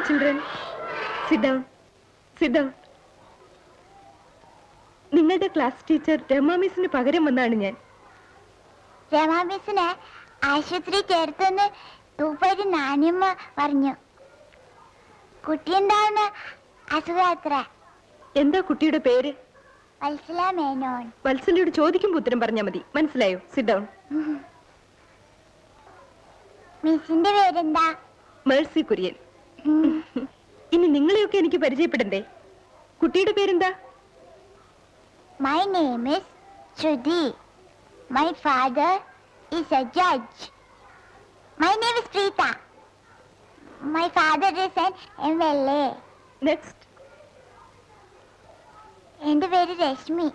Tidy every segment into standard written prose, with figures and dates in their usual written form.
children. Sit down. Sit down. നിങ്ങളുടെ class teacher Rama മിസ്സിന് പകരം വന്നാണ് ഞാൻ. രമാ മിസ്സിനെ ആശുപത്രി ചേർത്തെന്ന് തൂപ്പേരി നാനിയമ്മ പറഞ്ഞു. കുട്ടിയുണ്ടാവുന്ന അസുഖാത്ര. എന്താ കുട്ടിയുടെ പേര്? വത്സല മേനോൻ. വത്സലയോട് ചോദിക്കുമ്പോൾ ഉത്തരം പറഞ്ഞാൽ മതി. മനസ്സിലായോ? Sit down. മിസ്സിന്റെ പേരെന്താ? മേഴ്സി കുര്യൻ. ഇനി നിങ്ങളെയൊക്കെ എനിക്ക് പരിചയപ്പെടണ്ടേ? കുട്ടിയുടെ പേരെന്താ? My name is Shruti. My father is a judge. My name is Preeta. My father is an MLA. Next. എന്റെ പേര് രശ്മി.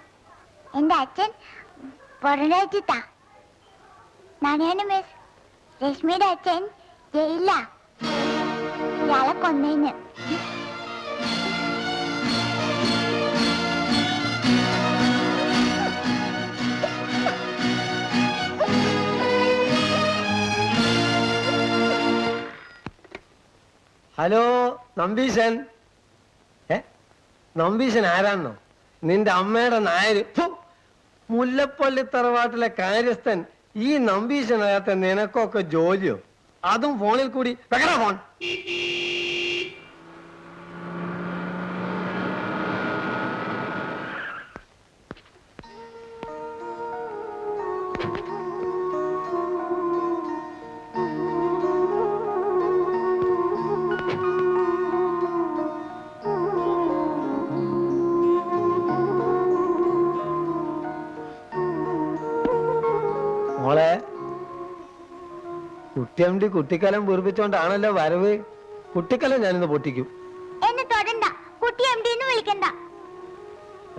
എന്റെ അച്ഛൻ പൊറരാജ്യത്താ. നാണയാണ് മിസ്. രശ്മിയുടെ അച്ഛൻ ജയിലില. ഇയാളെ കൊന്നേന്. ഹലോ നമ്പീശൻ. നമ്പീശൻ ആരാന്നോ? നിന്റെ അമ്മയുടെ നായര്. മുല്ലപ്പള്ളി തറവാട്ടിലെ കാര്യസ്ഥൻ. ഈ നമ്പീശനകത്ത് നിനക്കൊക്കെ ജോലിയോ? അതും ഫോണിൽ കൂടി. വെക്കടാ ഫോൺ. മോളെ, കുട്ടിയമ്മ കുട്ടിക്കാലം പൂർപ്പിച്ചോണ്ടാണല്ലോ വരവ്. കുട്ടിക്കാലം ഞാനിന്ന് പൊട്ടിക്കും. എന്നെ തൊടണ്ട. കുട്ടി എംഡിന്ന് വിളിക്കണ്ട.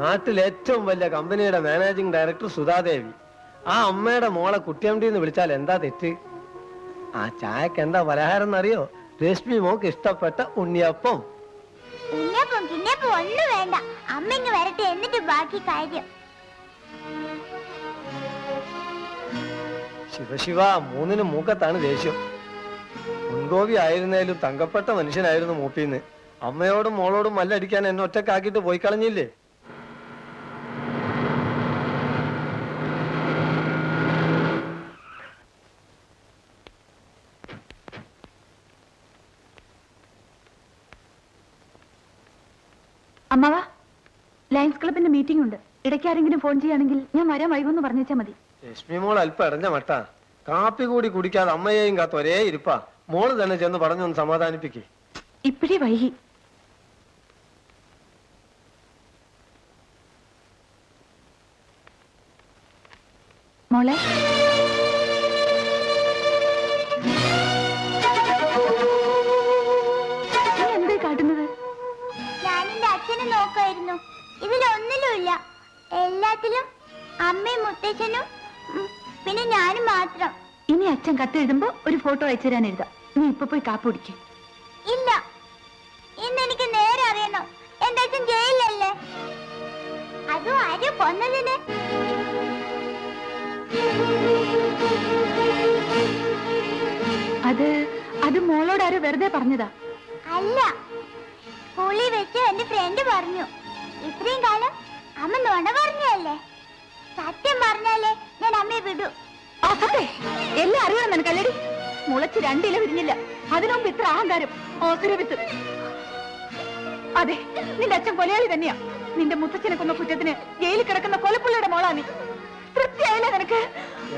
നാട്ടിൽ ഏറ്റവും വലിയ കമ്പനിയുടെ മാനേജിംഗ് ഡയറക്ടർ സുധാദേവി. ആ അമ്മയുടെ മോളെ കുട്ടിയമ്മന്ന് വിളിച്ചാൽ എന്താ തെറ്റ്? ആ ചായക്ക് എന്താ പലഹാരം എന്നറിയോ? രശ്മി മോക്ക് ഇഷ്ടപ്പെട്ട ഉണ്ണിയപ്പം. ഉണ്ണിയപ്പം കിണ്ണിയപ്പം ഒന്നും വേണ്ട. അമ്മ ഇങ്ങ് വരട്ടെ, എന്നിട്ട് ബാക്കി കാര്യം. ശിവശിവ, മൂന്നിനും മൂക്കത്താണ് ദേഷ്യം. മുൻകോപി ആയിരുന്നേലും തങ്കപ്പെട്ട മനുഷ്യനായിരുന്നു മൂപ്പിന്ന്. അമ്മയോടും മോളോടും മല്ലടിക്കാൻ എന്നെ ഒറ്റക്കാക്കിട്ട് പോയി കളഞ്ഞില്ലേ? അമ്മാവ, ലയൺസ് ക്ലബിന്റെ മീറ്റിംഗ് ഉണ്ട്. ഇടയ്ക്ക് ആരെങ്കിലും ഫോൺ ചെയ്യുകയാണെങ്കിൽ ഞാൻ വരാൻ വൈകുമെന്ന് പറഞ്ഞാൽ മതി. രശ്മി മോൾ അല്പം ഇടഞ്ഞ മട്ടാ. കാപ്പി കൂടി കുടിക്കാതെ അമ്മയെയും കാത്ത് ഒരേ ഇരിപ്പാ. മോള് തന്നെ ചെന്ന് പറഞ്ഞൊന്ന് സമാധാനിപ്പിക്കേ. ഇപ്പഴേ വൈകി. മോളെ, എന്താ കാട്ടുന്നത്? ഞാനെന്റെ അച്ഛനെ നോക്കായിരുന്നു. ഇതിലൊന്നിലുമില്ല. എല്ലാത്തിലും അമ്മയും മുത്തച്ഛനും പിന്നെ ഞാനും മാത്രം. ഇനി അച്ഛൻ കത്തെഴുതുമ്പോ ഒരു ഫോട്ടോ അയച്ചു തരാൻ എഴുതാം. നീ ഇപ്പൊ പോയി കാപ്പ് കുടിക്കും. ഇല്ല, ഇന്ന് എനിക്ക് നേരെ അറിയണം. എന്റെ അച്ഛൻ ജയിലല്ലേ? അതും ആരും കൊന്നതിന്. അത് മോളോട് ആരോ വെറുതെ പറഞ്ഞതാ. അല്ല, സ്കൂളിൽ വെച്ച് എന്റെ ഫ്രണ്ട് പറഞ്ഞു. ഇത്രയും കാലം അമ്മ നുണ പറഞ്ഞല്ലേ? സത്യം പറഞ്ഞാലേ ഞാൻ അമ്മയെ വിടൂ. എല്ലാം അറിയണം നിനക്കല്ലേടി? മുളച്ച് രണ്ടില വിരിഞ്ഞില്ല. അതിനുമുമ്പ് ഇത്ര അഹങ്കാരം. ഓസുരവിത്ത്. അതെ, നിന്റെ അച്ഛൻ കൊലയാളി തന്നെയാ. നിന്റെ മുത്തച്ഛനെ കൊന്ന കുറ്റത്തിന് ജയിലിൽ കിടക്കുന്ന കൊലപ്പുള്ളിയുടെ മോളാ നീ. തൃപ്തിയായില്ല നിനക്ക്?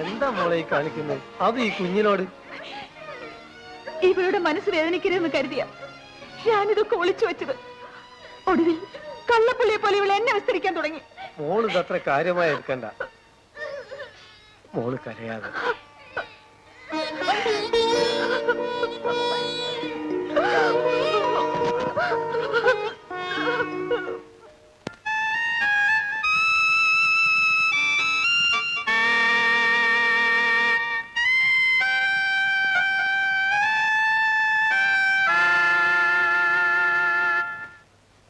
എന്താ മോളെ ഈ കാണിക്കുന്നത്? അത് ഈ കുഞ്ഞിനോട്. ഇവരുടെ മനസ്സ് വേദനിക്കരുതെന്ന് കരുതിയ ഞാനിതൊക്കെ ഒളിച്ചു വെച്ചത്. ഒടുവിൽ കള്ളപ്പുള്ളിയെ പോലെ ഇവളെ എന്നെ വിസ്തരിക്കാൻ തുടങ്ങി. മോള് ഇതത്ര കാര്യമായി എടുക്കണ്ട. മോള് കരയാതെ.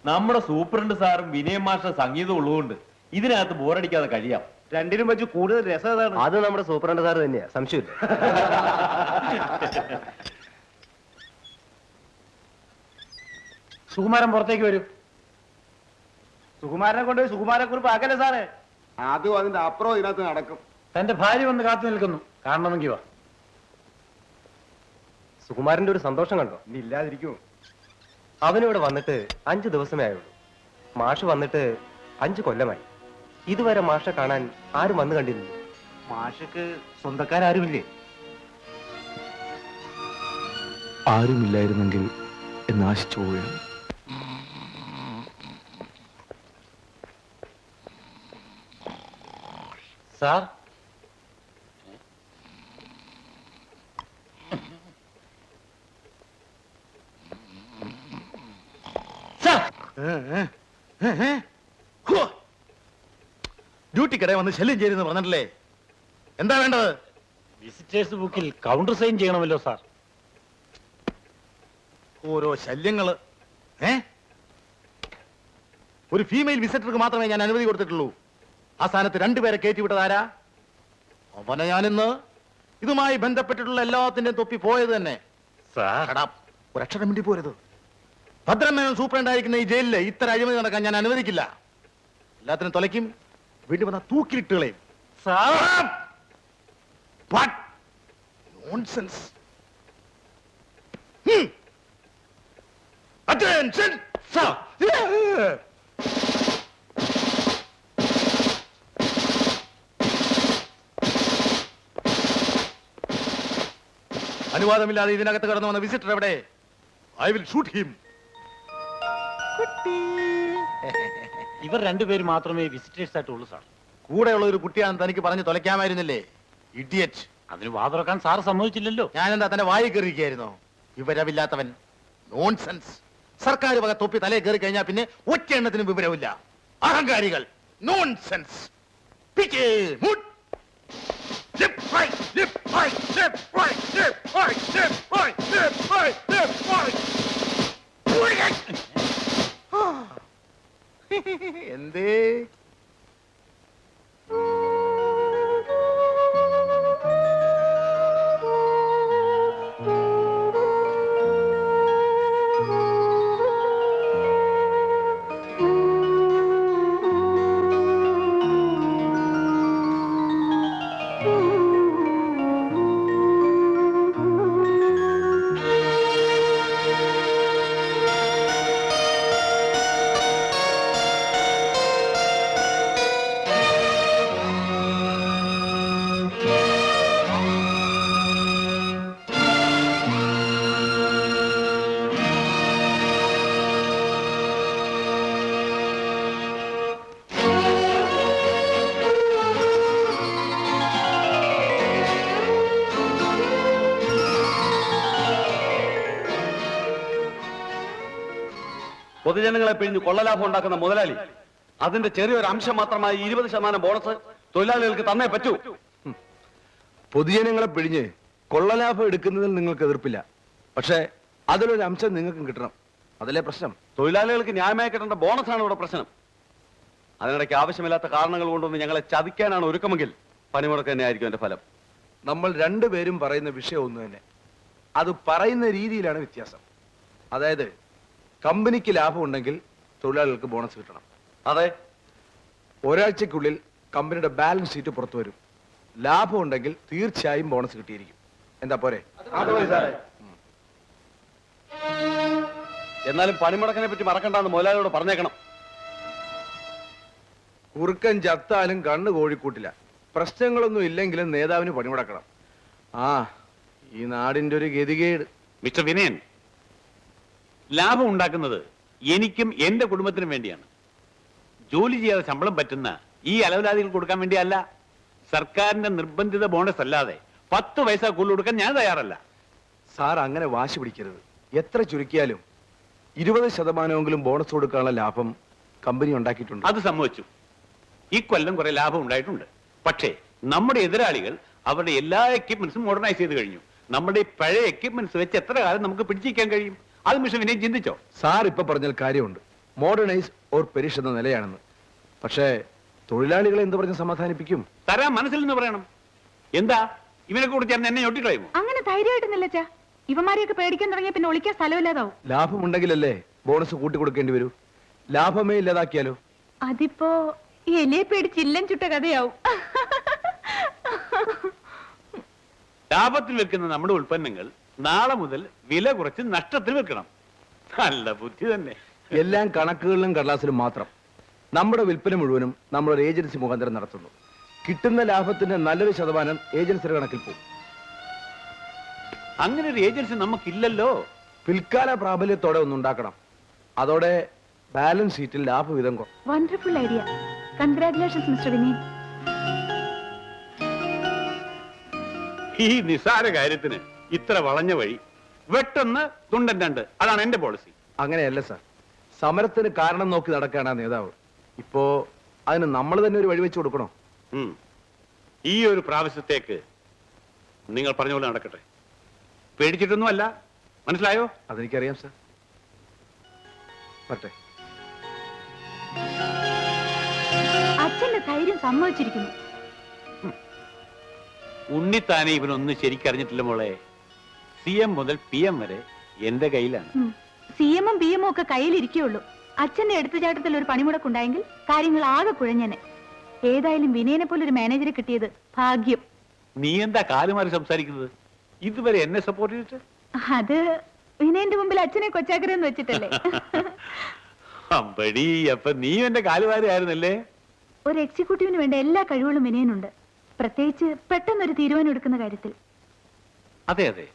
നമ്മുടെ സൂപ്രണ്ട് സാറും വിനയം മാസ്റ്റർ സംഗീതം ഉള്ളതുകൊണ്ട് ഇതിനകത്ത് ബോറടിക്കാതെ കഴിയാം. രണ്ടിനും വെച്ച് കൂടുതൽ രസം അത് നമ്മുടെ സൂപ്രണ്ട് സാർ തന്നെയാ, സംശയമില്ല. സുകുമാരൻ പുറത്തേക്ക് വരൂ. സുകുമാരനെ കൊണ്ട് സുകുമാരക്കുറിപ്പ് ആക്കല്ലേ സാറേ? അതും അതിന്റെ അപ്പുറം ഇതിനകത്ത് നടക്കും. തന്റെ ഭാര്യ വന്ന് കാത്തു നിൽക്കുന്നു, കാണണമെങ്കിൽ വാ. സുകുമാരന്റെ ഒരു സന്തോഷം കണ്ടോ? ഇനി ഇല്ലാതിരിക്കുമോ? അവനിവിടെ വന്നിട്ട് 5 ദിവസമേ ആയുള്ളൂ. മാഷ് വന്നിട്ട് 5 കൊല്ലമായി. ഇതുവരെ മാഷെ കാണാൻ ആരും വന്നു കണ്ടിരുന്നു. മാഷക്ക് സ്വന്തക്കാരുമില്ലേ? ആരുമില്ലായിരുന്നെങ്കിൽ എന്ന് ആശിച്ചു പോവുകയാണ്. സാർ, ഡ്യൂട്ടിക്കിടെ വന്ന് ശല്യം ചെയ്യുന്നു പറഞ്ഞിട്ടില്ലേ? എന്താ വേണ്ടത്? വിസിറ്റേഴ്സ് ബുക്കിൽ കൗണ്ടർ സൈൻ ചെയ്യണമല്ലോ സാർ. ഓരോ ശല്യങ്ങള്. ഒരു ഫീമെയിൽ വിസിറ്റർക്ക് മാത്രമേ ഞാൻ അനുമതി കൊടുത്തിട്ടുള്ളൂ. ആ സ്ഥാനത്ത് 2 പേരെ കയറ്റിവിട്ടതാരാ? അവനെ ഞാനിന്ന് ഇതുമായി ബന്ധപ്പെട്ടിട്ടുള്ള എല്ലാത്തിന്റെയും തൊപ്പി പോയത് തന്നെ. ഒരക്ഷരം വേണ്ടി പോരുത്. ഭദ്രമേനോൻ സൂപ്രണ്ടായിരിക്കുന്ന ഈ ജയിലില് ഇത്ര അഴിമതി നടക്കാൻ ഞാൻ അനുവദിക്കില്ല. എല്ലാത്തിനും തൊലയ്ക്കും, വീണ്ടും വന്ന തൂക്കിലിട്ടുകളെയും. Attention! Sir! അനുവാദമില്ലാതെ ഇതിനകത്ത് കടന്നു വന്ന വിസിറ്റർ എവിടെ? I will shoot him. ഇവർ 2 പേര് മാത്രമേ വിസിറ്റേഴ്സ് ആയിട്ടുള്ളൂ സാർ. കൂടെയുള്ള ഒരു കുട്ടിയാണ് തനിക്ക് പറഞ്ഞു തൊലയ്ക്കാമായിരുന്നില്ലേ? ഇഡിയറ്റ്. അതിന് വാ തുറക്കാൻ സാർ സമ്മതിച്ചില്ലല്ലോ. ഞാനെന്താ തന്റെ വായി കയറിയിരിക്കായിരുന്നോ? വിവരമില്ലാത്തവൻ. നോൺസെൻസ്. സർക്കാർ വക തൊപ്പി തലേ കയറി കഴിഞ്ഞാൽ പിന്നെ ഒറ്റ എണ്ണത്തിനും വിവരമില്ല. അഹങ്കാരികൾ. നോൺസെൻസ്. എന്തേ? പൊതുജനങ്ങളെ പിഴിഞ്ഞ് കൊള്ളലാഭം ഉണ്ടാക്കുന്ന മുതലാളി അതിന്റെ ചെറിയൊരു അംശം മാത്രമായി 20% ബോണസ് തൊഴിലാളികൾക്ക് തന്നേ പറ്റൂ. പൊതുജനങ്ങളെ പിഴിഞ്ഞ് കൊള്ളലാഭം എടുക്കുന്നതിൽ നിങ്ങൾക്ക് എതിർപ്പില്ല. പക്ഷേ അതിലൊരു അംശം നിങ്ങൾക്കും കിട്ടണം. അതല്ലേ പ്രശ്നം? തൊഴിലാളികൾക്ക് ന്യായമായി കിട്ടേണ്ട ബോണസാണ് ഇവിടെ പ്രശ്നം. അതിനിടയ്ക്ക് ആവശ്യമില്ലാത്ത കാരണങ്ങൾ കൊണ്ടൊന്ന് ഞങ്ങളെ ചതിക്കാനാണ് ഒരുക്കമെങ്കിൽ പണിമുടക്ക് തന്നെ ആയിരിക്കും എന്റെ ഫലം. നമ്മൾ 2 പേരും പറയുന്ന വിഷയം ഒന്ന് തന്നെ. അത് പറയുന്ന രീതിയിലാണ് വ്യത്യാസം. അതായത് കമ്പനിക്ക് ലാഭം ഉണ്ടെങ്കിൽ തൊഴിലാളികൾക്ക് ബോണസ് കിട്ടണം. അതെ, ഒരാഴ്ചക്കുള്ളിൽ കമ്പനിയുടെ ബാലൻസ് ഷീറ്റ് പുറത്തു വരും. ലാഭം ഉണ്ടെങ്കിൽ തീർച്ചയായും ബോണസ് കിട്ടിയിരിക്കും. എന്താ പോരെ? എന്നാലും പണിമുടക്കിനെ പറ്റി മറക്കണ്ടെന്ന് മുതലാളിയോട് പറഞ്ഞേക്കണം. കുറുക്കൻ ചത്താലും കണ്ണ് കോഴിക്കൂട്ടില്ല. പ്രശ്നങ്ങളൊന്നും ഇല്ലെങ്കിലും നേതാവിന് പണിമുടക്കണം. ആ, ഈ നാടിന്റെ ഒരു ഗതികേട്. മിസ്റ്റർ വിനയൻ, ലാഭം ഉണ്ടാക്കുന്നത് എനിക്കും എന്റെ കുടുംബത്തിനും വേണ്ടിയാണ്. ജോലി ചെയ്യാതെ ശമ്പളം പറ്റുന്ന ഈ അലവലാദികൾ കൊടുക്കാൻ വേണ്ടിയല്ല. സർക്കാരിന്റെ നിർബന്ധിത ബോണസ് അല്ലാതെ 10 പൈസ കൂടുതൽ കൊടുക്കാൻ ഞാൻ തയ്യാറല്ല. സാർ അങ്ങനെ വാശി പിടിക്കരുത്. എത്ര ചുരുക്കിയാലും 20% ബോണസ് കൊടുക്കാനുള്ള ലാഭം കമ്പനി ഉണ്ടാക്കിയിട്ടുണ്ട്. അത് സമ്മതിച്ചു. ഈ കൊല്ലം കുറെ ലാഭം ഉണ്ടായിട്ടുണ്ട്. പക്ഷേ നമ്മുടെ എതിരാളികൾ അവരുടെ എല്ലാ എക്യുപ്മെന്റ്സും മോഡേണൈസ് ചെയ്ത് കഴിഞ്ഞു. നമ്മുടെ ഈ പഴയ എക്യുപ്മെന്റ്സ് വെച്ച് എത്ര കാലം നമുക്ക് പിടിച്ചിരിക്കാൻ കഴിയും? അത് മിസ്റ്റർ വിനയൻ ചിന്തിച്ചോ? സാർ ഇപ്പൊ പറഞ്ഞാൽ കാര്യമുണ്ട്. മോഡേണൈസ് ഓർ പെരിഷ് എന്ന നിലയാണെന്ന്. പക്ഷേ തൊഴിലാളികളെ എന്ത് പറഞ്ഞ് സമാധാനിപ്പിക്കും? തരാൻ മനസ്സിൽ നിന്ന് പറയണം. എന്താ ഇവനെ കൂടി ചേർന്ന് എന്നെ ഞൊട്ടിക്കളയുമോ? അങ്ങനെ ധൈര്യമായിട്ടൊന്നുമില്ല. ഇവന്മാരെയൊക്കെ പേടിക്കാൻ തുടങ്ങിയ പിന്നെ ഒളിക്കാൻ സ്ഥലമില്ലാതാവും. ലാഭമുണ്ടെങ്കിലല്ലേ ബോണസ് കൂട്ടിക്കൊടുക്കേണ്ടി വരൂ? ലാഭമേ ഇല്ലാതാക്കിയാലോ? അതിപ്പോ എലിയെ പേടിച്ച് ഇല്ലം ചുട്ട കഥയാവും. ലാഭത്തിൽ വെക്കുന്ന നമ്മുടെ ഉൽപ്പന്നങ്ങൾ നാളെ മുതൽ വില കുറച്ച് നഷ്ടത്തിൽ വെക്കണം. നല്ല ബുദ്ധി തന്നെ. എല്ലാം കണക്കുകളിലും കടലാസിലും മാത്രം. നമ്മുടെ വിൽപ്പന മുഴുവനും നമ്മളൊരു ഏജൻസി മുഖാന്തരം നടത്തുന്നു. കിട്ടുന്ന ലാഭത്തിന്റെ നല്ലൊരു ശതമാനം ഏജൻസിയുടെ കണക്കിൽ പോകും. അങ്ങനെ ഒരു ഏജൻസി നമുക്കില്ലല്ലോ. പിൽക്കാല പ്രാബല്യത്തോടെ ഒന്നുണ്ടാക്കണം. അതോടെ ബാലൻസ് ഷീറ്റിൽ ലാഭവിധം കുറയും. Wonderful idea. Congratulations mister Vinayan. ഈ നിസാര കാര്യത്തിന് ഇത്ര വളഞ്ഞ വഴി. വെട്ടൊന്ന് തുണ്ടൻ രണ്ട്. അതാണ് എന്റെ പോളിസി. അങ്ങനെയല്ല സാർ, സമരത്തിന് കാരണം നോക്കി നടക്കുകയാണ് ആ നേതാവ്. ഇപ്പോ അതിന് നമ്മൾ തന്നെ ഒരു വഴി വെച്ച് കൊടുക്കണോ? ഈ ഒരു പ്രാവശ്യത്തേക്ക് നിങ്ങൾ പറഞ്ഞ പോലെ നടക്കട്ടെ. പേടിച്ചിട്ടൊന്നുമല്ല, മനസ്സിലായോ? അതെനിക്കറിയാം സാർ. പറ്റേ. അച്ഛന്റെ ധൈര്യം സമ്മതിച്ചിരിക്കുന്നു. ഉണ്ണിത്താനെ ഇവനൊന്നും ശരിക്കറിഞ്ഞിട്ടില്ല മോളെ. CM മുതൽ PM വരെ എന്റെ കയ്യിലാണ്. CM ഉം PM ഉം ഒക്കെ കയ്യിലിരിക്കുള്ളൂ. അച്ഛന്റെ എടുത്തുചാട്ടത്തിൽ ഒരു പണിമുടക്കുണ്ടായെങ്കിൽ കാര്യങ്ങൾ ആകെ കുഴഞ്ഞനെ. ഏതായാലും വിനയനെ പോലെ ഒരു മാനേജറെ കിട്ടിയത് ഭാഗ്യം. നീ എന്താ കാലുമാറി സംസാരിക്കുന്നത്? ഇതുവരെ എന്നെ സപ്പോർട്ട് ചെയ്തിട്ട്? അത് വിനയന്റെ മുമ്പിൽ അച്ഛനെ കൊച്ചാക്കരെന്ന് വെച്ചിട്ടല്ലേ. അമ്പടി, അപ്പൊ നീ എന്റെ കാലുമാരി ആയിരുന്നല്ലേ? ഒരു എക്സിക്യൂട്ടീവിന് വേണ്ട എല്ലാ കഴിവുകളും വിനയനുണ്ട്. പ്രത്യേകിച്ച് പെട്ടെന്നൊരു തീരുമാനം എടുക്കുന്ന കാര്യത്തിൽ. അതെ അതെ,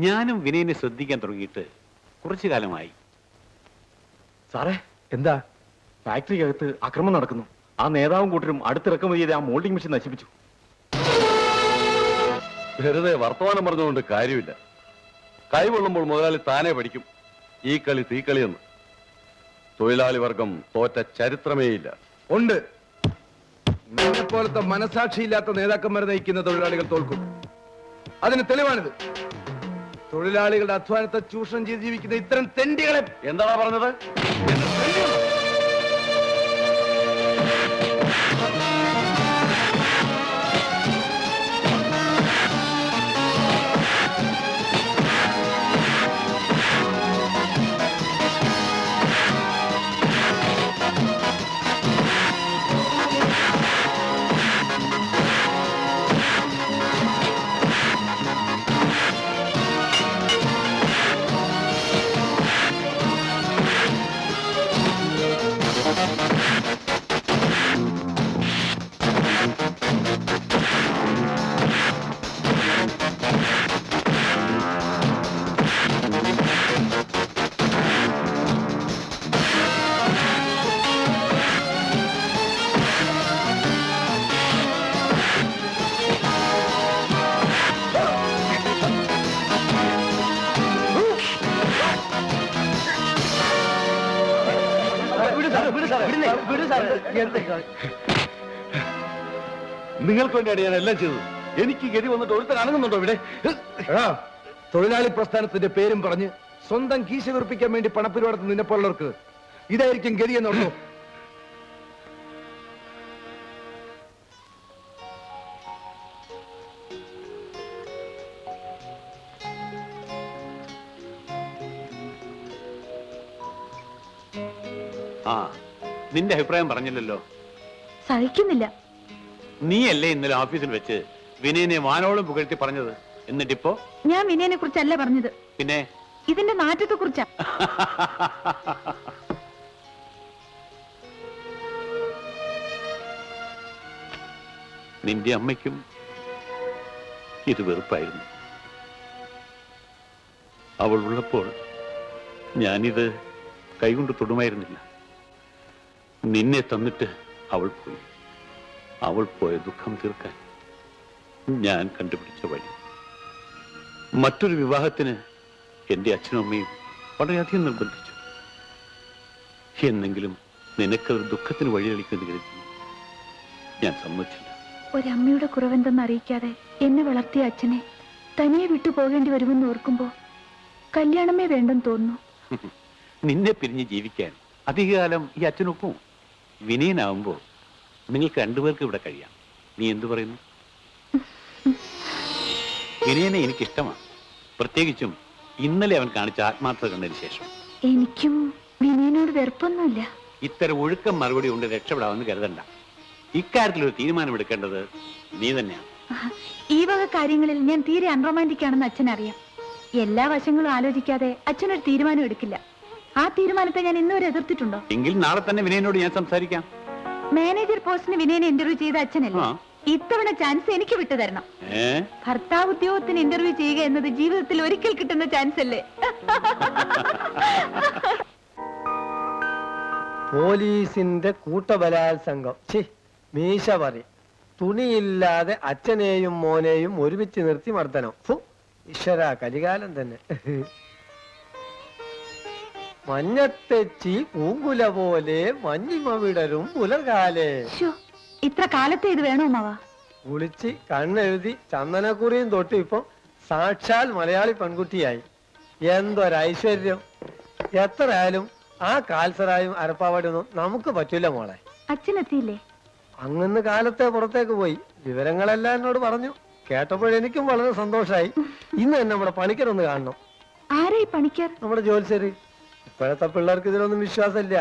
ഞാനും വിനയനെ ശ്രദ്ധിക്കാൻ തുടങ്ങിയിട്ട് കുറച്ചു കാലമായി. സാറേ, എന്താ? ഫാക്ടറിക്കകത്ത് അക്രമം നടക്കുന്നു. ആ നേതാവും കൂട്ടരും അടുത്തിറക്കുമതി ചെയ്ത് ആ മോൾഡിംഗ് മെഷീൻ നശിപ്പിച്ചു. വെറുതെ വർത്തമാനം പറഞ്ഞുകൊണ്ട് കാര്യമില്ല. കൈകൊള്ളുമ്പോൾ മുതലാളി താനേ പഠിക്കും ഈ കളി തീക്കളിയെന്ന്. തൊഴിലാളി വർഗം തോറ്റ ചരിത്രമേയില്ല. ഉണ്ട്. നിന്നെ പോലത്തെ മനസാക്ഷിയില്ലാത്ത നേതാക്കന്മാരെ നയിക്കുന്ന തൊഴിലാളികൾ തോൽക്കും. അതിന് തെളിവാണിത്. തൊഴിലാളികളുടെ അധ്വാനത്തെ ചൂഷണം ചെയ്ത് ജീവിക്കുന്ന ഇത്തരം തെണ്ടികളെ. എന്താണോ പറഞ്ഞത്? നിങ്ങൾക്ക് വേണ്ടിയാണ് ഞാൻ എല്ലാം ചെയ്തത്. എനിക്ക് ഗതി വന്നിട്ട് ഒരുത്തൻ അണങ്ങുന്നുണ്ടോ ഇവിടെ? തൊഴിലാളി പ്രസ്ഥാനത്തിന്റെ പേരും പറഞ്ഞ് സ്വന്തം കീശ വീർപ്പിക്കാൻ വേണ്ടി പണപ്പിരിവാടത്ത് നിന്നെ പോലുള്ളവർക്ക് ഇതായിരിക്കും ഗതി എന്നുള്ളൂ. ആ, നിന്റെ അഭിപ്രായം പറഞ്ഞില്ലല്ലോ. സഹിക്കുന്നില്ല. നീയല്ലേ ഇന്നലെ ഓഫീസിൽ വെച്ച് വിനയനെ വാനോളം പുകഴ്ത്തി പറഞ്ഞത്? എന്നിട്ടിപ്പോ? ഞാൻ വിനയനെ കുറിച്ചല്ല പറഞ്ഞത്. പിന്നെ? ഇതിന്റെ നാറ്റത്തെ കുറിച്ചാ. നിന്റെ അമ്മയ്ക്കും ഇത് വെറുപ്പായിരുന്നു. അവൾ ഉള്ളപ്പോൾ ഞാനിത് കൈകൊണ്ട് തൊടുമായിരുന്നില്ല. നിന്നെ തന്നിട്ട് അവൾ പോയി. അവൾ പോയ ദുഃഖം തീർക്കാൻ ഞാൻ കണ്ടുപിടിച്ച വഴി. മറ്റൊരു വിവാഹത്തിന് എന്റെ അച്ഛനും അമ്മയും വളരെയധികം നിർബന്ധിച്ചു. എന്നെങ്കിലും നിനക്കതൊരു ദുഃഖത്തിന് വഴിയളിക്കുമെന്ന് കരുതി ഞാൻ സമ്മതിച്ചില്ല. ഒരമ്മയുടെ കുറവെന്തെന്ന് അറിയിക്കാതെ എന്നെ വളർത്തിയ അച്ഛനെ തനിയെ വിട്ടു പോകേണ്ടി വരുമെന്ന് ഓർക്കുമ്പോ കല്യാണമേ വേണ്ടെന്ന് തോന്നുന്നു. നിന്നെ പിരിഞ്ഞ് ജീവിക്കാൻ അധികകാലം ഈ അച്ഛനൊപ്പം. വിനയനാവുമ്പോ നിങ്ങൾക്ക് രണ്ടുപേർക്ക് ഇവിടെ കഴിയാം. നീ എന്തു പറയുന്നു? വിനയനെ എനിക്കിഷ്ടമാണ്. പ്രത്യേകിച്ചും ഇന്നലെ അവൻ കാണിച്ച ആത്മാർത്ഥത കണ്ടതിന് ശേഷം. എനിക്കും വിനയനോട് വെറുപ്പൊന്നുമില്ല. ഇത്തരം ഒഴുക്കം മറുപടി കൊണ്ട് രക്ഷപ്പെടാമെന്ന് കരുതണ്ട. ഇക്കാര്യത്തിൽ ഒരു തീരുമാനമെടുക്കേണ്ടത് നീ തന്നെയാണ്. ഈ വക കാര്യങ്ങളിൽ ഞാൻ തീരെ അൺറൊമാൻറ്റിക് ആണെന്ന് അച്ഛനറിയാം. എല്ലാ വശങ്ങളും ആലോചിക്കാതെ അച്ഛനൊരു തീരുമാനം എടുക്കില്ല. ആ തീരുമാനത്തെ ഞാൻ ഇന്നുവരെ എതിർത്തിട്ടുണ്ടോ? എങ്കിൽ നാളെ തന്നെ വിനയനോട് ഞാൻ സംസാരിക്കാം. മാനേജർ പോസ്റ്റിന് വിനയനെ ഇന്റർവ്യൂ ചെയ്ത അച്ഛനല്ലേ? ആ. ഇത്തവണ ചാൻസ് എനിക്ക് വിട്ടുതരണം. ഭർത്താവ് ഉദ്യോഗത്തിന് ഇന്റർവ്യൂ ചെയ്യുക എന്നത് ജീവിതത്തിൽ ഒരിക്കൽ കിട്ടുന്ന ചാൻസ് അല്ലേ? പോലീസിന്റെ കൂട്ടബലാത്സംഗം. മീശ പറ. തുണിയില്ലാതെ അച്ഛനെയും മോനെയും ഒരുമിച്ച് നിർത്തി മർദ്ദനം. ഈശ്വര, കലികാലം തന്നെ. മഞ്ഞത്തെച്ചി പൂങ്കുല പോലെ മഞ്ഞിമ വിടരും പുലർകാലേ. ഇത്ര കാലത്തെ ഇത് വേണോ മാവാ? കുളിച്ച് കണ്ണെഴുതി ചന്ദനക്കുറിയും തൊട്ട് ഇപ്പൊ സാക്ഷാൽ മലയാളി പെൺകുട്ടിയായി. എന്തൊരൈശ്വര്യം! എത്ര ആയാലും ആ കാൽസറായും അരപ്പാവാടൊന്നും നമുക്ക് പറ്റൂല മോളെ. അച്ഛനെത്തിയില്ലേ? അങ്ങന്ന് കാലത്തെ പുറത്തേക്ക് പോയി. വിവരങ്ങളെല്ലാം എന്നോട് പറഞ്ഞു. കേട്ടപ്പോഴെനിക്കും വളരെ സന്തോഷായി. ഇന്ന് തന്നെ നമ്മുടെ പണിക്കരൊന്ന് കാണണം. ആരായി പണിക്കർ? നമ്മുടെ ജോത്സ്യര്. ഇപ്പോഴത്തെ പിള്ളേർക്ക് ഇതിലൊന്നും വിശ്വാസമില്ല.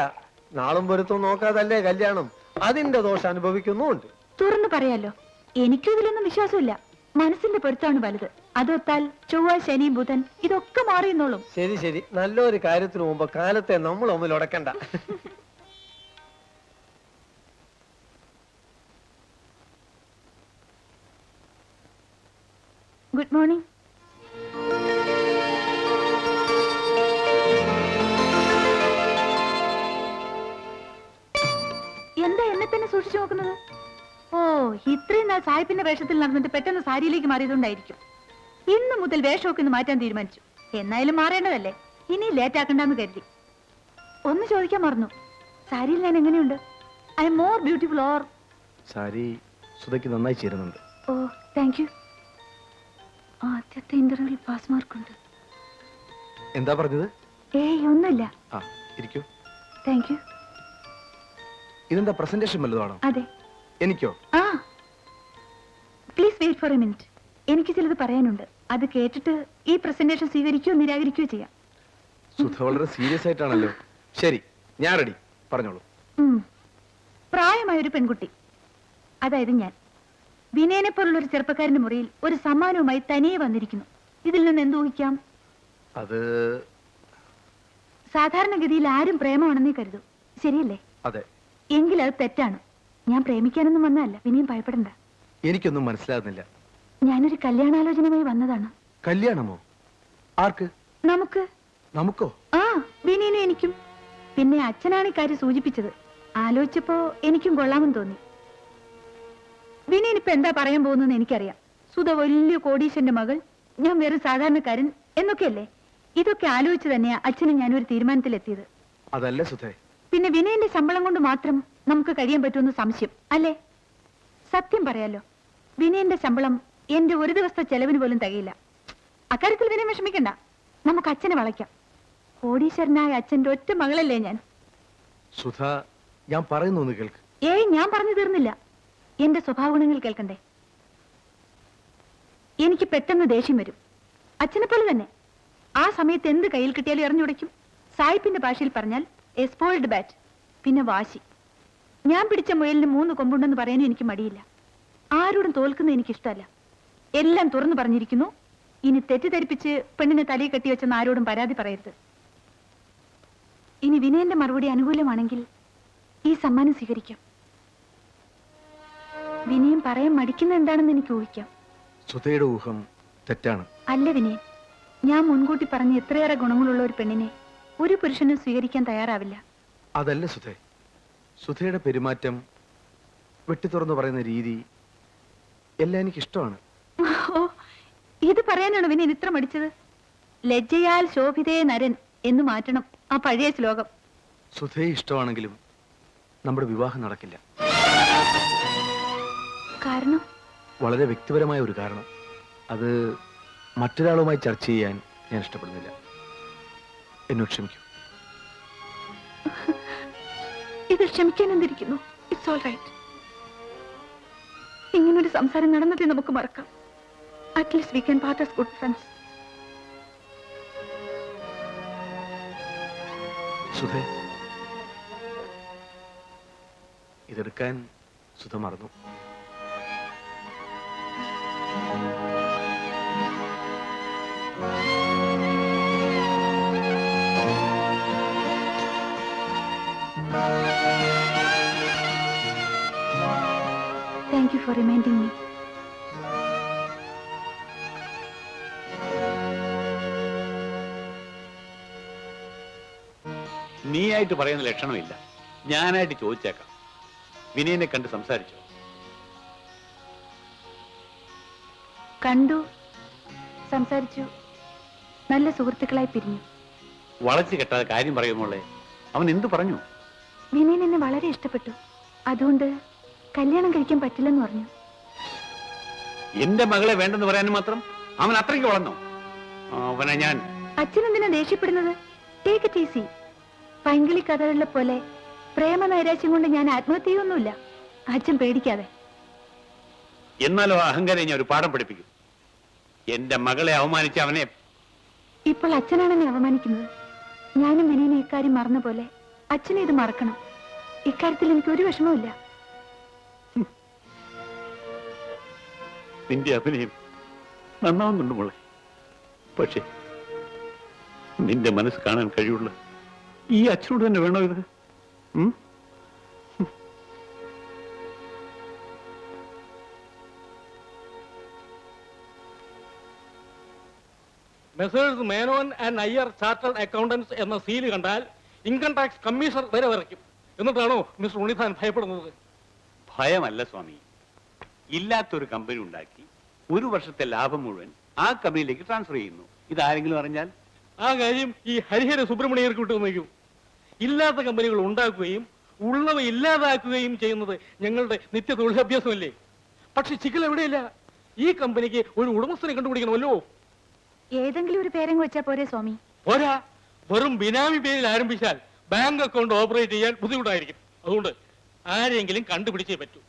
നാളും പൊരുത്തം നോക്കാതല്ലേ കല്യാണം. അതിന്റെ ദോഷം അനുഭവിക്കുന്നുണ്ട്. തുറന്നു പറയാലോ, എനിക്കും ഇതിലൊന്നും വിശ്വാസമില്ല. മനസ്സിന്റെ പൊരുത്താണ് വലുത്. അതൊത്താൽ ചൊവ്വ, ശനി, ബുധൻ ഇതൊക്കെ മാറിയെന്നോളും. ശരി ശരി, നല്ലൊരു കാര്യത്തിന് മുമ്പ് കാലത്തെ നമ്മൾ ഒന്നിൽ ഉടക്കണ്ട. Good morning. എന്താ എന്നെ തന്നെ സൂക്ഷിച്ചു നോക്കുന്നത്? ഓ, ഇത്രയും നാൾ സാഹിബിന്റെ വേഷത്തിൽ നടന്നിട്ട് പെട്ടെന്ന് സാരിയിലേക്ക് മാറിയതുകൊണ്ടായിരിക്കും. ഇന്നു മുതൽ വേഷമൊക്കെ ഒന്ന് മാറ്റാൻ തീരുമാനിച്ചു. എന്നായാലും മാറേണ്ടതല്ലേ, ഇനി ലേറ്റ് ആക്കണ്ടെന്ന് കരുതി. ഒന്ന് ചോദിക്കാൻ മറന്നു, സാരിയിൽ ഞാൻ എങ്ങനെയുണ്ട്? I am more beautiful or? Sari സുധയ്ക്ക് നന്നായി ചേരുന്നുണ്ട്. ഓ, താങ്ക് യു. ആദ്യത്തെ ഇന്റർവ്യൂവിൽ പാസ് മാർക്കുണ്ട്. എന്താ പറഞ്ഞത്? ഏയ് ഒന്നുമില്ല. ആ, ഇരിക്കൂ. Thank you. ഇതെന്താ പ്രസന്റേഷൻ വല്ലതുമാണോ? അതെ. എനിക്കോ? ആ, please wait for a minute. എനിക്ക് ചിലത് പറയാനുണ്ട്. അത് കേട്ടിട്ട് ഈ പ്രസന്റേഷൻ സ്വീകരിക്കുകയോ നിരാകരിക്കുകയോ ചെയ്യാം. സുധ വളരെ സീരിയസ് ആയിട്ടാണല്ലോ. ശരി, ഞാൻ റെഡി, പറഞ്ഞോളൂ. പ്രായമായ ഒരു പെൺകുട്ടി, അതായത് ഞാൻ, വിനയനെ പോലുള്ള ഒരു ചെറുപ്പക്കാരന്റെ മുറിയിൽ ഒരു സമ്മാനവുമായി തനിയെ വന്നിരിക്കുന്നു. ഇതിൽ നിന്ന് എന്ത്? അത് സാധാരണഗതിയിൽ ആരും പ്രേമമാണെന്നേ കരുതൂ, ശരിയല്ലേ? അതെ. എങ്കിൽ അത് തെറ്റാണ്. ഞാൻ പ്രേമിക്കാനൊന്നും വന്നതല്ല, വിനയം ഭയപ്പെടണ്ട. എനിക്കൊന്നും മനസ്സിലാകുന്നില്ല. ഞാനൊരു കല്യാണാലോചനയുമായി വന്നതാണ്. കല്യാണമോ? ആർക്ക്? നമുക്ക്. നമുക്കോ? ആ, വിനയനും എനിക്കും. പിന്നെ അച്ഛനാണ് ഇക്കാര്യം സൂചിപ്പിച്ചത്. ആലോചിച്ചപ്പോ എനിക്കും കൊള്ളാമെന്ന് തോന്നി. വിനയൻ ഇപ്പൊ എന്താ പറയാൻ പോകുന്നതെന്ന് എനിക്കറിയാം. സുധ വലിയ കോടീശ്വരന്റെ മകൾ, ഞാൻ വെറും സാധാരണക്കാരൻ എന്നൊക്കെയല്ലേ. ഇതൊക്കെ ആലോചിച്ച് തന്നെയാ അച്ഛനും ഞാനൊരു തീരുമാനത്തിലെത്തിയത്. അതല്ല സുധേ. പിന്നെ വിനയന്റെ ശമ്പളം കൊണ്ട് മാത്രം നമുക്ക് കഴിയാൻ പറ്റുമെന്ന് സംശയം അല്ലേ? സത്യം പറയാലോ, വിനയന്റെ ശമ്പളം എന്റെ ഒരു ദിവസത്തെ ചെലവിന് പോലും തികയില്ല. അക്കാര്യത്തിൽ വിനയം വിഷമിക്കണ്ട, നമുക്ക് അച്ഛനെ വളയ്ക്കാം. കോടീശ്വരനായ അച്ഛന്റെ ഒറ്റ മകളല്ലേ ഞാൻ. സുധ, ഞാൻ പറയുന്നു ഒന്ന് കേൾക്ക്. ഏയ്, ഞാൻ പറഞ്ഞു തീർന്നില്ല. എന്റെ സ്വഭാവ ഗുണങ്ങൾ കേൾക്കണ്ടേ? എനിക്ക് പെട്ടെന്ന് ദേഷ്യം വരും, അച്ഛനെ പോലെ തന്നെ. ആ സമയത്ത് എന്ത് കയ്യിൽ കിട്ടിയാലും എറിഞ്ഞുടയ്ക്കും. സായിപ്പിന്റെ ഭാഷയിൽ പറഞ്ഞാൽ എ സ്പോയിൽഡ് ബാറ്റ്. പിന്നെ വാശി. ഞാൻ പിടിച്ച മുയലിന് 3 കൊമ്പുണ്ടെന്ന് പറയാനും എനിക്ക് മടിയില്ല. ആരോടും തോൽക്കുന്നത് എനിക്കിഷ്ടമല്ല. എല്ലാം തുറന്നു പറഞ്ഞിരിക്കുന്നു. ഇനി തെറ്റിദ്ധരിപ്പിച്ച് പെണ്ണിനെ തലയിൽ കെട്ടിവെച്ചെന്ന് ആരോടും പരാതി പറയരുത്. ഇനി വിനയന്റെ മറുപടി അനുകൂലമാണെങ്കിൽ ഈ സമ്മാനം സ്വീകരിക്കാം. വിനയം പറയാൻ മടിക്കുന്ന എന്താണെന്ന് എനിക്ക് ഊഹിക്കാം. സുധയുടെ ഊഹം തെറ്റാണ്. അല്ല വിനയൻ, ഞാൻ മുൻകൂട്ടി പറഞ്ഞ എത്രയേറെ ഗുണങ്ങളുള്ള ഒരു പെണ്ണിനെ ഒരു പുരുഷനും സ്വീകരിക്കാൻ തയ്യാറാവില്ല. അതല്ല സുധേ. സുധയുടെ പെരുമാറ്റം, വെട്ടിത്തുറന്ന് പറയുന്ന രീതി എല്ലാം എനിക്ക് ഇഷ്ടമാണ്. ഓ, ഇത് പറയാനാണ് വിനയൻ ഇത്ര മടിച്ചത്? ലജ്ജയാൽ ശോഭിതേ നരൻ എന്ന് മാറ്റണം ആ പഴയ ശ്ലോകം. സുധയെ ഇഷ്ടമാണെങ്കിലും നമ്മുടെ വിവാഹം നടക്കില്ല. കാരണം? വളരെ വ്യക്തിപരമായ ഒരു കാരണം. അത് മറ്റൊരാളുമായി ചർച്ച ചെയ്യാൻ ഞാൻ ഇഷ്ടപ്പെടുന്നില്ല. എന്നോട് ക്ഷമിക്കൂ. ഇത് ക്ഷമിക്കാൻ എന്തിരിക്കുന്നു? It's all right. ഇങ്ങനൊരു സംസാരം നടന്നതേ നമുക്ക് മറക്കാം. At least we can part as good friends. സുധേ, ഇതെടുക്കാൻ സുധ മറന്നു. Thank you for reminding me. നീയായിട്ട് പറയുന്ന ലക്ഷണമില്ല. ഞാനായിട്ട് ചോദിച്ചേക്കാം. വിനയനെ കണ്ട് സംസാരിച്ചോ? കണ്ടു, സംസാരിച്ചു, നല്ല സുഹൃത്തുക്കളായി പിരിഞ്ഞു. വളച്ചു കെട്ടാതെ കാര്യം പറയുമ്പോളെ അവൻ എന്തു പറഞ്ഞു? വിനയൻ എന്നെ വളരെ ഇഷ്ടപ്പെട്ടു. അതുകൊണ്ട് കല്യാണം കഴിക്കാൻ പറ്റില്ലെന്ന് പറഞ്ഞു. എന്റെ മകളെ വേണ്ടെന്ന് പറയാനും മാത്രം അവൻ അത്രയ്ക്ക് വളർന്നോ? അവനെ ഞാൻ... അച്ഛൻ എന്തിനാ ദേഷ്യപ്പെടുന്നത്? Take it easy. പൈങ്കിളി കഥകളിലെ പോലെ പ്രേമ നൈരാശ്യം കൊണ്ട് ഞാൻ ആത്മഹത്യ ചെയ്യൊന്നുമില്ല. അച്ഛൻ പേടിക്കാതെ. എന്നാലോ അഹങ്കാരം ഞാൻ ഒരു പാഠം പഠിപ്പിക്കും. എന്റെ മകളെ അവമാനിച്ച അവനെ... ഇപ്പോൾ അച്ഛനാണ് എന്നെ അവമാനിക്കുന്നത്. ഞാനും വിനയനെ ഇക്കാര്യം മറന്ന പോലെ അച്ഛനെ ഇത് മറക്കണം. ഇക്കാര്യത്തിൽ എനിക്ക് ഒരു വിഷമവുമില്ല. നിന്റെ അഭിനയം നന്നാവുന്നുണ്ട് മോളെ. പക്ഷേ നിന്റെ മനസ്സ് കാണാൻ കഴിയുള്ള ഈ അച്ഛനോട് തന്നെ വേണോ ഇത്? Messrs Menon and Iyer chartered accountants എന്ന സീല് കണ്ടാൽ ഇൻകം ടാക്സ് കമ്മീഷണർ വരെ വരയ്ക്കും. എന്നിട്ടാണോ മിസ്റ്റർ ഉണ്ണിത്താൻ ഭയപ്പെടുന്നത്? ഭയമല്ല സ്വാമി. ഇല്ലാത്തൊരു കമ്പനി ഉണ്ടാക്കി 1 വർഷത്തെ ലാഭം മുഴുവൻ ആ കമ്പനിയിലേക്ക് ട്രാൻസ്ഫർ ചെയ്യുന്നു. ഇതാരെങ്കിലും അറിഞ്ഞാൽ? ആ കാര്യം ഈ ഹരിഹര സുബ്രഹ്മണ്യർക്ക് വിട്ടുവന്നേക്കും. ഇല്ലാത്ത കമ്പനികൾ ഉണ്ടാക്കുകയും ഉള്ളവ ഇല്ലാതാക്കുകയും ചെയ്യുന്നത് ഞങ്ങളുടെ നിത്യ തൊഴിലഭ്യാസമല്ലേ? പക്ഷെ ചിക്കൽ എവിടെയില്ല. ഈ കമ്പനിക്ക് ഒരു ഉടമസ്ഥനെ കണ്ടുപിടിക്കണമല്ലോ. ഏതെങ്കിലും ഒരു പേരങ്ങ് വെച്ചാ പോരെ സ്വാമി? പോരാ, വെറും ബിനാമി പേരിൽ ആരംഭിച്ചാൽ ബാങ്ക് അക്കൗണ്ട് ഓപ്പറേറ്റ് ചെയ്യാൻ ബുദ്ധിമുട്ടായിരിക്കും. അതുകൊണ്ട് ആരെങ്കിലും കണ്ടുപിടിച്ചേ പറ്റൂ.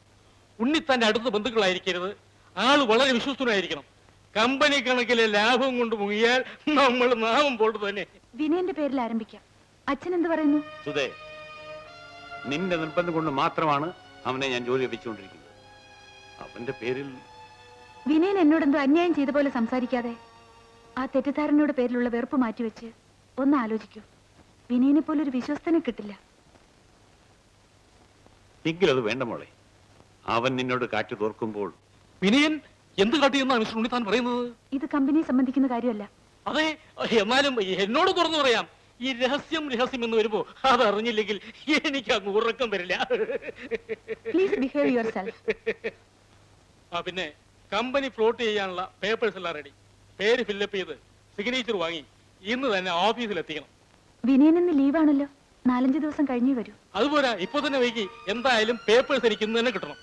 ഉണ്ണിത്താന്റെ അടുത്ത ബന്ധുക്കളായിരിക്കരുത്. ആള് വളരെ വിശ്വസ്തനായിരിക്കണം. കമ്പനി കണക്കിലെ ലാഭം കൊണ്ട് മുങ്ങിയാൽ നമ്മൾ നാമം പോട്ട് തന്നെ. വിനയന്റെ പേരിൽ ആരംഭിക്കാം. അച്ഛൻ എന്ത് പറയുന്നു? സുധേ, നിന്റെ നിർബന്ധം കൊണ്ട് മാത്രമാണ് അവനെ ഞാൻ ജോലി ലഭിച്ചുകൊണ്ടിരിക്കുന്നത്. അവന്റെ പേരിൽ... വിനയൻ എന്നോടെന്തോ അന്യായം ചെയ്ത പോലെ സംസാരിക്കാതെ ആ തെറ്റിദ്ധാരണയുടെ പേരിലുള്ള വെറുപ്പ് മാറ്റിവെച്ച് ഒന്ന് ആലോചിക്കൂ. വിനയനെ പോലെ ഒരു വിശ്വസ്തനെ കിട്ടില്ല. എങ്കിലും അത് വേണ്ട മോളെ. അവൻ നിന്നോട് കാറ്റു തോർക്കുമ്പോൾ... വിനയൻ എന്ത് കാട്ടിയെന്നാണ് മിസ്റ്റർ ഉണ്ണിത്താൻ പറയുന്നത്? ഇത് കമ്പനിയെ സംബന്ധിക്കുന്ന കാര്യമല്ല. അതെ, എന്നാലും എന്നോട് തുറന്നു പറയാം. ഈ രഹസ്യം എന്ന് വരുമ്പോ അതറിഞ്ഞില്ലെങ്കിൽ എനിക്ക് അങ്ങ് ഉറക്കം വരില്ല. Please behave your self. പിന്നെ കമ്പനി ഫ്ലോട്ട് ചെയ്യാനുള്ള പേപ്പേഴ്സ് എല്ലാം റെഡി. പേര് ഫില്ലപ്പ് ചെയ്ത് സിഗ്നേച്ചർ വാങ്ങി ഇന്ന് തന്നെ ഓഫീസിൽ എത്തിക്കണം. വിനയൻ ഇന്ന് ലീവാണല്ലോ. 4-5 ദിവസം കഴിഞ്ഞേ വരൂ. അതുപോരാ, ഇപ്പൊ തന്നെ വൈകി. എന്തായാലും പേപ്പേഴ്സ് എനിക്ക് ഇന്ന് തന്നെ കിട്ടണം.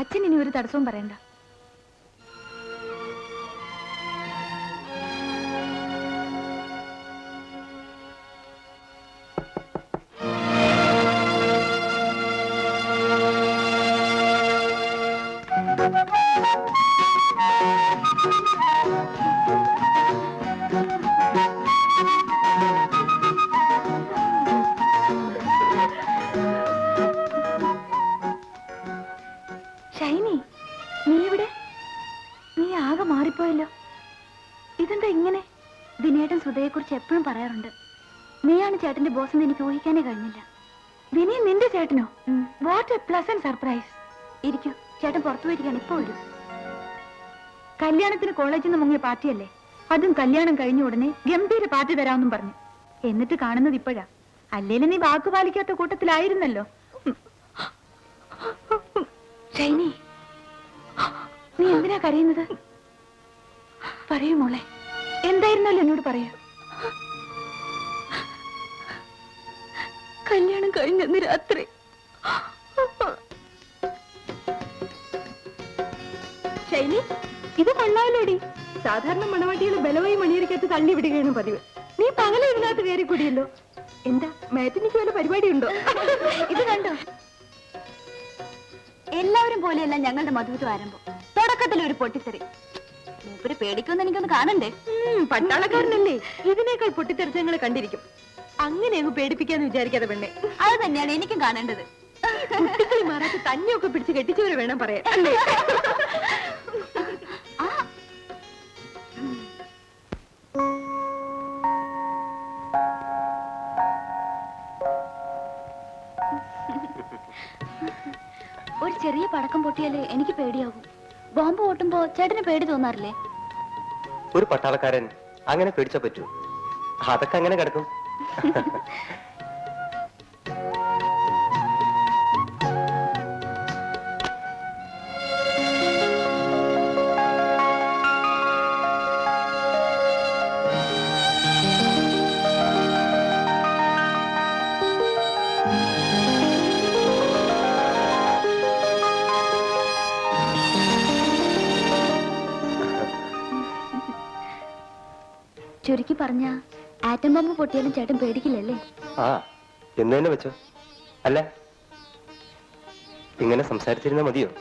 അച്ഛൻ ഇനി ഒരു തടസ്സവും പറയണ്ട. ഷൈനി, നീ ഇവിടെ? നീ ആകെ മാറിപ്പോയല്ലോ. ഇതെന്താ ഇങ്ങനെ? വിനയേട്ടൻ സുധയെ കുറിച്ച് എപ്പോഴും പറയാറുണ്ട്. നീയാണ് ചേട്ടന്റെ ബോസ് എന്ന് എനിക്ക് ഊഹിക്കാനേ കഴിഞ്ഞില്ല. വിനയൻ നിന്റെ ചേട്ടനോ? What a pleasant surprise. ഇരിക്കൂ, ചേട്ടൻ പുറത്തു പോയിരിക്കാണ്. ഇപ്പൊ വരും. കല്യാണത്തിന് കോളേജിൽ നിന്ന് മുങ്ങിയ പാർട്ടിയല്ലേ? അതും കല്യാണം കഴിഞ്ഞ ഉടനെ ഗംഭീര പാർട്ടി തരാമെന്നും പറഞ്ഞു. എന്നിട്ട് കാണുന്നത് ഇപ്പോഴാ. അല്ലേലും നീ വാക്കുപാലിക്കാത്ത കൂട്ടത്തിലായിരുന്നല്ലോ. ഷൈനി, നീ എന്തിനാ കരയുന്നത്? പറയൂ മോളെ, എന്തായിരുന്നല്ലോ എന്നോട് പറയൂ. കല്യാണം കഴിഞ്ഞന്ന് രാത്രി ഷൈനി, ഇത് കൊള്ളാലോടി. സാധാരണ മണവാട്ടികൾ ബലവായി മണിയറിക്കകത്ത് തള്ളി വിടുകയാണ് പതിവ്. നീ പകല ഇതിനകത്ത് കയറി കൂടിയല്ലോ. എന്താ മാറ്റിനിക്ക് വല്ല പരിപാടിയുണ്ടോ? ഇത് കണ്ടോ? എല്ലാവരും പോലെയല്ല ഞങ്ങളുടെ മധുവിധം ആരംഭം. തുടക്കത്തിൽ ഒരു പൊട്ടിത്തെറി. മൂപ്പര് പേടിക്കുമെന്ന് എനിക്കൊന്ന് കാണണ്ടേ? പട്ടാളക്കാരനല്ലേ, ഇതിനേക്കാൾ പൊട്ടിത്തെറിച്ചങ്ങൾ കണ്ടിരിക്കും. അങ്ങനെ അങ്ങ് പേടിപ്പിക്കാന്ന് വിചാരിക്കാതെ പെണ്ണെ. അത് തന്നെയാണ് എനിക്കും കാണേണ്ടത്. കുട്ടികളി മാറാത്ത തന്നെയൊക്കെ പിടിച്ച് കെട്ടിച്ചവര് വേണം പറയാൻ അല്ലേ? ഒരു ചെറിയ പടക്കം പൊട്ടിയാല് എനിക്ക് പേടിയാകും. ബോംബ് പൊട്ടുമ്പോ ചേട്ടന് പേടി തോന്നാറില്ലേ? ഒരു പട്ടാളക്കാരൻ അങ്ങനെ പേടിച്ചാ പറ്റൂ? അതൊക്കെ അങ്ങനെ കിടക്കും. ചുരുക്കി പറഞ്ഞ ആറ്റം ബോംബ് പൊട്ടിയാലും ചേട്ടൻ പേടിക്കില്ലല്ലേ? ആ എന്ന് തന്നെ വെച്ചോ. അല്ല, ഇങ്ങനെ സംസാരിച്ചിരുന്നാ മതിയോ?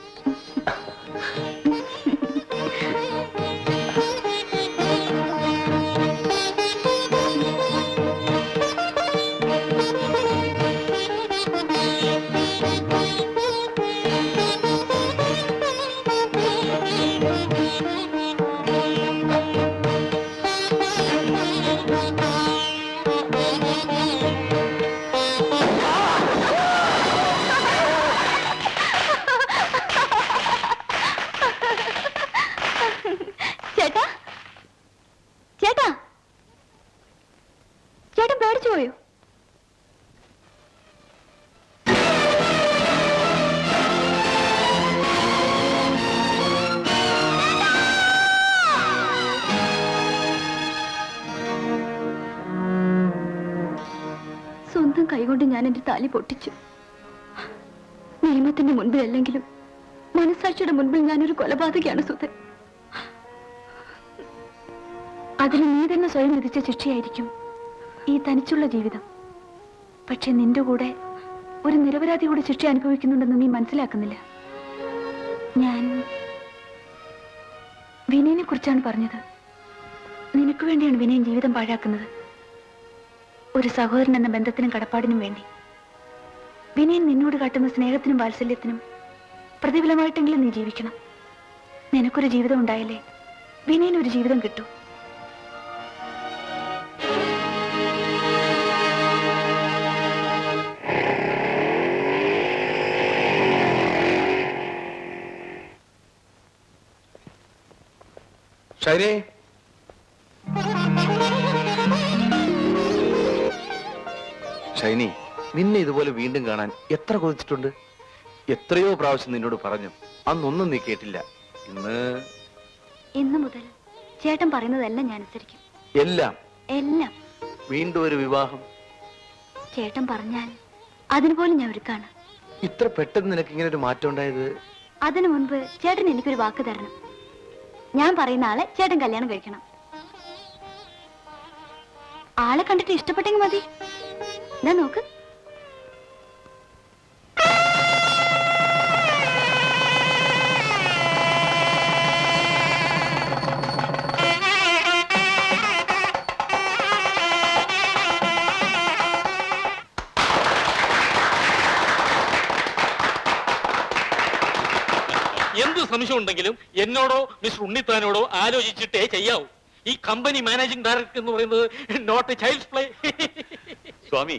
ചേട്ടാ, ചേട്ടാ, ചേട്ടൻ പേടിച്ചു പോയോ? സ്വന്തം കൈകൊണ്ട് ഞാൻ എന്റെ താലി പൊട്ടിച്ചു. നിയമത്തിന്റെ മുൻപിലല്ലെങ്കിലും മനസാക്ഷിയുടെ മുൻപിൽ ഞാനൊരു കൊലപാതകയാണ് സുധൻ. അതിന് നീ തന്നെ സ്വയം വിധിച്ച ശിക്ഷയായിരിക്കും ഈ തനിച്ചുള്ള ജീവിതം. പക്ഷെ നിന്റെ കൂടെ ഒരു നിരപരാധി കൂടി ശിക്ഷ അനുഭവിക്കുന്നുണ്ടെന്ന് നീ മനസ്സിലാക്കുന്നില്ല. ഞാൻ വിനയനെ കുറിച്ചാണ് പറഞ്ഞത്. നിനക്ക് വേണ്ടിയാണ് വിനയൻ ജീവിതം പാഴാക്കുന്നത്. ഒരു സഹോദരൻ എന്ന ബന്ധത്തിനും കടപ്പാടിനും വേണ്ടി. വിനയൻ നിന്നോട് കാട്ടുന്ന സ്നേഹത്തിനും വാത്സല്യത്തിനും പ്രതിഫലമായിട്ടെങ്കിലും നീ ജീവിക്കണം. നിനക്കൊരു ജീവിതം ഉണ്ടായാലേ വിനയനൊരു ജീവിതം കിട്ടൂ. ഷൈനി, ഷൈനി, നിന്നെ ഇതുപോലെ വീണ്ടും കാണാൻ എത്ര കൊതിച്ചിട്ടുണ്ട്. എത്രയോ പ്രാവശ്യം നിന്നോട് പറഞ്ഞു, അന്നൊന്നും നീ കേട്ടില്ല. ഇന്ന് മുതൽ ചേട്ടൻ പറയുന്നതെല്ലാം ഞാൻ അനുസരിക്കും. എല്ലാം എല്ലാം. വീണ്ടും ഒരു വിവാഹം? ചേട്ടൻ പറഞ്ഞാൽ അതിനുപോലും ഞാൻ ഒരുക്കാണ്. ഇത്ര പെട്ടെന്ന് നിനക്ക് ഇങ്ങനെ ഒരു മാറ്റം ഉണ്ടായത്? അതിനു മുൻപ് ചേട്ടൻ എനിക്കൊരു വാക്ക് തരണം. ഞാൻ പറയുന്ന ആളെ ചേട്ടൻ കല്യാണം കഴിക്കണം. ആളെ കണ്ടിട്ട് ഇഷ്ടപ്പെട്ടെങ്കിൽ മതി. ഇതാ നോക്ക്. എന്ത് സംശയം ഉണ്ടെങ്കിലും എന്നോടോ മിസ്റ്റർ ഉണ്ണിത്താനോടോ ആലോചിച്ചിട്ടേ ചെയ്യാവൂ. ഈ കമ്പനി മാനേജിംഗ് ഡയറക്ടർ എന്ന് പറയുന്നത് നോട്ട് എ ചൈൽഡ്സ് പ്ലേ. സ്വാമി,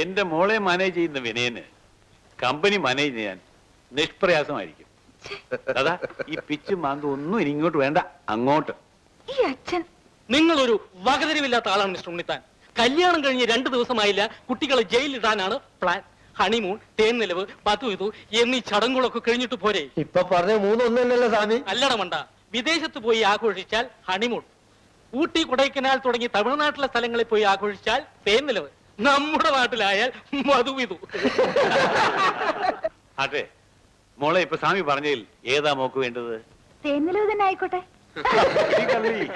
എന്റെ മോളെ മാനേജ് ചെയ്യുന്ന വിനയന് കമ്പനി മാനേജ് ചെയ്യാൻ നിഷ്പ്രയാസമായിരിക്കും. അതാ ഈ പിച്ചും മാന്തും ഒന്നും ഇനി ഇങ്ങോട്ട് വേണ്ട, അങ്ങോട്ട്. ഈ അച്ഛൻ നിങ്ങളൊരു വകതിരിവില്ലാത്ത ആളാണ് മിസ്റ്റർ ഉണ്ണിത്താൻ. കല്യാണം കഴിഞ്ഞ് 2 ദിവസമായില്ല, കുട്ടികളെ ജയിലിടാനാണ് പ്ലാൻ. ഹണിമൂൺ, തേൻ നിലവ്, പത്തുവിതു എന്നീ ചടങ്ങുകളൊക്കെ കഴിഞ്ഞിട്ട് പോരെ? ഇപ്പൊ പറഞ്ഞ 3 ഒന്നല്ലോ സ്വാമി. അല്ലട മണ്ട, വിദേശത്ത് പോയി ആഘോഷിച്ചാൽ ഹണിമൂൺ, ഊട്ടി കൊടൈക്കനാൽ തുടങ്ങി തമിഴ്നാട്ടിലെ സ്ഥലങ്ങളിൽ പോയി ആഘോഷിച്ചാൽ തേൻ നിലവ്, നമ്മുടെ നാട്ടിലായാൽ മധുവിതു. അതെ മോളെ, ഇപ്പൊ സ്വാമി പറഞ്ഞതിൽ ഏതാ മോക്ക് വേണ്ടത്? തേന്നിലവ് തന്നെ ആയിക്കോട്ടെ. ഈ കള്ളി.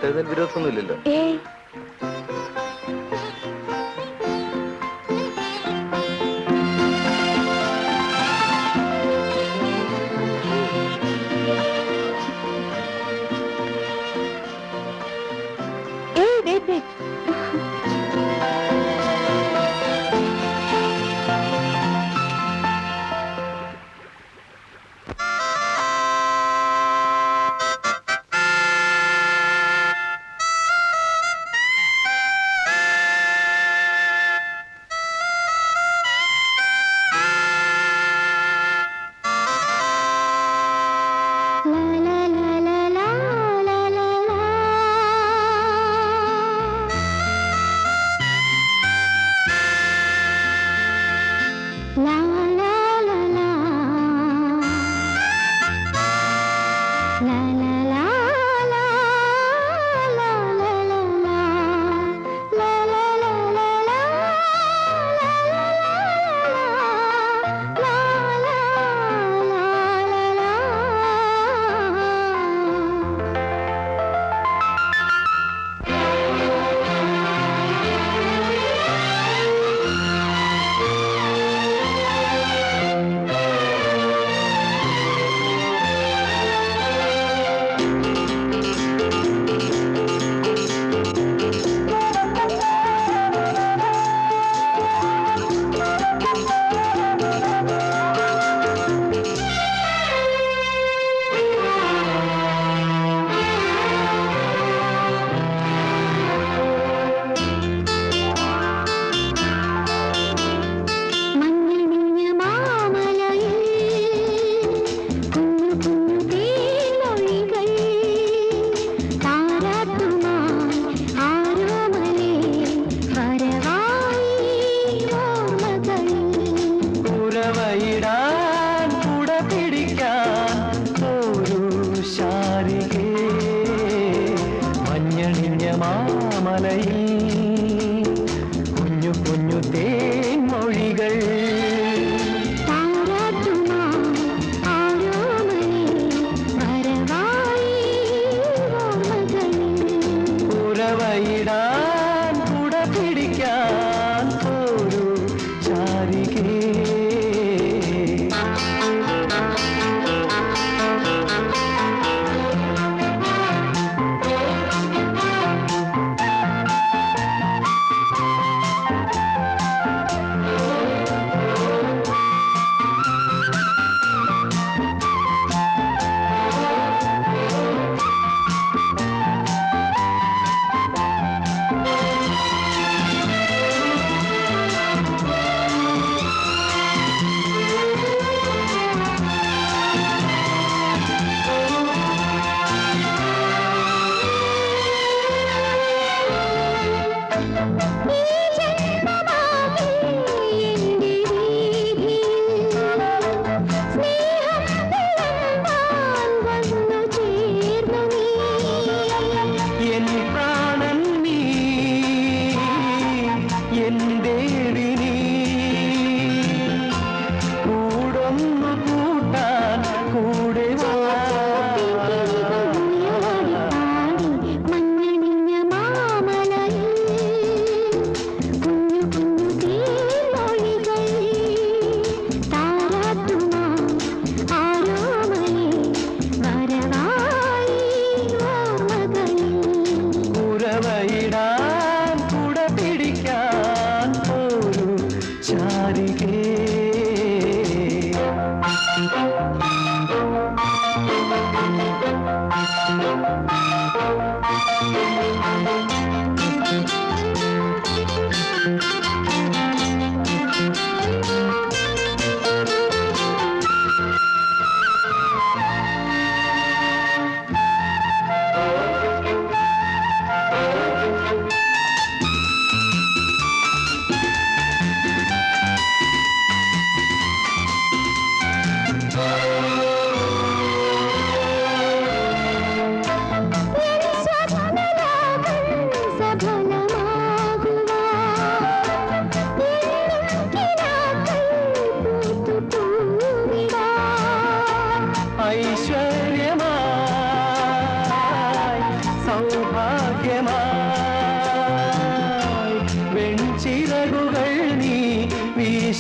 വിട്ടെഴുന്നേൽ വിരോധമൊന്നുമില്ലല്ലോ. ഏയ്, wait, wait.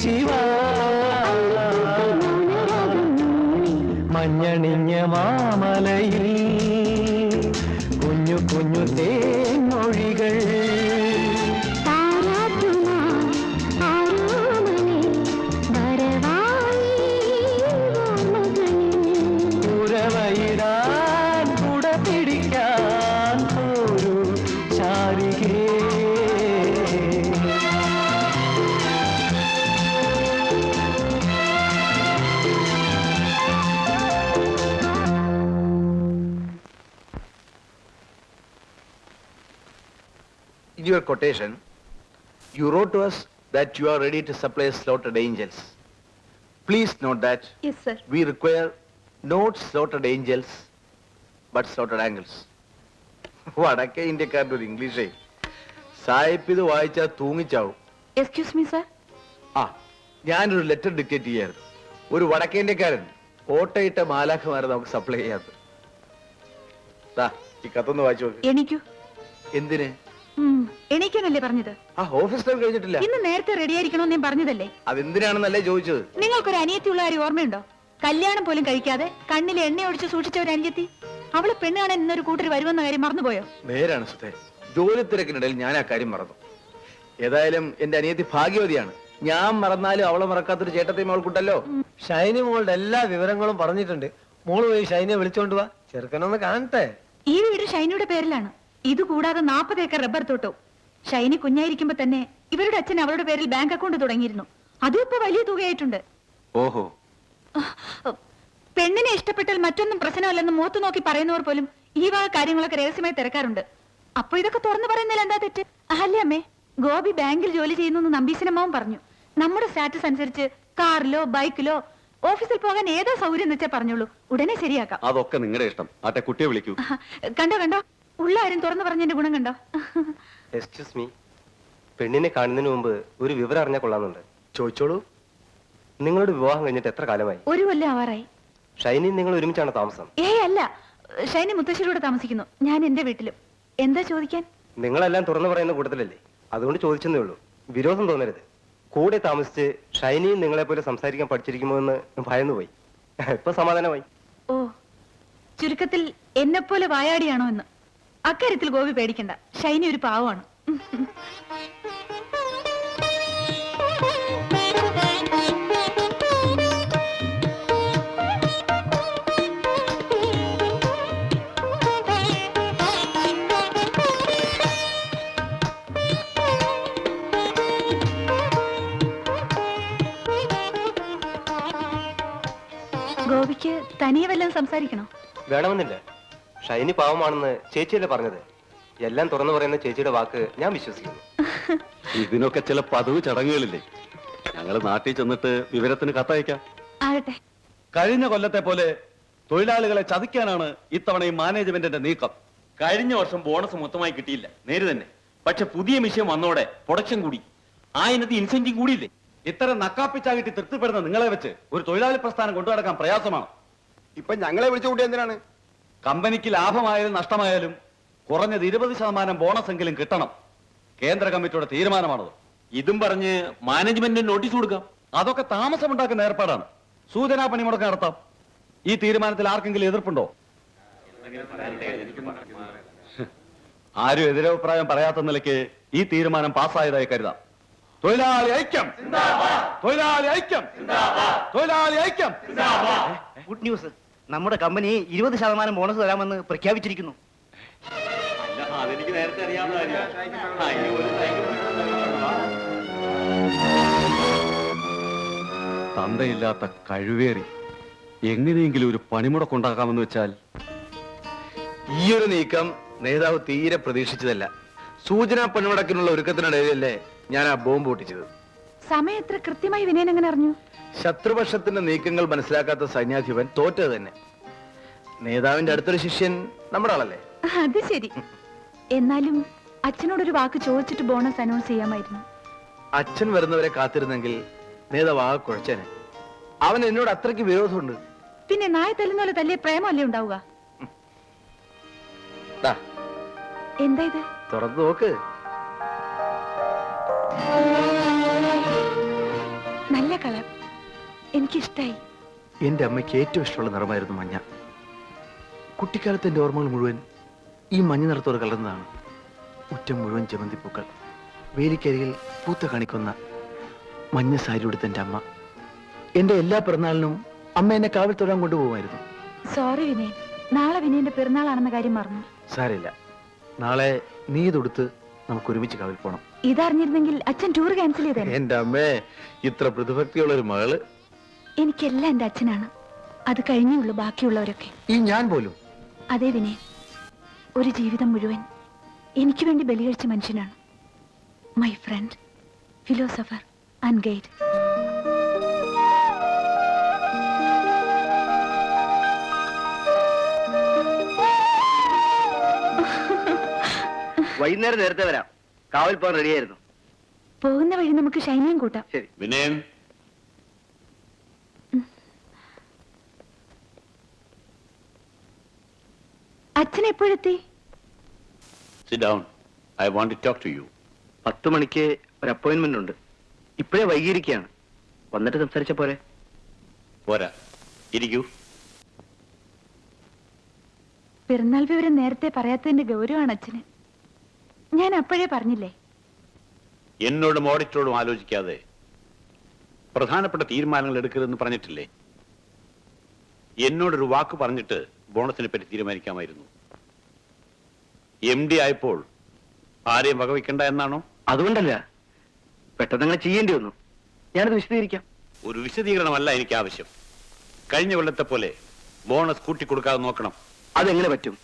ശിവ മഞ്ഞണിഞ്ഞ മാമലയിൽ കുഞ്ഞു കുഞ്ഞു തേൻമൊഴികൾ ഉറവയിടാൻ കുട പിടിക്കാൻ ഒരു ശാരികേ. In your quotation, you wrote to us that you are ready to supply slaughtered angels. Please note that yes sir. we require not slaughtered angels, but slaughtered angels. വടക്കേ ഇന്ത്യക്കാരുടെ ഒരു ഇംഗ്ലീഷേ സായിപ്പ് ഇത് വായിച്ചാൽ തൂങ്ങിച്ചാവും. Excuse me sir. ആ, ഞാനൊരു letter dictate ചെയ്യായിരുന്നു. ഒരു വടക്കേ ഇന്ത്യക്കാരൻ ഓട്ടയിട്ട മാലാഖമാരെ നമുക്ക് സപ്ലൈ ചെയ്യാത്ത. ഈ കത്തൊന്ന് വായിച്ചു നോക്ക്. എണീക്കൂ. എന്തിന്? എണീക്കാനല്ലേ പറഞ്ഞത്? ആ, ഓഫീസ് ടൈം കഴിഞ്ഞിട്ടില്ല. ഇന്ന് നേരത്തെ റെഡി ആയിരിക്കണമെന്ന് ഞാൻ പറഞ്ഞതല്ലേ? അതെന്തിനാണെന്നല്ലേ ചോദിച്ചത്. നിങ്ങൾക്കൊരു അനിയത്തിയുള്ള കാര്യം ഓർമ്മയുണ്ടോ? കല്യാണം പോലും കഴിക്കാതെ കണ്ണിൽ എണ്ണ ഒഴിച്ച് സൂക്ഷിച്ച ഒരു അനിയത്തി. അവള് പെണ്ണ് കാണാൻ ഇന്നൊരു കൂട്ടർ വരുമെന്ന കാര്യം മറന്നുപോയോ? നേരാണ് സുധേ, ജോലി തിരക്കിനിടയിൽ ഞാൻ ആ കാര്യം മറന്നു. ഏതായാലും എന്റെ അനിയത്തി ഭാഗ്യവതിയാണ്. ഞാൻ മറന്നാലും അവളെ മറക്കാത്തൊരു ചേട്ടത്തെയും അവൾക്കുണ്ടല്ലോ. ഷൈനി മോളുടെ എല്ലാ വിവരങ്ങളും പറഞ്ഞിട്ടുണ്ട്. മോള് പോയി ഷൈനിയെ വിളിച്ചോണ്ട് വാ, ചെറുക്കനൊന്ന് കാണട്ടെ. ഈ വീട് ഷൈനിയുടെ പേരിലാണ്. ഇത് കൂടാതെ 40 ഏക്കർ റബ്ബർ തോട്ടവും. ഷൈനി കുഞ്ഞായിരിക്കുമ്പോ തന്നെ ഇവരുടെ അച്ഛൻ അവളുടെ പേരിൽ ബാങ്ക് അക്കൗണ്ട് തുടങ്ങിയിരുന്നു. അതും ഇപ്പൊ വലിയ തുകയായിട്ടുണ്ട്. ഓഹോ, പെണ്ണിനെ ഇഷ്ടപ്പെട്ടാൽ മറ്റൊന്നും പ്രശ്നമല്ലെന്ന് മുഖത്ത് നോക്കി പറയുന്നവർ പോലും ഈ വക കാര്യങ്ങളൊക്കെ രഹസ്യമായി തിരക്കാറുണ്ട്. അപ്പൊ ഇതൊക്കെ തുറന്നു പറയുന്നതിൽ എന്താ തെറ്റ്? അല്ലേ അമ്മേ? ഗോപി ബാങ്കിൽ ജോലി ചെയ്യുന്നു നമ്പീശനമ്മാവും പറഞ്ഞു. നമ്മുടെ സ്റ്റാറ്റസ് അനുസരിച്ച് കാറിലോ ബൈക്കിലോ ഓഫീസിൽ പോകാൻ ഏതാ സൗകര്യം എന്ന് വെച്ചാൽ പറഞ്ഞോളൂ, ഉടനെ ശരിയാക്കാം. അതൊക്കെ നിങ്ങളുടെ ഇഷ്ടം. ആട്ടെ, കുട്ടിയെ വിളിക്കൂ. കണ്ടോ കണ്ടോ, ഉള്ള ആരും തുറന്നു പറഞ്ഞതിന്റെ ഗുണം കണ്ടോ? എക്സ്ക്യൂസ് മീ, പെണ്ണിനെ കാണുന്നതിന് മുമ്പ് ഒരു വിവരം അറിഞ്ഞാൽ കൊള്ളാമെന്നുണ്ട്. ചോദിച്ചോളൂ. നിങ്ങളുടെ വിവാഹം കഴിഞ്ഞിട്ട് എത്ര കാലമായി? 1 കൊല്ലം ആവാറായി. ഷൈനി നിങ്ങൾ ഒരുമിച്ചാണ് താമസം? അല്ല, ഷൈനി മുത്തശ്ശിയുടെ താമസിക്കുന്നു, ഞാൻ എന്റെ വീട്ടിലും. എന്താ ചോദിക്കാൻ? നിങ്ങളെല്ലാം തുറന്നു പറയുന്ന കൂട്ടത്തിലല്ലേ, അതുകൊണ്ട് ചോദിച്ചെന്നേ ഉള്ളൂ. വിരോധം തോന്നരുത്. കൂടെ താമസിച്ച് ഷൈനിയും നിങ്ങളെ പോലെ സംസാരിക്കാൻ പഠിച്ചിരിക്കുമോ എന്ന് ഭയന്നു പോയി. ഇപ്പൊ സമാധാനമായി. ഓ, ചുരുക്കത്തിൽ എന്നെപ്പോലെ വായാടിയാണോ എന്ന്. അക്കാര്യത്തിൽ ഗോപി പേടിക്കണ്ട, ഷൈനി ഒരു പാവമാണ്. ഗോപിക്ക് തനിയെ വല്ലതും സംസാരിക്കണോ? വേണമെന്നില്ല. ഷൈനി പാവമാണെന്ന് ചേച്ചിയല്ലേ പറഞ്ഞത്. എല്ലാം തുറന്നു പറയുന്ന ചേച്ചിയുടെ വാക്ക് ഞാൻ വിശ്വസിക്കുന്നു. ഇതിനൊക്കെ ചില പതിവ് ചടങ്ങുകളില്ലേ. ഞങ്ങൾ നാട്ടിൽ ചെന്നിട്ട് വിവരത്തിന് കത്തയക്കാം. ആകട്ടെ. കഴിഞ്ഞ കൊല്ലത്തെ പോലെ തൊഴിലാളികളെ ചതിക്കാനാണ് ഇത്തവണയും മാനേജ്മെന്റിന്റെ നീക്കം. കഴിഞ്ഞ വർഷം ബോണസ് മൊത്തമായി കിട്ടിയില്ല, നേര് തന്നെ. പക്ഷെ പുതിയ മിഷൻ വന്നോടെ പ്രൊഡക്ഷൻ കൂടി, ആ ഇനത്തിൽ ഇൻസെന്റീവ് കൂടിയില്ലേ. ഇത്തരം നക്കാപ്പിച്ചാകിട്ടി തൃപ്തിപ്പെടുന്ന നിങ്ങളെ വെച്ച് ഒരു തൊഴിലാളി പ്രസ്ഥാനം കൊണ്ടുനടക്കാൻ പ്രയാസമാണ്. ഇപ്പൊ ഞങ്ങളെ വിളിച്ചു കൂട്ടി എന്തിനാണ്? കമ്പനിക്ക് ലാഭമായാലും നഷ്ടമായാലും കുറഞ്ഞത് 20% ബോണസ് എങ്കിലും കിട്ടണം. കേന്ദ്ര കമ്മിറ്റിയുടെ തീരുമാനമാണത്. ഇതും പറഞ്ഞ് മാനേജ്മെന്റിന് നോട്ടീസ് കൊടുക്കാം. അതൊക്കെ താമസമുണ്ടാക്കുന്ന ഏർപ്പാടാണ്. സൂചനാ പണിമുടക്ക് നടത്താം. ഈ തീരുമാനത്തിൽ ആർക്കെങ്കിലും എതിർപ്പുണ്ടോ? ആരും എതിരഭിപ്രായം പറയാത്ത നിലയ്ക്ക് ഈ തീരുമാനം പാസ്സായതായി കരുതാം. തൊഴിലാളി ഐക്യം, തൊഴിലാളി ഐക്യം, തൊഴിലാളി ഐക്യം. ഗുഡ് ന്യൂസ്, നമ്മുടെ കമ്പനി 20% ബോണസ് തരാമെന്ന് പ്രഖ്യാപിച്ചിരിക്കുന്നു. അതെനിക്ക് നേരത്തെ അറിയാവുന്ന തന്തയില്ലാത്ത കഴിവേറി എങ്ങനെയെങ്കിലും ഒരു പണിമുടക്കുണ്ടാക്കാമെന്ന് വെച്ചാൽ ഈ ഒരു നീക്കം നേതാവ് തീരെ പ്രതീക്ഷിച്ചതല്ല. സൂചനാ പണിമുടക്കിനുള്ള ഒരുക്കത്തിനിടയിലല്ലേ ഞാൻ ആ ബോംബ് പൊട്ടിച്ചത്. സമയം എത്ര കൃത്യമായി വിനയൻ എങ്ങനെ അറിഞ്ഞു? ശത്രുപക്ഷത്തിന്റെ നീക്കങ്ങൾ മനസ്സിലാക്കാത്ത സൈന്യാധിപൻ തോറ്റത് തന്നെ. നേതാവിന്റെ അടുത്തൊരു ശിഷ്യൻ നമ്മുടെ ആളല്ലേ. അത് ശരി. എന്നാലും അച്ഛനോടൊരു വാക്ക് ചോദിച്ചിട്ട് ബോണസ് അനൗൺസ് ചെയ്യാമായിരുന്നു. അച്ഛൻ വരുന്നവരെ കാത്തിരുന്നെങ്കിൽ നേതാവ് ആകെ കുഴച്ചേനെ. അവൻ എന്നോട് അത്രയ്ക്ക് വിരോധമുണ്ട്. പിന്നെ നായ തല്ലുന്ന പോലെ തല്ലിയ പ്രേമല്ലേ ഉണ്ടാവുക? എന്താ ഇത്? തുറന്നു നോക്ക്. കളർ എനിക്കിഷ്ടായി. എന്റെ അമ്മയ്ക്ക് ഏറ്റവും ഇഷ്ടമുള്ള നിറമായിരുന്നു മഞ്ഞ. കുട്ടിക്കാലത്ത് എന്റെ ഓർമ്മകൾ മുഴുവൻ ഈ മഞ്ഞ നിറത്തോട് കലർന്നതാണ്. മുറ്റം മുഴുവൻ ജമന്തിപ്പൂക്കൾ, വേലിക്കരികിൽ പൂത്ത കാണിക്കുന്ന മഞ്ഞ സാരി ഉടുത്ത എന്റെ അമ്മ. എന്റെ എല്ലാ പിറന്നാളിനും അമ്മ എന്നെ കാവൽ തൊഴാൻ കൊണ്ടുപോകുമായിരുന്നു. സോറി വിനയൻ, നാളെ വിനയന്റെ പിറന്നാളാണെന്ന കാര്യം മറന്നു. സാരില്ല, നാളെ നീ ഇതൊടുത്ത് നമുക്ക് ഒരുമിച്ച് കാവൽ പോണം. ഇതറിഞ്ഞിരുന്നെങ്കിൽ അച്ഛൻ ടൂർ ക്യാൻസൽ ചെയ്തേ. എന്റെ അമ്മേ, ഇത്ര പ്രതിഭക്തിയുള്ള ഒരു മകള്. എനിക്കെല്ലാം എന്റെ അച്ഛനാണ്. അത് കഴിഞ്ഞുള്ളൂ ബാക്കിയുള്ളവരൊക്കെ. ഈ ഞാൻ പോലും. അതെ വിനയൻ, ഒരു ജീവിതം മുഴുവൻ എനിക്ക് വേണ്ടി ബലികഴിച്ച മനുഷ്യനാണ്. My friend, philosopher and guide. വൈകുന്നേരം നേരത്തെ വരാം. കാവൽ പോകാൻ റെഡിയായിരുന്നു. പോകുന്ന വഴി നമുക്ക് ഷൈനിയും കൂട്ടാം. ശരി. വിനയൻ, അച്ഛൻ എപ്പോഴെത്തി? sit down. I want to talk to you. 10 മണിക്ക് ഒരു അപ്പോയിന്റ്മെന്റ് ഉണ്ട്. ഇപ്പോഴേ വൈകിയിരിക്കുകയാണ്. വന്നിട്ട് സംസാരിച്ച പോരെ? പോരാ, ഇരിക്കൂ. പിറന്നാൾ വിവരം നേരത്തെ പറയാത്തതിന്റെ ഗൗരവമാണ് അച്ഛന്. ഞാൻ അപ്പോഴേ പറഞ്ഞില്ലേ. എന്നോടും ഓഡിറ്ററോടും ആലോചിക്കാതെ പ്രധാനപ്പെട്ട തീരുമാനങ്ങൾ എടുക്കരുതെന്ന് പറഞ്ഞിട്ടില്ലേ? എന്നോടൊരു വാക്ക് പറഞ്ഞിട്ട് ബോണസിനെ പറ്റി തീരുമാനിക്കാമായിരുന്നു. MD ആയപ്പോൾ ആരെയും വകവയ്ക്കണ്ട എന്നാണോ? അതുകൊണ്ടല്ല, പെട്ടെന്ന് അങ്ങനെ ചെയ്യേണ്ടി വന്നു. ഞാനത് വിശദീകരിക്കാം. ഒരു വിശദീകരണമല്ല എനിക്ക് ആവശ്യം. കഴിഞ്ഞ കൊല്ലത്തെ പോലെ ബോണസ് കൂട്ടിക്കൊടുക്കാതെ നോക്കണം. അതെങ്ങനെ പറ്റും?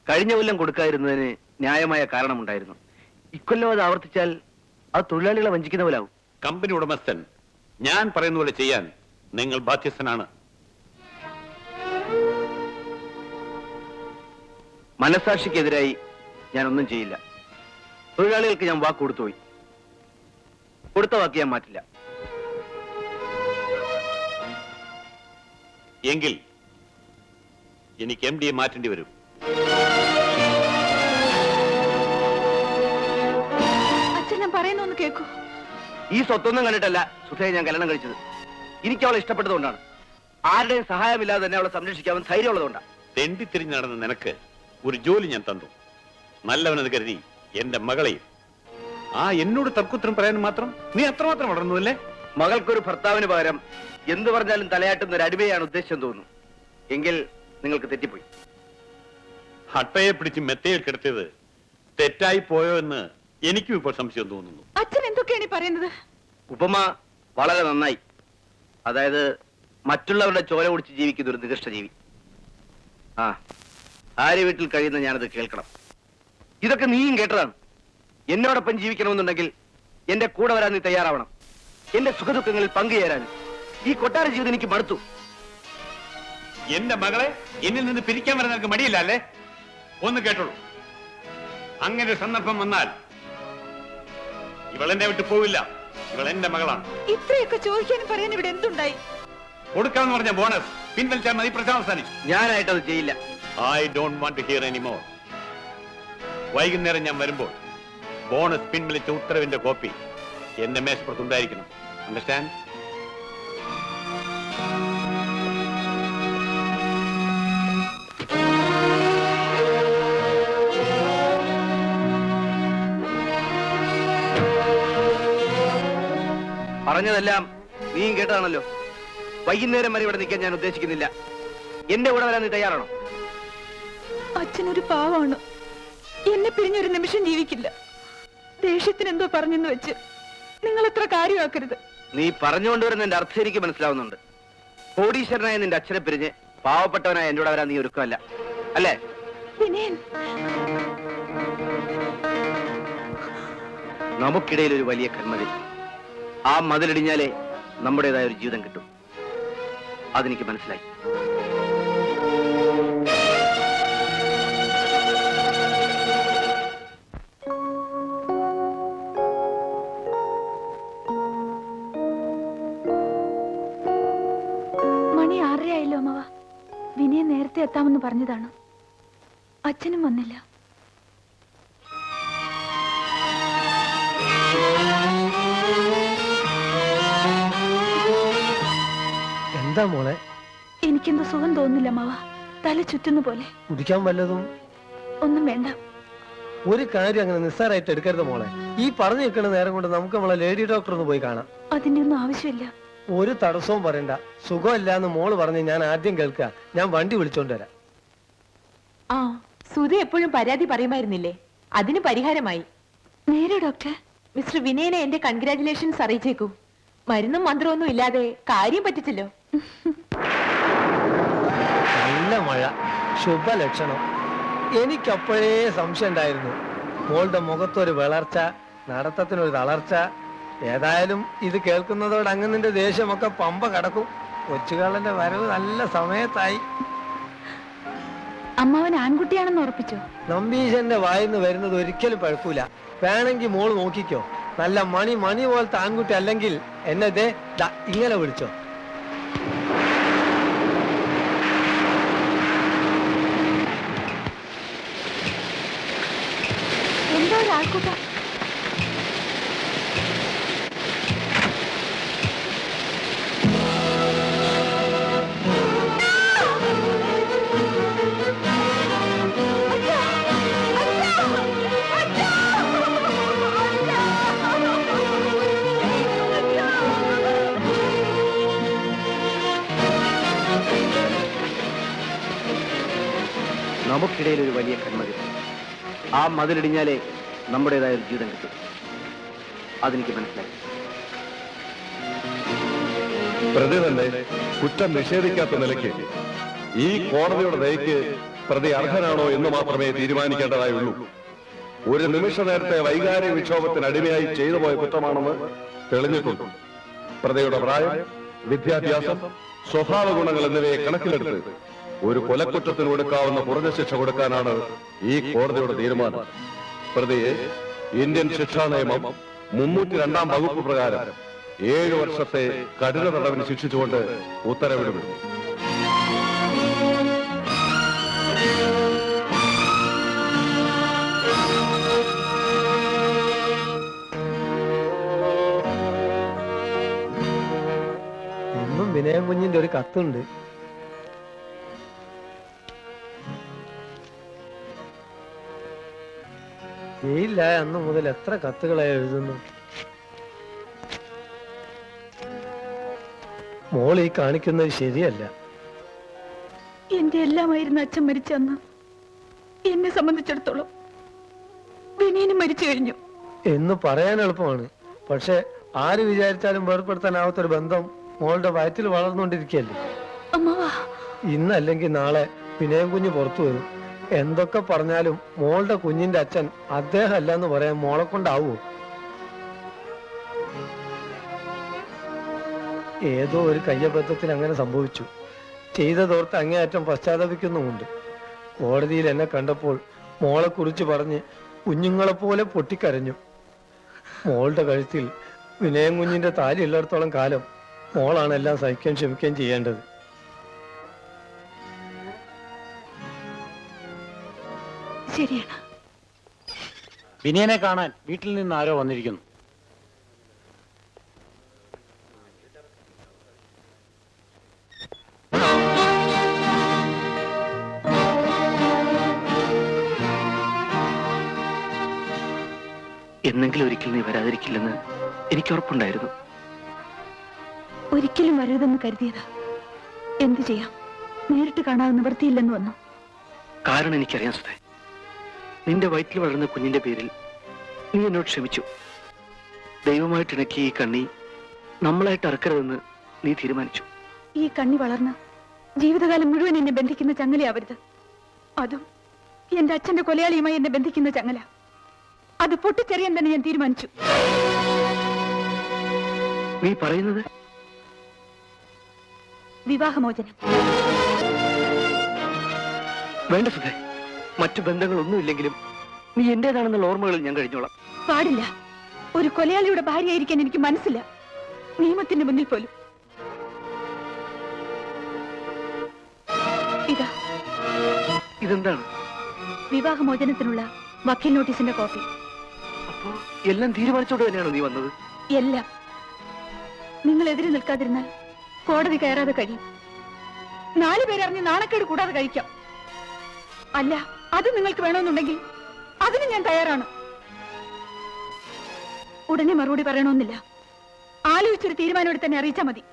കഴിഞ്ഞ കൊല്ലം കൊടുക്കാതിരുന്നതിന് ന്യായമായ കാരണമുണ്ടായിരുന്നു. ഇക്കൊല്ലം അത് ആവർത്തിച്ചാൽ അത് തൊഴിലാളികളെ വഞ്ചിക്കുന്ന പോലാവും. കമ്പനി ഉടമസ്ഥൻ ഞാൻ പറയുന്ന പോലെ ചെയ്യാൻ നിങ്ങൾ ബാധ്യസ്ഥനാണ്. മനസാക്ഷിക്കെതിരായി ഞാനൊന്നും ചെയ്യില്ല. തൊഴിലാളികൾക്ക് ഞാൻ വാക്ക് കൊടുത്തുപോയി. കൊടുത്ത വാക്ക് ഞാൻ മാറ്റില്ല. എങ്കിൽ എനിക്ക് MD മാറ്റേണ്ടി വരും. അച്ഛൻ ഞാൻ പറയുന്നൊന്ന് കേൾക്കൂ. ഈ സ്വത്തൊന്നും കണ്ടിട്ടല്ല സുധയെ ഞാൻ കല്യാണം കഴിച്ചത്. എനിക്ക് അവളെ ഇഷ്ടപ്പെട്ടതുകൊണ്ടാണ്. ആരുടെയും സഹായമില്ലാതെ തന്നെ അവളെ സംരക്ഷിക്കാമെന്ന് ധൈര്യമുള്ളതുകൊണ്ടാണ്. തെണ്ടിത്തിരിഞ്ഞ് നടന്ന നിനക്ക് ഒരു ജോലി ഞാൻ തന്നു. നല്ലവനെന്ന് കരുതി എന്റെ മകളെയും. എന്നോട് തർക്കുത്തരം പറയാൻ മാത്രം നീ അത്രമാത്രം വളർന്നു അല്ലേ? മകൾക്കൊരു ഭർത്താവിന് പകരം എന്ത് പറഞ്ഞാലും തലയാട്ടുന്ന ഒരു അടിമയാണ് ഉദ്ദേശം തോന്നുന്നു. എങ്കിൽ നിങ്ങൾക്ക് തെറ്റിപ്പോയി. ഹട്ടയെ പിടിച്ച് മെത്തയിൽ കിടത്തിയത് തെറ്റായി പോയോ എന്ന് എനിക്കും ഇപ്പോൾ സംശയം തോന്നുന്നു. അച്ഛൻ എന്തൊക്കെയാണ് ഈ പറയുന്നത്? ഉപമ വളരെ നന്നായി. അതായത് മറ്റുള്ളവരുടെ ചോര കുടിച്ച് ജീവിക്കുന്ന ഒരു നികൃഷ്ട ജീവി. ആര്യ വീട്ടിൽ കഴിയുന്ന ഞാനത് കേൾക്കണം. ഇതൊക്കെ നീയും കേട്ടതാണ്. എന്നോടൊപ്പം ജീവിക്കണമെന്നുണ്ടെങ്കിൽ എന്റെ കൂടെ വരാൻ നീ തയ്യാറാവണം. എന്റെ സുഖദുഃഖങ്ങളിൽ പങ്കുചേരാനും. ഈ കൊട്ടാര ജീവിതം എനിക്ക് മടുത്തു. എന്റെ മകളെ എന്നിൽ നിന്ന് പിരിക്കാൻ വരാൻ നിനക്ക് മടിയില്ല അല്ലേ? ഒന്ന് കേട്ടോളൂ. അങ്ങനെ ഒരു സന്ദർഭം വന്നാൽ ഇവളെന്നെ വിട്ടു പോവില്ല. ഇവൾ എന്റെ മകളാണ്. ഇത്രയൊക്കെ ചോദിക്കാനും പറയാൻ ഇവിടെ എന്തുണ്ടായി? കൊടുക്കാന്ന് പറഞ്ഞ ബോണസ് പിൻവലിച്ചാൽ മതി. പ്രശ്നം അവസാനിച്ചു. ഞാനായിട്ടത് ചെയ്യില്ല. I don't want to hear anymore. വൈകുന്നേരം ഞാൻ വരുമ്പോൾ ബോണസ് പിൻവലിച്ച ഉത്തരവിന്റെ കോപ്പി എന്റെ മേശപ്പുറത്തുണ്ടായിരിക്കണം. അണ്ടർസ്റ്റാൻഡ്? പറഞ്ഞതെല്ലാം നീയും കേട്ടതാണല്ലോ. വൈകുന്നേരം വരെ ഇവിടെ നിൽക്കാൻ ഞാൻ ഉദ്ദേശിക്കുന്നില്ല. എന്റെ കൂടെ വരാൻ നീ തയ്യാറാണോ? അച്ഛനൊരു പാവമാണ്. എന്നെ പിരിഞ്ഞൊരു നിമിഷം ജീവിക്കില്ല. ദേഷ്യത്തിന് എന്തോ പറഞ്ഞെന്ന് വെച്ച് നിങ്ങൾ എത്ര കാര്യമാക്കരുത്. നീ പറഞ്ഞുകൊണ്ടുവരുന്ന എന്റെ അർത്ഥം എനിക്ക് മനസ്സിലാവുന്നുണ്ട്. കോടീശ്വരനായ നിന്റെ അച്ഛനെ പിരിഞ്ഞ് പാവപ്പെട്ടവനായ എന്റെ കൂടെ വരാൻ നീ ഒരുക്കമല്ല അല്ലേ? വിനയൻ, നമുക്കിടയിൽ ഒരു വലിയ കന്മതിൽ. ആ മതിലിടിഞ്ഞാലേ നമ്മുടേതായ ഒരു ജീവിതം കിട്ടും. അതെനിക്ക് മനസ്സിലായി. മണി 6:30 ആയല്ലോ അമ്മവ. വിനയൻ നേരത്തെ എത്താമെന്ന് പറഞ്ഞതാണ്. അച്ഛനും വന്നില്ല. എന്താ മോളെ? എനിക്കെന്തോ സുഖം തോന്നുന്നില്ല അമ്മാവ. തല ചുറ്റുന്ന പോലെ. കുടിക്കാൻ വല്ലതും? ഒന്നും വേണ്ട. ഒരു കാര്യം അങ്ങനെ നിസ്സാരമായിട്ട് എടുക്കരുത് മോളെ. ഈ പറഞ്ഞു നിൽക്കുന്ന നേരം കൊണ്ട് നമുക്ക് നമ്മളെ ലേഡി ഡോക്ടർ ഒന്ന് പോയി കാണാം. അതിന്റെ ഒന്നും ആവശ്യമില്ല. ഒരു തടസ്സവും പറയണ്ട. സുഖമില്ല എന്ന് മോള് പറഞ്ഞ് ഞാൻ ആദ്യം കേൾക്കുക. ഞാൻ വണ്ടി വിളിച്ചോണ്ട് വരാം. ആ, സുധി എപ്പോഴും പരാതി പറയുമായിരുന്നില്ലേ? അതിന് പരിഹാരമായി. നേരെ ഡോക്ടർ. മിസ്റ്റർ വിനയനെ എന്റെ കൺഗ്രാറ്റുലേഷൻസ് അറിയിച്ചേക്കൂ. മരുന്നും മന്ത്രമൊന്നും ഇല്ലാതെ കാര്യം പറ്റിച്ചല്ലോ. നല്ല മഴ, ശുഭലക്ഷണം. എനിക്കപ്പോഴേ സംശയം ഉണ്ടായിരുന്നു. മോളുടെ മുഖത്തൊരു വിളർച്ച, നടത്തത്തിനൊരു തളർച്ച. ഏതായാലും ഇത് കേൾക്കുന്നതോടെ അങ്ങ് ദേഷ്യമൊക്കെ പമ്പ കടക്കും. കൊച്ചുകാളന്റെ വരവ് നല്ല സമയത്തായി. അമ്മാവൻ ആൺകുട്ടിയാണെന്ന് ഉറപ്പിച്ചോ? നമ്പീശന്റെ വായിന്ന് വരുന്നത് ഒരിക്കലും പഴക്കൂല. വേണമെങ്കിൽ മോള് നോക്കിക്കോ. നല്ല മണി പോലത്തെ ആൺകുട്ടി അല്ലെങ്കിൽ എന്നെ ഇങ്ങനെ വിളിച്ചോ. എന്തോ ഒരാൾക്കൂട്ട. നമുക്കിടയിൽ ഒരു വലിയ കന്മതിൽ. ആ മതിലിടിഞ്ഞാലേ നമ്മുടേതായ ഒരു ജീവിതം കിട്ടും. അതെനിക്ക് മനസ്സിലായി. പ്രതി തന്നെ കുറ്റം നിഷേധിക്കാത്ത നിലയ്ക്ക് ഈ കോടതിയുടെ ദയക്ക് പ്രതി അർഹനാണോ എന്ന് മാത്രമേ തീരുമാനിക്കേണ്ടതായുള്ളൂ. ഒരു നിമിഷ നേരത്തെ വൈകാരിക വിക്ഷോഭത്തിന് അടിമയായി ചെയ്തു പോയ കുറ്റമാണെന്ന് തെളിഞ്ഞിട്ടുണ്ട്. പ്രതിയുടെ പ്രായം, വിദ്യാഭ്യാസം, സ്വഭാവ ഗുണങ്ങൾ എന്നിവയെ കണക്കിലെടുത്ത് ഒരു കൊലക്കുറ്റത്തിന് കൊടുക്കാവുന്ന കുറഞ്ഞ ശിക്ഷ കൊടുക്കാനാണ് ഈ കോടതിയുടെ തീരുമാനം. പ്രതിയെ ഇന്ത്യൻ ശിക്ഷാ നിയമം 302 വകുപ്പ് പ്രകാരം 7 വർഷത്തെ കഠിന തടവിന് ശിക്ഷിച്ചുകൊണ്ട് ഉത്തരവിടും. ഇന്നും വിനയൻ കുഞ്ഞിന്റെ ഒരു കത്തുണ്ട്. ജയിലില്ല അന്ന് മുതൽ എത്ര കത്തുകളായി എഴുതുന്നു. മോൾ ഈ കാണിക്കുന്നത് ശരിയല്ല. എന്റെ എല്ലാമായിരുന്നു അച്ഛൻ മരിച്ചന്ന്. എന്നെ സംബന്ധിച്ചിടത്തോളം വിനയനും മരിച്ചു കഴിഞ്ഞു എന്ന് പറയാൻ എളുപ്പമാണ്. പക്ഷെ ആര് വിചാരിച്ചാലും വേർപ്പെടുത്താനാവാത്തൊരു ബന്ധം മോളുടെ വയറ്റിൽ വളർന്നുകൊണ്ടിരിക്കുകയല്ലേ. അമ്മാവാ, ഇന്നല്ലെങ്കിൽ നാളെ വിനയൻ കുഞ്ഞ് പുറത്തു വരും. എന്തൊക്കെ പറഞ്ഞാലും മോളുടെ കുഞ്ഞിന്റെ അച്ഛൻ അദ്ദേഹം അല്ല എന്ന് പറയാൻ മോളെ കൊണ്ടാവോ? ഏതോ ഒരു കയ്യബദ്ധത്തിൽ അങ്ങനെ സംഭവിച്ചു. ചെയ്തതോർത്ത് അങ്ങേയറ്റം പശ്ചാത്തപിക്കുന്നുമുണ്ട്. കോടതിയിൽ എന്നെ കണ്ടപ്പോൾ മോളെ കുറിച്ച് പറഞ്ഞ് കുഞ്ഞുങ്ങളെപ്പോലെ പൊട്ടിക്കരഞ്ഞു. മോളുടെ കഴുത്തിൽ വിനയൻ കുഞ്ഞിന്റെ താലി ഉള്ളിടത്തോളം കാലം മോളാണ് എല്ലാം സഹിക്കുകയും ക്ഷമിക്കുകയും ചെയ്യേണ്ടത്. ശരിയാണ്. വിനയനെ കാണാൻ വീട്ടിൽ നിന്ന് ആരോ വന്നിരിക്കുന്നു. എന്നെങ്കിലും ഒരിക്കൽ നീ വരാതിരിക്കില്ലെന്ന് എനിക്ക് ഉറപ്പുണ്ടായിരുന്നു. ഒരിക്കലും വരരുതെന്ന് കരുതിയതാ. എന്തു ചെയ്യാം, നേരിട്ട് കാണാതെ നിവൃത്തിയില്ലെന്ന് വന്നു. കാരണം എനിക്കറിയാം സുധേ, നിന്റെ വയറ്റിൽ വളർന്ന കുഞ്ഞിന്റെ പേരിൽ നീ എന്നോട് ക്ഷമിച്ചു. ദൈവമായിട്ട് ഇണക്കി ഈ കണ്ണി നമ്മളായിട്ട് അറക്കരുതെന്ന് നീ തീരുമാനിച്ചു. ഈ കണ്ണി വളർന്ന് ജീവിതകാലം മുഴുവൻ എന്നെ ബന്ധിക്കുന്ന ചങ്ങലയാവരുത്. അതും എന്റെ അച്ഛന്റെ കൊലയാളിയുമായി എന്നെ ബന്ധിക്കുന്ന ചങ്ങല. അത് പൊട്ടിച്ചെറിയാൻ തന്നെ ഞാൻ തീരുമാനിച്ചു. നീ പറയുന്നത്? വിവാഹമോചനം. വേണ്ട സുധേ, മറ്റു ബന്ധങ്ങളൊന്നുമില്ലെങ്കിലും നീ എന്റേതാണെന്നുള്ള ഓർമ്മകളിൽ ഞാൻ കഴിഞ്ഞോളാം. പാടില്ല. ഒരു കൊലയാളിയുടെ ഭാര്യയായിരിക്കാൻ എനിക്ക് മനസ്സില്ല, നിയമത്തിന്റെ മുന്നിൽ പോലും. ഇതാ. ഇതെന്താണ്? വിവാഹമോചനത്തിനുള്ള വക്കീൽ നോട്ടീസിന്റെ കോപ്പി. അപ്പോ എല്ലാം തീരുമാനിച്ചോണ്ട് തന്നെയാണോ നീ വന്നത്? എല്ലാം. നിങ്ങൾ എതിരെ നിൽക്കാതിരുന്നാൽ കോടതി കയറാതെ കഴിയും. 4 പേരറിഞ്ഞ് നാണക്കേട് കൂടാതെ കഴിക്കാം. അല്ല, അത് നിങ്ങൾക്ക് വേണമെന്നുണ്ടെങ്കിൽ അതിന് ഞാൻ തയ്യാറാണ്. ഉടനെ മറുപടി പറയണമെന്നില്ല. ആലോചിച്ചൊരു തീരുമാനമെടുത്ത് തന്നെ അറിയിച്ചാൽ മതി.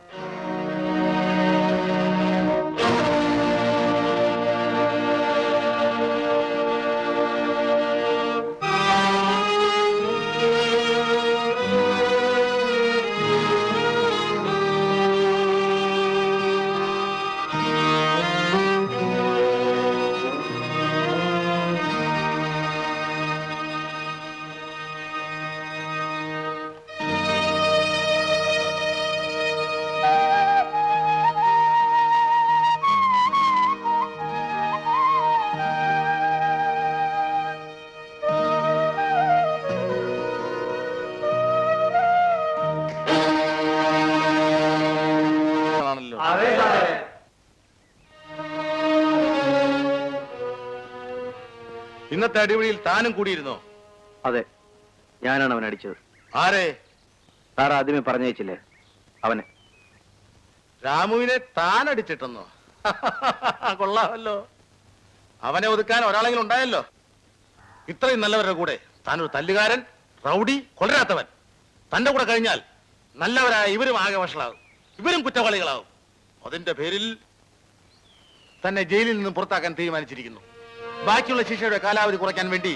ഇന്നത്തെ അടിപൊളിയിൽ താനും കൂടിയിരുന്നോ? അതെ, ഞാനാണ് അവൻ അടിച്ചത്. ആരെ? സാർ ആദ്യമേ പറഞ്ഞയച്ചില്ലേ, അവനെ. രാമുവിനെ താൻ അടിച്ചിട്ടെന്നോ? കൊള്ളാമല്ലോ. അവനെ ഒതുക്കാൻ ഒരാളെങ്കിലും ഉണ്ടായല്ലോ. ഇത്രയും നല്ലവരുടെ കൂടെ താനൊരു തല്ലുകാരൻ, റൗഡി, കൊള്ളരാത്തവൻ. തന്റെ കൂടെ കഴിഞ്ഞാൽ നല്ലവരായ ഇവരും ആകെ വഷളാകും, ഇവരും കുറ്റവാളികളാകും. അതിന്റെ പേരിൽ തന്നെ ജയിലിൽ നിന്ന് പുറത്താക്കാൻ തീരുമാനിച്ചിരിക്കുന്നു. ബാക്കിയുള്ള ശിക്ഷയുടെ കാലാവധി കുറയ്ക്കാൻ വേണ്ടി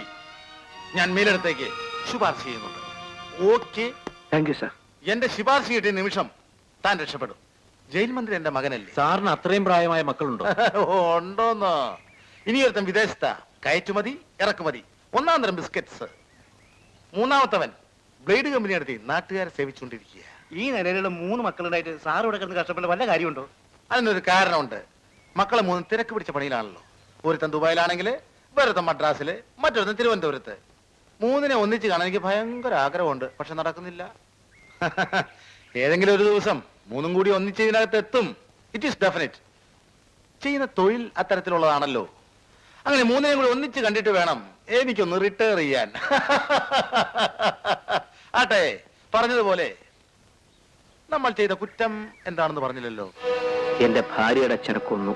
ഞാൻ മേലിടത്തേക്ക് ശുപാർശ ചെയ്യുന്നുണ്ട്. ഓക്കെ? Thank you sir. എന്റെ ശുപാർശ കിട്ടിയ നിമിഷം താൻ രക്ഷപ്പെടും. ജയിൽ മന്ത്രി എന്റെ മകനല്ലേ? സാറിന് അത്രയും പ്രായമായ മക്കളുണ്ടോ? ഉണ്ടോന്നോ? ഇനിയൊരുത്തൻ വിദേശത്ത കയറ്റുമതി ഇറക്കുമതി, 1-ാം തരം ബിസ്ക്കറ്റ്സ്. 3ാമത്തവൻ ബ്ലേഡ് കമ്പനി നടത്തി നാട്ടുകാരെ സേവിച്ചുകൊണ്ടിരിക്കുക. ഈ നിലയിലുള്ള 3 മക്കളുണ്ടായിട്ട് സാർ ഇവിടെ കിടന്ന് കഷ്ടപ്പെട്ട വല്ല കാര്യമുണ്ടോ? അതിനൊരു കാരണമുണ്ട്. മക്കളെ 3 തിരക്ക് പിടിച്ച പണിയിലാണല്ലോ. ഒരുത്തൻ ദുബായിലാണെങ്കിൽ വേറൊരുത്തൻ മദ്രാസില്, മറ്റൊരുത്തൻ തിരുവനന്തപുരത്ത്. 3നെ ഒന്നിച്ച് കാണാൻ എനിക്ക് ഭയങ്കര ആഗ്രഹമുണ്ട്, പക്ഷെ നടക്കുന്നില്ല. ഏതെങ്കിലും ഒരു ദിവസം 3ഉം കൂടി ഒന്നിച്ച് ഇതിനകത്ത് എത്തും. It is definite. ചെയ്യുന്ന തൊഴിൽ അത്തരത്തിലുള്ളതാണല്ലോ. അങ്ങനെ 3നെയും കൂടി ഒന്നിച്ച് കണ്ടിട്ട് വേണം എനിക്കൊന്ന് റിട്ടയർ ചെയ്യാൻ. ആട്ടെ, പറഞ്ഞതുപോലെ നമ്മൾ ചെയ്ത കുറ്റം എന്താണെന്ന് പറഞ്ഞില്ലല്ലോ. എന്റെ ഭാര്യയുടെ അച്ഛനെ കൊന്നു.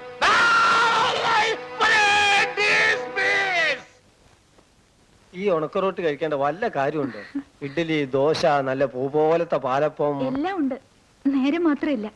ഈ ഉണക്കറോട്ട് കഴിക്കേണ്ട വല്ല കാര്യമുണ്ടോ? ഇഡ്ഡലി, ദോശ, നല്ല പൂ പോലത്തെ പാലപ്പം എല്ലാം ഉണ്ട്, നേരെ മാത്രമില്ല.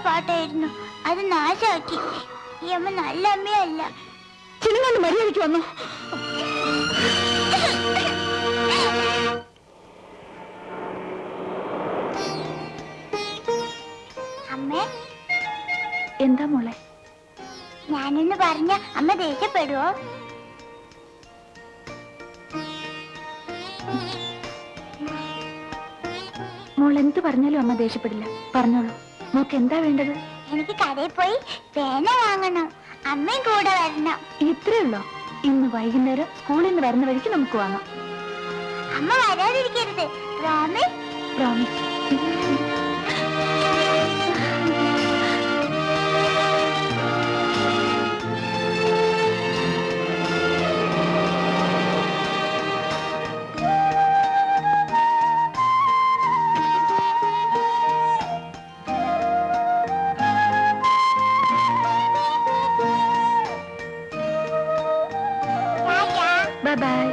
പാട്ടായിരുന്നു, അത് നാശാക്കി. ഈ അമ്മ നല്ല അമ്മയല്ല. ചിലങ്ങാണ്ട് മര്യാദയ്ക്ക് വന്നു. അമ്മേ, എന്താ മോളെ? ഞാനെന്ന് പറഞ്ഞ അമ്മ ദേഷ്യപ്പെടുവോ? മോൾ എന്ത് പറഞ്ഞാലും അമ്മ ദേഷ്യപ്പെടില്ല. പറഞ്ഞോളൂ, മോക്ക് എന്താ വേണ്ടത്? എനിക്ക് കടയിൽ പോയി പേന വാങ്ങണം, അമ്മയും കൂടെ വരണം. ഇത്രേ ഉള്ളോ? ഇന്ന് വൈകുന്നേരം സ്കൂളിൽ നിന്ന് വരുന്ന വഴിക്ക് നമുക്ക് വാങ്ങാം. അമ്മ വരാതിരിക്കരുത്. Promise? Promise. Bye bye.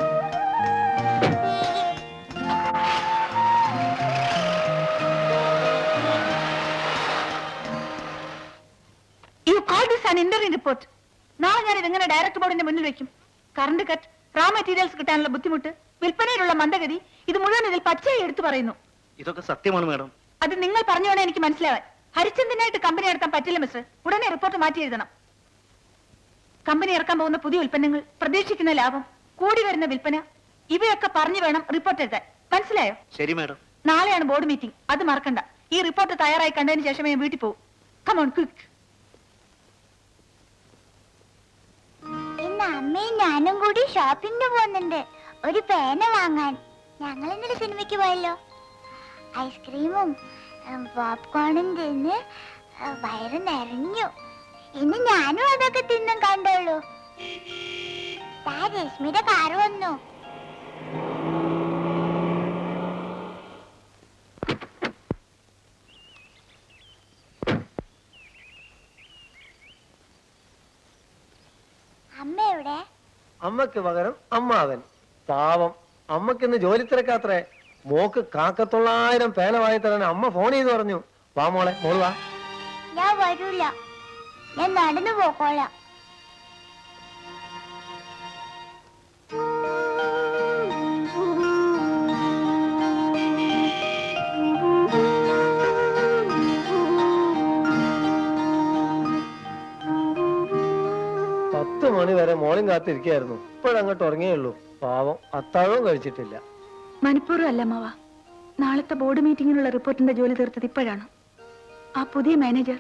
Engineering report. നാളെ ഞാൻ ഇതെങ്ങനെ ഡയറക്ടർ ബോർഡിന്റെ മുന്നിൽ വെക്കും? കറണ്ട് കട്ട്, റാ മെറ്റീരിയൽസ് കിട്ടാനുള്ള ബുദ്ധിമുട്ട്, വിൽപ്പനയിലുള്ള മന്ദഗതി, ഇത് മുഴുവൻ ഇതിൽ പച്ചയായി എടുത്തു പറയുന്നു. ഇതൊക്കെ സത്യമാണ് മാഡം. അത് നിങ്ങൾ പറഞ്ഞോണേ എനിക്ക് മനസ്സിലാവാൻ. ഹരിചന്ദ്രനായിട്ട് കമ്പനി നടത്താൻ പറ്റില്ല മിസ്റ്റർ. ഉടനെ റിപ്പോർട്ട് മാറ്റി എഴുതണം. കമ്പനി ഇറക്കാൻ പോകുന്ന പുതിയ ഉൽപ്പന്നങ്ങൾ, പ്രതീക്ഷിക്കുന്ന ലാഭം, കൂടി വരുന്ന വിൽപ്പന, ഇവയൊക്കെ പറഞ്ഞു വേണം റിപ്പോർട്ട് എഴുതാൻ. മനസ്സിലായോ? ശരി മാഡം. നാളെയാണ് ബോർഡ് മീറ്റിംഗ്, അത് മറക്കണ്ട. ഈ റിപ്പോർട്ട് തയ്യാറായി കണ്ടതിന് ശേഷമേ ഞാൻ വീട്ടിൽ പോകും. Come on quick. ഇന്ന് അമ്മയും ഞാനും കൂടി ഷോപ്പിംഗിന് പോകുന്നുണ്ട്, ഒരു പേന വാങ്ങാൻ. ഞങ്ങൾ ഇന്നലെ സിനിമയ്ക്ക് പോയല്ലോ. ഐസ്ക്രീമും പോപ്കോണും തിന്ന് വയറ് നിറഞ്ഞു. ഇന്ന് ഞാനും അതൊക്കെ തിന്നും കണ്ടോളൂ. രശ്മിയുടെ കാറ് വന്നു. അമ്മ എവിടെ? അമ്മക്ക് പകരം അമ്മാവൻ. പാവം, അമ്മക്കിന്ന് ജോലി തിരക്കാത്രേ. മോക്ക് 900 പേന വാങ്ങി തരാൻ അമ്മ ഫോൺ ചെയ്ത് പറഞ്ഞു. വാ മോളെ, മോള് വാ. ഞാൻ വരൂല, ഞാൻ നടന്നു പോക്കോളാം. മണി വരെ മോളും കാത്തിരിക്കായിരുന്നു. ഇപ്പോഴങ്ങോട്ട് ഉറങ്ങിയുള്ളൂ. പാവം, അത്താഴവും കഴിച്ചിട്ടില്ല. മനഃപൂർവ്വം അല്ല അമ്മാവ. നാളത്തെ ബോർഡ് മീറ്റിംഗിനുള്ള റിപ്പോർട്ടിന്റെ ജോലി തീർത്തത് ഇപ്പോഴാണ്. ആ പുതിയ മാനേജർ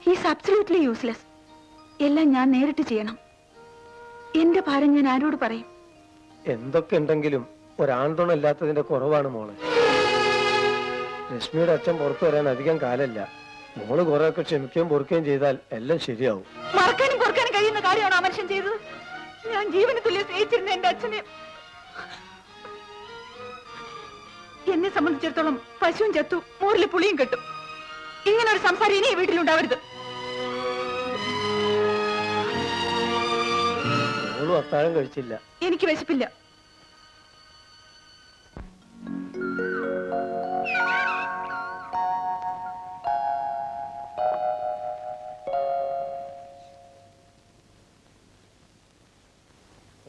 ഹീസ് അബ്സല്യൂട്ട്ലി യൂസ്ലെസ്. എല്ലാം ഞാൻ നേരിട്ട് ചെയ്യണം. എന്റെ ഭാരം ഞാൻ ആരോട് പറയും? എന്തൊക്കെ ഉണ്ടെങ്കിലും ഒരാൺതുണ ഇല്ലാത്തതിന്റെ കുറവാണ് മോളെ. രശ്മിയുടെ അച്ഛൻ പുറത്തു വരാൻ അധികം കാലല്ല. മോള് കുറെയൊക്കെ ക്ഷമിക്കുകയും പൊറുക്കുകയും ചെയ്താൽ എല്ലാം ശരിയാവും. മറക്കാനും പൊറുക്കാനും കഴിയുന്ന കാര്യമാണ് ആ മനുഷ്യൻ ചെയ്തത്. ഞാൻ ജീവന് തുല്യം സ്നേഹിച്ചിരുന്ന എന്റെ അച്ഛനെ. എന്നെ സംബന്ധിച്ചിടത്തോളം പശുവും ചത്തു, മൂറില് പുളിയും കെട്ടും. ഇങ്ങനെ ഒരു സംസാരം ഇനി ഈ വീട്ടിലുണ്ടാവരുത്. മോളും അത്താഴം കഴിച്ചില്ല. എനിക്ക് വിശപ്പില്ല.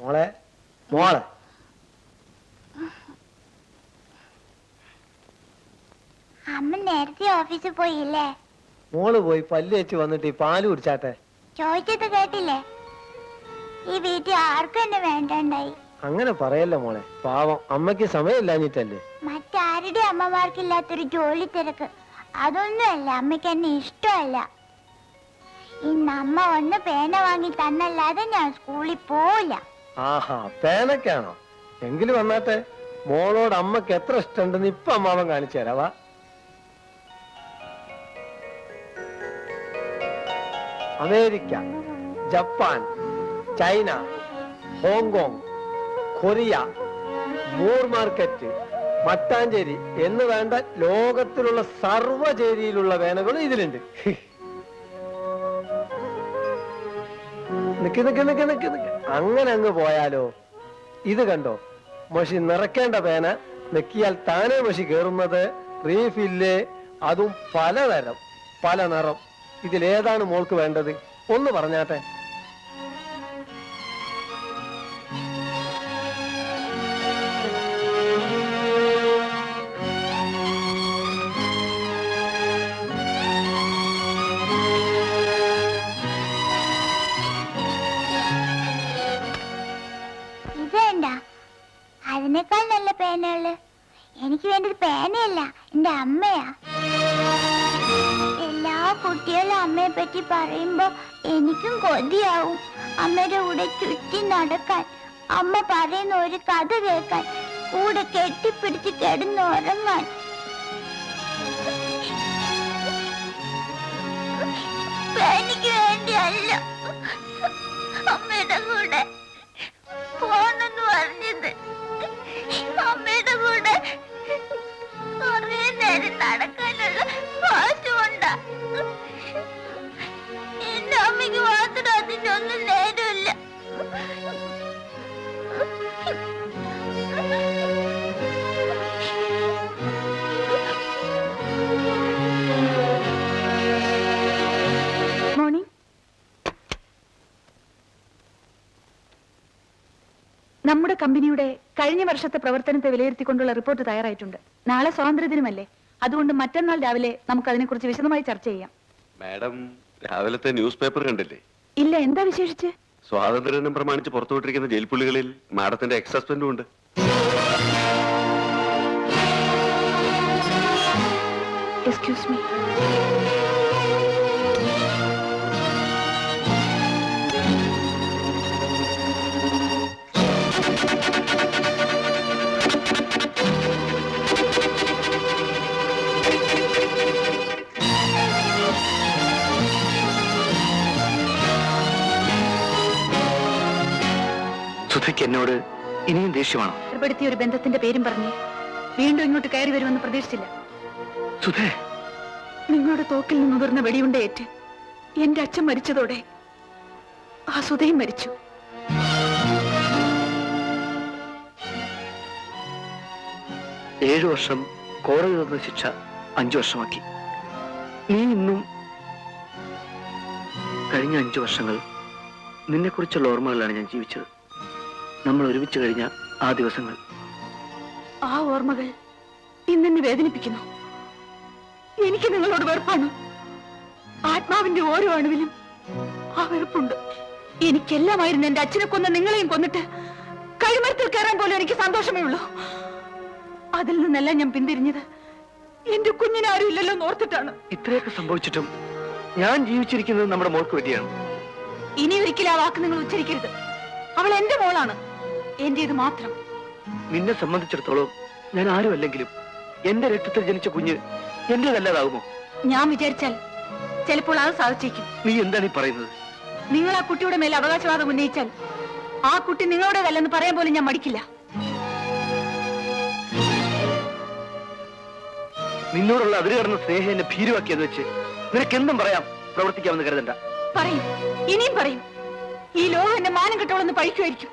മോളെ, മോളെ, അമ്മ നേരത്തെ ഓഫീസിൽ പോയില്ലേ? മോള് പോയി പല്ല് വെച്ച് വന്നിട്ട് ഈ പാല് കുടിച്ചാട്ടെ. ചോദിച്ചത് കേട്ടില്ലേ? ഈ വീട്ടിൽ ആർക്കും എന്നെ വേണ്ടണ്ടായി. അങ്ങനെ പറയല്ല മോളെ. പാവം, അമ്മയ്ക്ക് സമയമില്ലാഞ്ഞിട്ടല്ലേ. മറ്റാരുടെ അമ്മമാർക്കില്ലാത്തൊരു ജോലി തിരക്ക്. അതൊന്നുമല്ല, അമ്മയ്ക്ക് എന്നെ ഇഷ്ടമല്ല. ഇന്ന് അമ്മ ഒന്ന് പേന വാങ്ങി തന്നല്ലാതെ ഞാൻ സ്കൂളിൽ പോവില്ല. ആഹാ, പേനക്കാണോ? എങ്കിലും വന്നാട്ടെ. മോളോട് അമ്മക്ക് എത്ര ഇഷ്ടമുണ്ടെന്ന് ഇപ്പൊ അമ്മാവൻ കാണിച്ചു തരാവാ. America, Japan, China, Hong Kong, Korea, Moore market, Mattancherry എന്ന് വേണ്ട ലോകത്തിലുള്ള സർവ്വചേരിയിലുള്ള പേനകളും ഇതിലുണ്ട്. നിക്ക് നിക്ക് നിക്ക് നിക്ക് നിക്ക്. അങ്ങനെ അങ്ങ് പോയാലോ? ഇത് കണ്ടോ, മഷി നിറയ്ക്കേണ്ട പേന നെക്കിയാൽ താനേ മഷി കയറുന്നത്. റീഫില്ല്, അതും പലതരം, പല നിറം. ഇതിലേതാണ് മോൾക്ക് വേണ്ടത്? ഒന്ന് പറഞ്ഞാട്ടെ. ഇതേണ്ട, അതിനേക്കാൾ നല്ല പേനകള്. എനിക്ക് വേണ്ടത് പേനയല്ല, എന്റെ അമ്മയാ. എല്ലാ കുട്ടികളും അമ്മയെ പറ്റി പറയുമ്പോ എനിക്കും കൊതിയാവും. അമ്മയുടെ കൂടെ ചുറ്റി നടക്കാൻ, അമ്മ പറയുന്ന ഒരു കഥ കേൾക്കാൻ, കൂടെ കെട്ടിപ്പിടിച്ച് കിടന്നുറങ്ങാൻ. എനിക്ക് വേണ്ടിയല്ല അമ്മയുടെ കൂടെ പോണെന്ന് പറഞ്ഞത്. അമ്മയുടെ കൂടെ കുറേ നേരം നടക്കാനുള്ള വാശുകൊണ്ടാ. എന്റെ അമ്മയ്ക്ക് മാത്രം അതിന്റെ ഒന്നും നേരമില്ല. മോർണിംഗ്. നമ്മുടെ കമ്പനിയുടെ കഴിഞ്ഞ വർഷത്തെ പ്രവർത്തനത്തെ വിലയിരുത്തിക്കൊണ്ടുള്ള റിപ്പോർട്ട് തയ്യാറായിട്ടുണ്ട്. നാളെ സ്വാതന്ത്ര്യദിനമല്ലേ, അതുകൊണ്ട് മറ്റന്നാൾ രാവിലെ നമുക്ക് അതിനെക്കുറിച്ച് വിശദമായി ചർച്ച ചെയ്യാം. മാഡം രാവിലത്തെ ന്യൂസ് പേപ്പർ കണ്ടില്ലേ? ഇല്ല, എന്താ വിശേഷിച്ച്? സ്വാതന്ത്ര്യദിനം പ്രമാണിച്ച് പുറത്തുവിട്ടിരിക്കുന്ന ജയിൽ പുള്ളികളിൽ മാഡത്തിന്റെ എക്സ് ഹസ്ബൻഡും ഉണ്ട്. Excuse me. സുധയ്ക്ക് എന്നോട് ഇനിയും ദേഷ്യമാണോ? ഏർപ്പെടുത്തിയ ഒരു ബന്ധത്തിന്റെ പേരും പറഞ്ഞ് വീണ്ടും ഇങ്ങോട്ട് കയറി വരുമെന്ന് പ്രതീക്ഷിച്ചില്ല. സുധേ, നിങ്ങളുടെ തോക്കിൽ നിന്ന് ഉതിർന്ന വെടിയുണ്ടേറ്റ് എന്റെ അച്ഛൻ മരിച്ചതോടെ ആ സുധയും മരിച്ചു. ഏഴു വർഷം കോടതി തന്ന ശിക്ഷ 5 വർഷമാക്കി. നീ ഇന്നും കഴിഞ്ഞ 5 വർഷങ്ങൾ നിന്നെക്കുറിച്ചുള്ള ഓർമ്മകളാണ് ഞാൻ ജീവിച്ചത്. നമ്മൾ ഒരുമിച്ച് കഴിഞ്ഞ ആ ദിവസങ്ങൾ. ആ ഓർമ്മകൾ ഇന്നെന്നെ വേദനിപ്പിക്കുന്നു. എനിക്ക് നിങ്ങളോട് വെറുപ്പാണ്. ആത്മാവിന്റെ ഓരോ അണുവിലും ആ വെറുപ്പുണ്ട്. എനിക്കെല്ലാമായിരുന്നു എന്റെ അച്ഛനെ കൊന്ന നിങ്ങളെയും കൊന്നിട്ട് കഴിമരത്തിൽ കയറാൻ പോലും എനിക്ക് സന്തോഷമേ ഉള്ളൂ. അതിൽ നിന്നെല്ലാം ഞാൻ പിന്തിരിഞ്ഞത് എന്റെ കുഞ്ഞിനാരും ഇല്ലല്ലോ ഓർത്തിട്ടാണ്. ഇത്രയൊക്കെ സംഭവിച്ചിട്ടും ഞാൻ ജീവിച്ചിരിക്കുന്നത് നമ്മുടെ മോൾക്ക് വേണ്ടിയാണ്. ഇനി ഒരിക്കലും ആ വാക്ക് നിങ്ങൾ ഉച്ചരിക്കരുത്. അവൾ എന്റെ മോളാണ്, എന്റേത് മാത്രം. നിന്നെ സംബന്ധിച്ചിടത്തോളം ഞാൻ ആരും അല്ലെങ്കിലും എന്റെ രക്തത്തിൽ ജനിച്ച കുഞ്ഞ് എന്റേതല്ലാതാകുമോ? ഞാൻ വിചാരിച്ചാൽ ചിലപ്പോൾ അത് സാധിച്ചേക്കും. നീ എന്താണ് ഈ പറയുന്നത്? നിങ്ങൾ ആ കുട്ടിയുടെ മേൽ അവകാശവാദം ഉന്നയിച്ചാൽ ആ കുട്ടി നിങ്ങളുടേതല്ലെന്ന് പറയാൻ പോലും ഞാൻ മടിക്കില്ല. നിന്നോടുള്ള അതിര് കടന്ന സ്നേഹം എന്നെ ഭീരുവാക്കിയെന്ന് വെച്ച് നിനക്ക് എന്തും പറയാം, പ്രവർത്തിക്കാമെന്ന് കരുതണ്ട. പറയും, ഇനിയും പറയും. ഈ ലോകം എന്നെ മാനം കെട്ടോളെന്ന് പഴിക്കുമായിരിക്കും.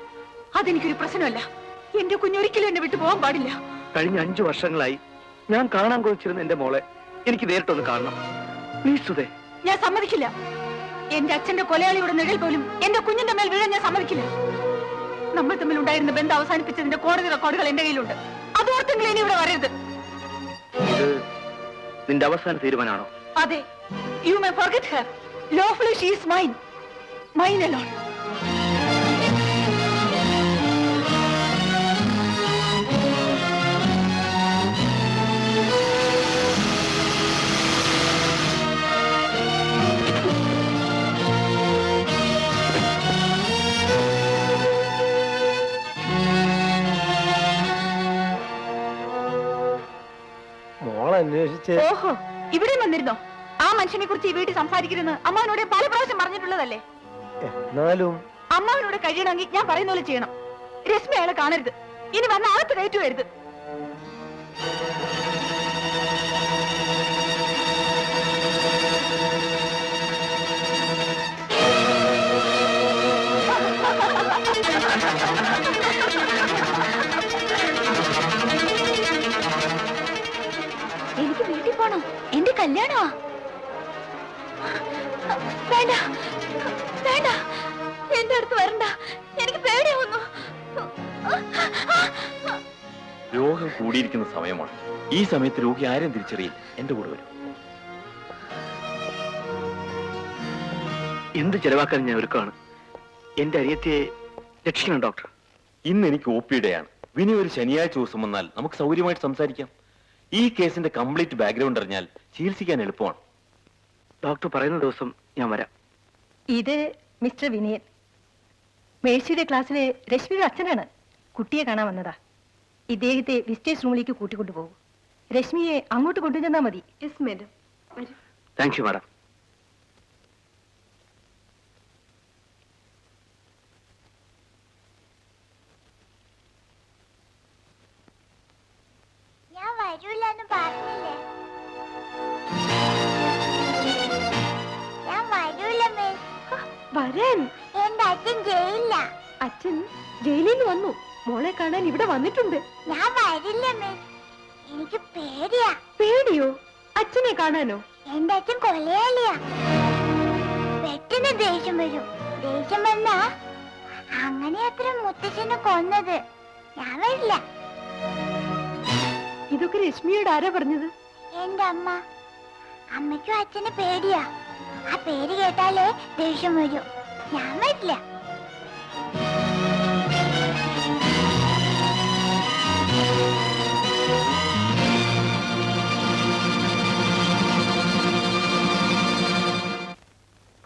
അതെനിക്കൊരു പ്രശ്നമല്ല. എന്റെ കുഞ്ഞൊരിക്കലും എന്നെ വിട്ടു പോകാൻ പാടില്ല. കഴിഞ്ഞ 5 വർഷങ്ങളായി ഞാൻ കാണാൻ കൊതിച്ചിരുന്ന എന്റെ മോളെ എനിക്ക് നേരിട്ടൊന്ന് കാണണം. പ്ലീസ് സുധേ. ഞാൻ സമ്മതിക്കില്ല. എന്റെ അച്ഛന്റെ കൊലയാളിയുടെ നിഴൽ പോലും എന്റെ കുഞ്ഞിന്റെ മേൽ വീഴാൻ ഞാൻ സമ്മതിക്കില്ല. നമ്മൾ തമ്മിൽ ഉണ്ടായിരുന്ന ബന്ധം അവസാനിപ്പിച്ചതിന്റെ കോടതി റെക്കോർഡുകൾ എന്റെ കയ്യിലുണ്ട്. അതോർത്തെങ്കിലും ഇനി ഇവിടെ വരരുത്. ഇത് നിന്റെ അവസാന തീരുമാനമാണോ? അതെ. You may forget her. Lawfully she is mine, mine alone. മോളന്വേഷിച്ച്. ഓഹോ, ഇവിടെ വന്നിരുന്നോ? ആ മനുഷ്യനെ കുറിച്ച് ഈ വീട്ടിൽ സംസാരിക്കരുതെന്ന് അമ്മാവനോട് പല പ്രാവശ്യം പറഞ്ഞിട്ടുള്ളതല്ലേ? എന്നാലും അമ്മാവനോട് കഴിയണമെങ്കിൽ ഞാൻ പറയുന്ന പോലെ ചെയ്യണം. രശ്മി അയാളെ കാണരുത്. ഇനി വന്ന അകത്ത് കയറ്റുവരുത്. എനിക്ക് വീട്ടിൽ പോണം. എന്റെ കല്യാണമാ. വേണ്ട വേണ്ട, എന്റെ അടുത്ത് വരണ്ട. എനിക്ക് പേടിയാവുന്നു. രോഗം കൂടിയിരിക്കുന്ന സമയമാണ്. ഈ സമയത്ത് രോഗി ആരും തിരിച്ചറിയില്ല. എന്റെ കൂടെ വരും. എന്ത് ചെലവാക്കാൻ ഞാൻ ഒരുക്കാണ്. എന്റെ അനിയത്തിയെ രക്ഷിക്കണം ഡോക്ടർ. ഇന്ന് എനിക്ക് OP-യുടെയാണ്. വിനി ഒരു ശനിയാഴ്ച ദിവസം വന്നാൽ നമുക്ക് സൗകര്യമായിട്ട് സംസാരിക്കാം. ഈ കേസിന്റെ കംപ്ലീറ്റ് ബാക്ക്ഗ്രൗണ്ട് അറിഞ്ഞാൽ ചികിത്സിക്കാൻ എളുപ്പമാണ്. ഡോക്ടർ പറയുന്ന ദിവസം ഞാൻ വരാം. ഇത് മിസ്റ്റർ വിനയൻ, മേഴ്സിയുടെ ക്ലാസ്സിലെ രശ്മിയുടെ അച്ഛനാണ്. കുട്ടിയെ കാണാൻ വന്നതാ. ഇദ്ദേഹത്തെ വിസിറ്റേഴ്സ് റൂമിലേക്ക് കൂട്ടിക്കൊണ്ടുപോകും. രശ്മിയെ അങ്ങോട്ട് കൊണ്ടുചെന്നാ മതി. Yes madam. Thank you madam. ഞാൻ വരൂലെന്ന് പറഞ്ഞില്ലേ? ഞാൻ വരൂല മിസ്. വരാൻ എന്റെ അച്ഛൻ ജയിലില്ല. അച്ഛൻ ജയിലിൽ നിന്ന് വന്നു. മോളെ കാണാൻ ഇവിടെ വന്നിട്ടുണ്ട്. ഞാൻ വരില്ല മിസ്. എനിക്ക് പേടിയാ. പേടിയോ? അച്ഛനെ കാണാനോ? എന്റെ അച്ഛൻ കൊലയാളിയാ. പെട്ടെന്ന് ദേഷ്യം വരും. ദേഷ്യം വന്നാ അങ്ങനെ അത്ര മുത്തച്ഛനെ കൊന്നത്. ഞാൻ വരില്ല. ഇതൊക്കെ രശ്മിയോട് ആരാ പറഞ്ഞത്? എന്റെ അമ്മ. അമ്മയ്ക്കും അച്ഛന് പേടിയാ. ആ പേര് കേട്ടാലേ ദേഷ്യം വരും. ഞാൻ വരില്ല.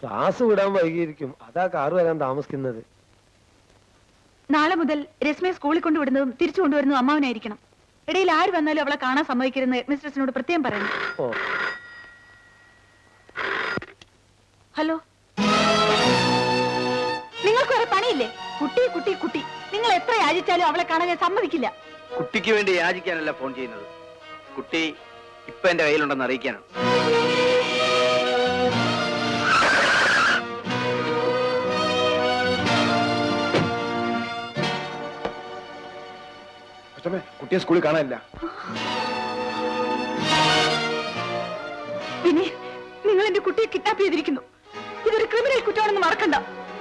ക്ലാസ് വിടാൻ വൈകിയിരിക്കും, അതാ കാറ് വരാൻ താമസിക്കുന്നത്. നാളെ മുതൽ രശ്മിയെ സ്കൂളിൽ കൊണ്ടുവിടുന്നതും തിരിച്ചു കൊണ്ടുവരുന്നതും അമ്മാവനായിരിക്കണം. ഇടയിൽ ആര് വന്നാലും അവളെ കാണാൻ സമ്മതിക്കരുന്ന് ഹെഡ്മിസ്ട്രസിനോട് പ്രത്യേകം പറയണം. ഓ, ഹലോ, നിങ്ങൾക്ക് വേറെ പണിയില്ലേ? കുട്ടി കുട്ടി കുട്ടി, നിങ്ങൾ എത്ര യാചിച്ചാലും അവളെ കാണാൻ ഞാൻ സമ്മതിക്കില്ല. കുട്ടിക്ക് വേണ്ടി യാചിക്കാനല്ല ഫോൺ ചെയ്യുന്നത്. കുട്ടി ഇപ്പൊ എന്റെ കയ്യിലുണ്ടെന്ന് അറിയിക്കാനാണ്. കുട്ടിയെ സ്കൂളിൽ കാണാനില്ല. പിന്നെ നിങ്ങൾ എന്റെ കുട്ടിയെ കിഡ്നാപ്പ് ചെയ്തിരിക്കുന്നു. ഇതൊരു ക്രിമിനൽ കുറ്റമാണെന്ന് മറക്കണ്ട.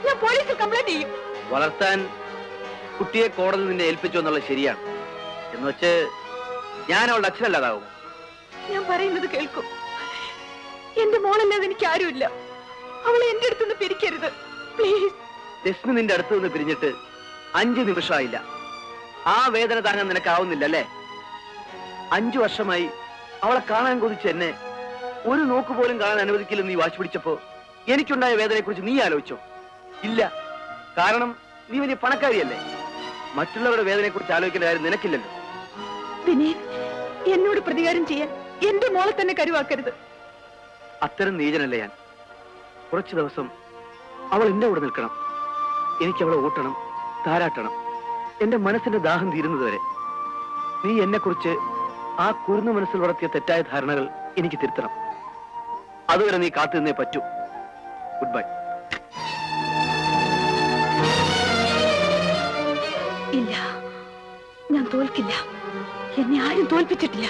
ഞാൻ പോലീസിൽ കംപ്ലൈന്റ് ചെയ്യും. വളർത്താൻ കുട്ടിയെ കോടതി നിന്നെ ഏൽപ്പിച്ചു എന്നുള്ളത് ശരിയാണ്. എന്ന് വെച്ച് ഞാൻ അവളുടെ അച്ഛനല്ലാതാവും. ഞാൻ പറയുന്നത് കേൾക്കും. എന്റെ മോളല്ലാതെ എനിക്ക് ആരുമില്ല. അവളെ എന്റെ അടുത്തുനിന്ന് പിരിക്കരുത് പ്ലീസ്. രശ്മി നിന്റെ അടുത്ത് നിന്ന് പിരിഞ്ഞിട്ട് 5 നിമിഷമായില്ല. ആ വേദന താങ്ങാൻ നിനക്കാവുന്നില്ല അല്ലേ? 5 വർഷമായി അവളെ കാണാൻ കൊതിച്ച് എന്നെ ഒരു നോക്ക് പോലും കാണാൻ അനുവദിക്കില്ലെന്ന് നീ വാശി പിടിച്ചപ്പോ എനിക്കുണ്ടായ വേദനയെ കുറിച്ച് നീ ആലോചിച്ചോ? ഇല്ല. കാരണം നീ വലിയ പണക്കാരിയല്ലേ. മറ്റുള്ളവരുടെ വേദനയെ കുറിച്ച് ആലോചിക്കേണ്ട കാര്യം നിനക്കില്ലല്ലോ. വിനയൻ, എന്നോട് പ്രതികാരം ചെയ്യാൻ എന്റെ മോളെ തന്നെ കരുവാക്കരുത്. അത്തരം നീചനല്ല ഞാൻ. കുറച്ചു ദിവസം അവൾ എന്റെ കൂടെ നിൽക്കണം. എനിക്ക് അവളെ ഊട്ടണം, താരാട്ടണം. എന്റെ മനസ്സിന്റെ ദാഹം തീരുന്നത് വരെ. നീ എന്നെ കുറിച്ച് ആ കുരുന്നു മനസ്സിൽ വളർത്തിയ തെറ്റായ ധാരണകൾ എനിക്ക് തിരുത്തണം. അതുവരെ നീ കാത്തു നിന്നേ പറ്റൂ. Good bye. ഇല്ല, ഞാൻ തോൽക്കില്ല. എന്നെ ആരും തോൽപ്പിച്ചിട്ടില്ല.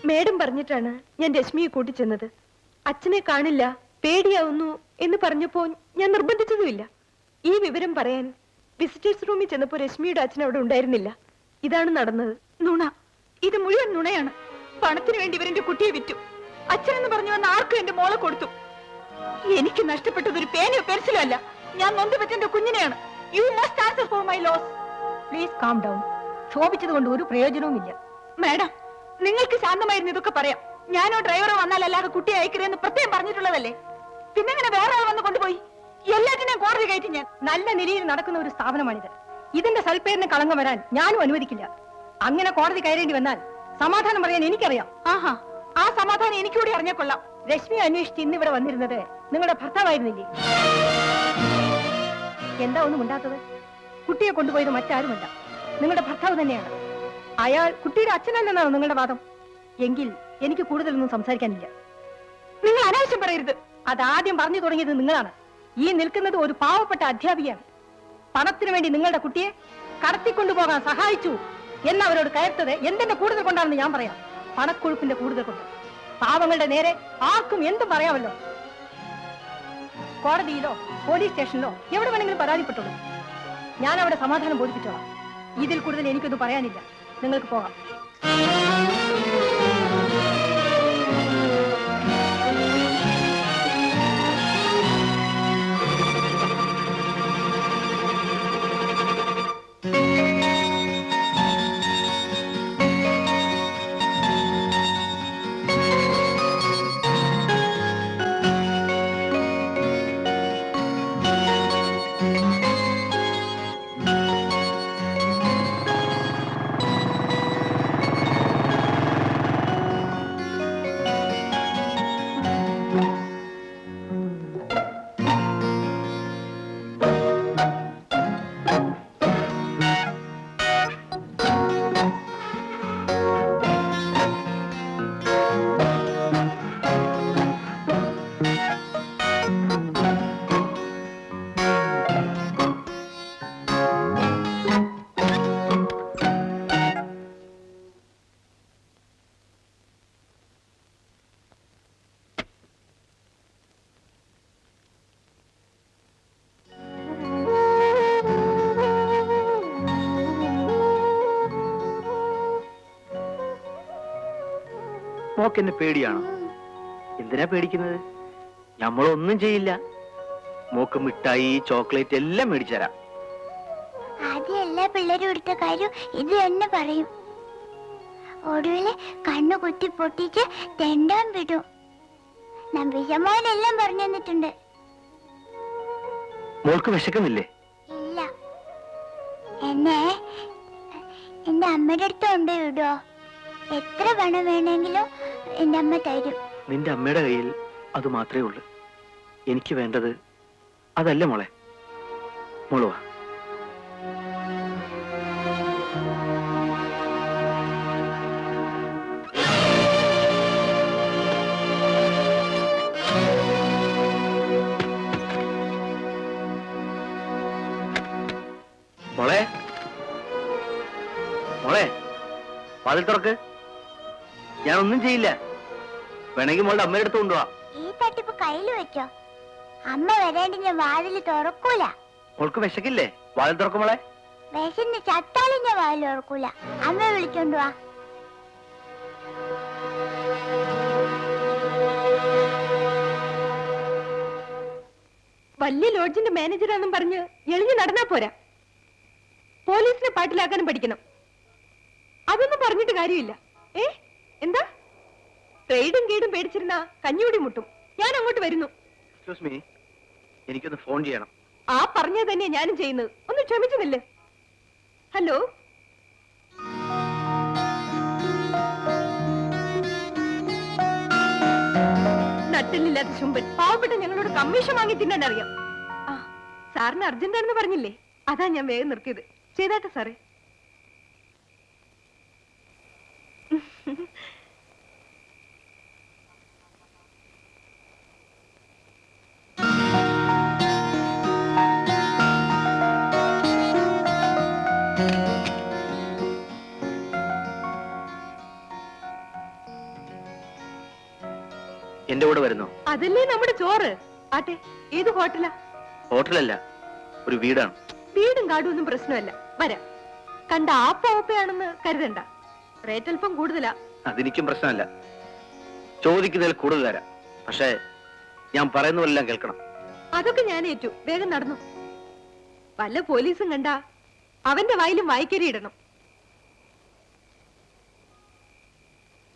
മേഡം പറഞ്ഞിട്ടാണ് ഞാൻ രശ്മിയെ കൂട്ടിച്ചെന്നത്. അച്ഛനെ കാണില്ല, പേടിയാവുന്നു എന്ന് പറഞ്ഞപ്പോ ഞാൻ നിർബന്ധിച്ചതുമില്ല. ഈ വിവരം പറയാൻ വിസിറ്റേഴ്സ് റൂമിൽ ചെന്നപ്പോ രശ്മിയുടെ അച്ഛൻ അവിടെ ഉണ്ടായിരുന്നില്ല. ഇതാണ് നടന്നത്. നുണ. ഇത് മുഴുവൻ നുണയാണ്. പണത്തിന് വേണ്ടി ഇവരെന്റെ കുട്ടിയെ വിറ്റു. അച്ഛനെന്ന് പറഞ്ഞു വന്ന ആർക്കും എന്റെ മോളെ കൊടുത്തു. എനിക്ക് നഷ്ടപ്പെട്ടത് ഒരു പേനയോ പെൻസിലോ അല്ല. ഞാൻ നൊന്തുപറ്റ എന്റെ കുഞ്ഞിനെയാണ്. You must answer for my loss. Please calm down. ക്ഷോഭിച്ചത് കൊണ്ട് ഒരു പ്രയോജനവുമില്ല. മാഡം, നിങ്ങൾക്ക് ശാന്തമായിരുന്നു ഇതൊക്കെ പറയാം. ഞാനോ ഡ്രൈവറോ വന്നാലല്ലാതെ കുട്ടിയെ അയക്കരുതെന്ന് പ്രത്യേകം പറഞ്ഞിട്ടുള്ളതല്ലേ. പിന്നെങ്ങനെ വേറെ ആൾ വന്ന് കൊണ്ടുപോയി? എല്ലാറ്റിനെയും കോടതി കയറ്റി ഞാൻ. നല്ല നിലയിൽ നടക്കുന്ന ഒരു സ്ഥാപനമാണിത്. ഇതിന്റെ സൽപ്പേരിന് കളങ്കം വരാൻ ഞാനും അനുവദിക്കില്ല. അങ്ങനെ കോടതി കയറേണ്ടി വന്നാൽ സമാധാനം പറയാൻ എനിക്കറിയാം. ആഹാ, ആ സമാധാനം എനിക്കൂടി അറിഞ്ഞാൽ കൊള്ളാം. രശ്മി അന്വേഷിച്ച് ഇന്നിവിടെ വന്നിരുന്നത് നിങ്ങളുടെ ഭർത്താവായിരുന്നില്ലേ? എന്താ ഒന്നും ഉണ്ടാത്തത്? കുട്ടിയെ കൊണ്ടുപോയത് മറ്റാരുമല്ല, നിങ്ങളുടെ ഭർത്താവ് തന്നെയാണ്. അയാൾ കുട്ടിയുടെ അച്ഛനല്ലെന്നാണ് നിങ്ങളുടെ വാദം. എങ്കിൽ എനിക്ക് കൂടുതലൊന്നും സംസാരിക്കാനില്ല. നിങ്ങൾ അനാവശ്യം പറയരുത്. അതാദ്യം പറഞ്ഞു തുടങ്ങിയത് നിങ്ങളാണ്. ഈ നിൽക്കുന്നത് ഒരു പാവപ്പെട്ട അധ്യാപികയാണ്. പണത്തിനു വേണ്ടി നിങ്ങളുടെ കുട്ടിയെ കടത്തിക്കൊണ്ടുപോകാൻ സഹായിച്ചു എന്നവരോട് കയർത്തത് എന്തിന്റെ കൂടുതൽ കൊണ്ടാണെന്ന് ഞാൻ പറയാം. പണക്കൊഴുപ്പിന്റെ കൂടുതൽ കൊണ്ട്. പാവങ്ങളുടെ നേരെ ആർക്കും എന്തും പറയാമല്ലോ. കോടതിയിലോ പോലീസ് സ്റ്റേഷനിലോ എവിടെ വേണമെങ്കിലും പരാതിപ്പെട്ടോളൂ. ഞാൻ അവിടെ സമാധാനം ബോധിപ്പിച്ചോളാം. ഇതിൽ കൂടുതൽ എനിക്കൊന്നും പറയാനില്ല. നിങ്ങൾക്ക് പോകാം. മോക്ക് എന്നെ പേടിയാണോ? എന്തിനാ പേടിക്കുന്നത്? നമ്മളൊന്നും ചെയ്യില്ല. മോക്ക് മിഠായി, ചോക്ലേറ്റ് എല്ലാം മേടിച്ചു തരാം. ആദ്യം എല്ലാ പിള്ളേരും എടുത്ത കാര്യം ഇത് തന്നെ പറയും. ഒടുവില് കണ്ണു കുത്തി പൊട്ടിച്ച് തെണ്ടാൻ വിടും. നമ്പീശമ്മോനെല്ലാം പറഞ്ഞു തന്നിട്ടുണ്ട്. മോൾക്ക് വിശക്കുന്നില്ലേ? ഇല്ല. എന്നെ എന്റെ അമ്മയുടെ അടുത്ത് കൊണ്ട് വിടോ? എത്ര പണം വേണമെങ്കിലും എന്റെ അമ്മ തരും. നിന്റെ അമ്മയുടെ കയ്യിൽ അത് മാത്രമേ ഉള്ളൂ. എനിക്ക് വേണ്ടത് അതല്ല മോളെ. മോള് വാ. മോളെ, മോളെ, വാതിൽ തുറക്ക്. ഞാനൊന്നും ചെയ്യില്ല. വേണമെങ്കിൽ മോളുടെ അമ്മയുടെ അടുത്ത് കൊണ്ടുപോവാ. ഈ തട്ടിപ്പ് കയ്യിൽ വെച്ചോ. അമ്മ വരേണ്ടി ഞാൻ വാതിൽ തുറക്കൂല. മോൾക്ക് വിശക്കില്ലേ? വാതിൽ തുറക്കും മോളെ. വിശന്ന് ചത്താലും ഞാൻ വാതിൽ തുറക്കൂല. അമ്മ വിളിച്ചോണ്ട് വാ. വലിയ ലോഡ്ജിന്റെ മാനേജറാന്നും പറഞ്ഞ് എളിഞ്ഞു നടന്നാ പോരാ. പോലീസിനെ പാട്ടിലാക്കാനും പഠിക്കണം. അതൊന്നും പറഞ്ഞിട്ട് കാര്യമില്ല. എന്താ ട്രേഡും ഗീഡും പേടിച്ചിരുന്ന കഞ്ഞൂടി മുട്ടും. ഞാൻ അങ്ങോട്ട് വരുന്നു. എക്സ്ക്യൂസ് മീ, എനിക്കൊന്ന് ഫോൺ ചെയ്യണം. ആ പറഞ്ഞത് തന്നെയാ ഞാനും ചെയ്യുന്നത്. ഒന്ന് ക്ഷമിച്ചുന്നില്ലേ? ഹലോ, നട്ടിലില്ലാത്ത ചുമ്പൻ പാവപ്പെട്ട ഞങ്ങളോട് കമ്മീഷൻ വാങ്ങി തിന്നാൻ അറിയാം. ആ, സാറിന് അർജന്റാണെന്ന് പറഞ്ഞില്ലേ, അതാ ഞാൻ വേഗം നിർത്തിയത്. ചെയ്താട്ടെ സാറേ. എന്റെ കൂടെ വരുന്നോ? അതല്ലേ നമ്മുടെ ചോറ്. ആട്ടെ, ഏത് ഹോട്ടലാ? ഹോട്ടലല്ല, ഒരു വീടാണ്. വീടും കാടും ഒന്നും പ്രശ്നമല്ല, വരാം. കണ്ട ആപ്പാണെന്ന് കരുതണ്ട. റേറ്റ് അല്പം കൂടുതലാ. അതെനിക്കും പ്രശ്നമല്ല. ചോദിക്കുന്നതിൽ കൂടുതൽ തരാം. പക്ഷേ ഞാൻ പറയുന്നതെല്ലാം കേൾക്കണം. അതൊക്കെ ഞാൻ ഏറ്റു. വേഗം നടന്നു. വല്ല പോലീസും കണ്ട അവന്റെ വായിലും വായിക്കരി ഇടണം.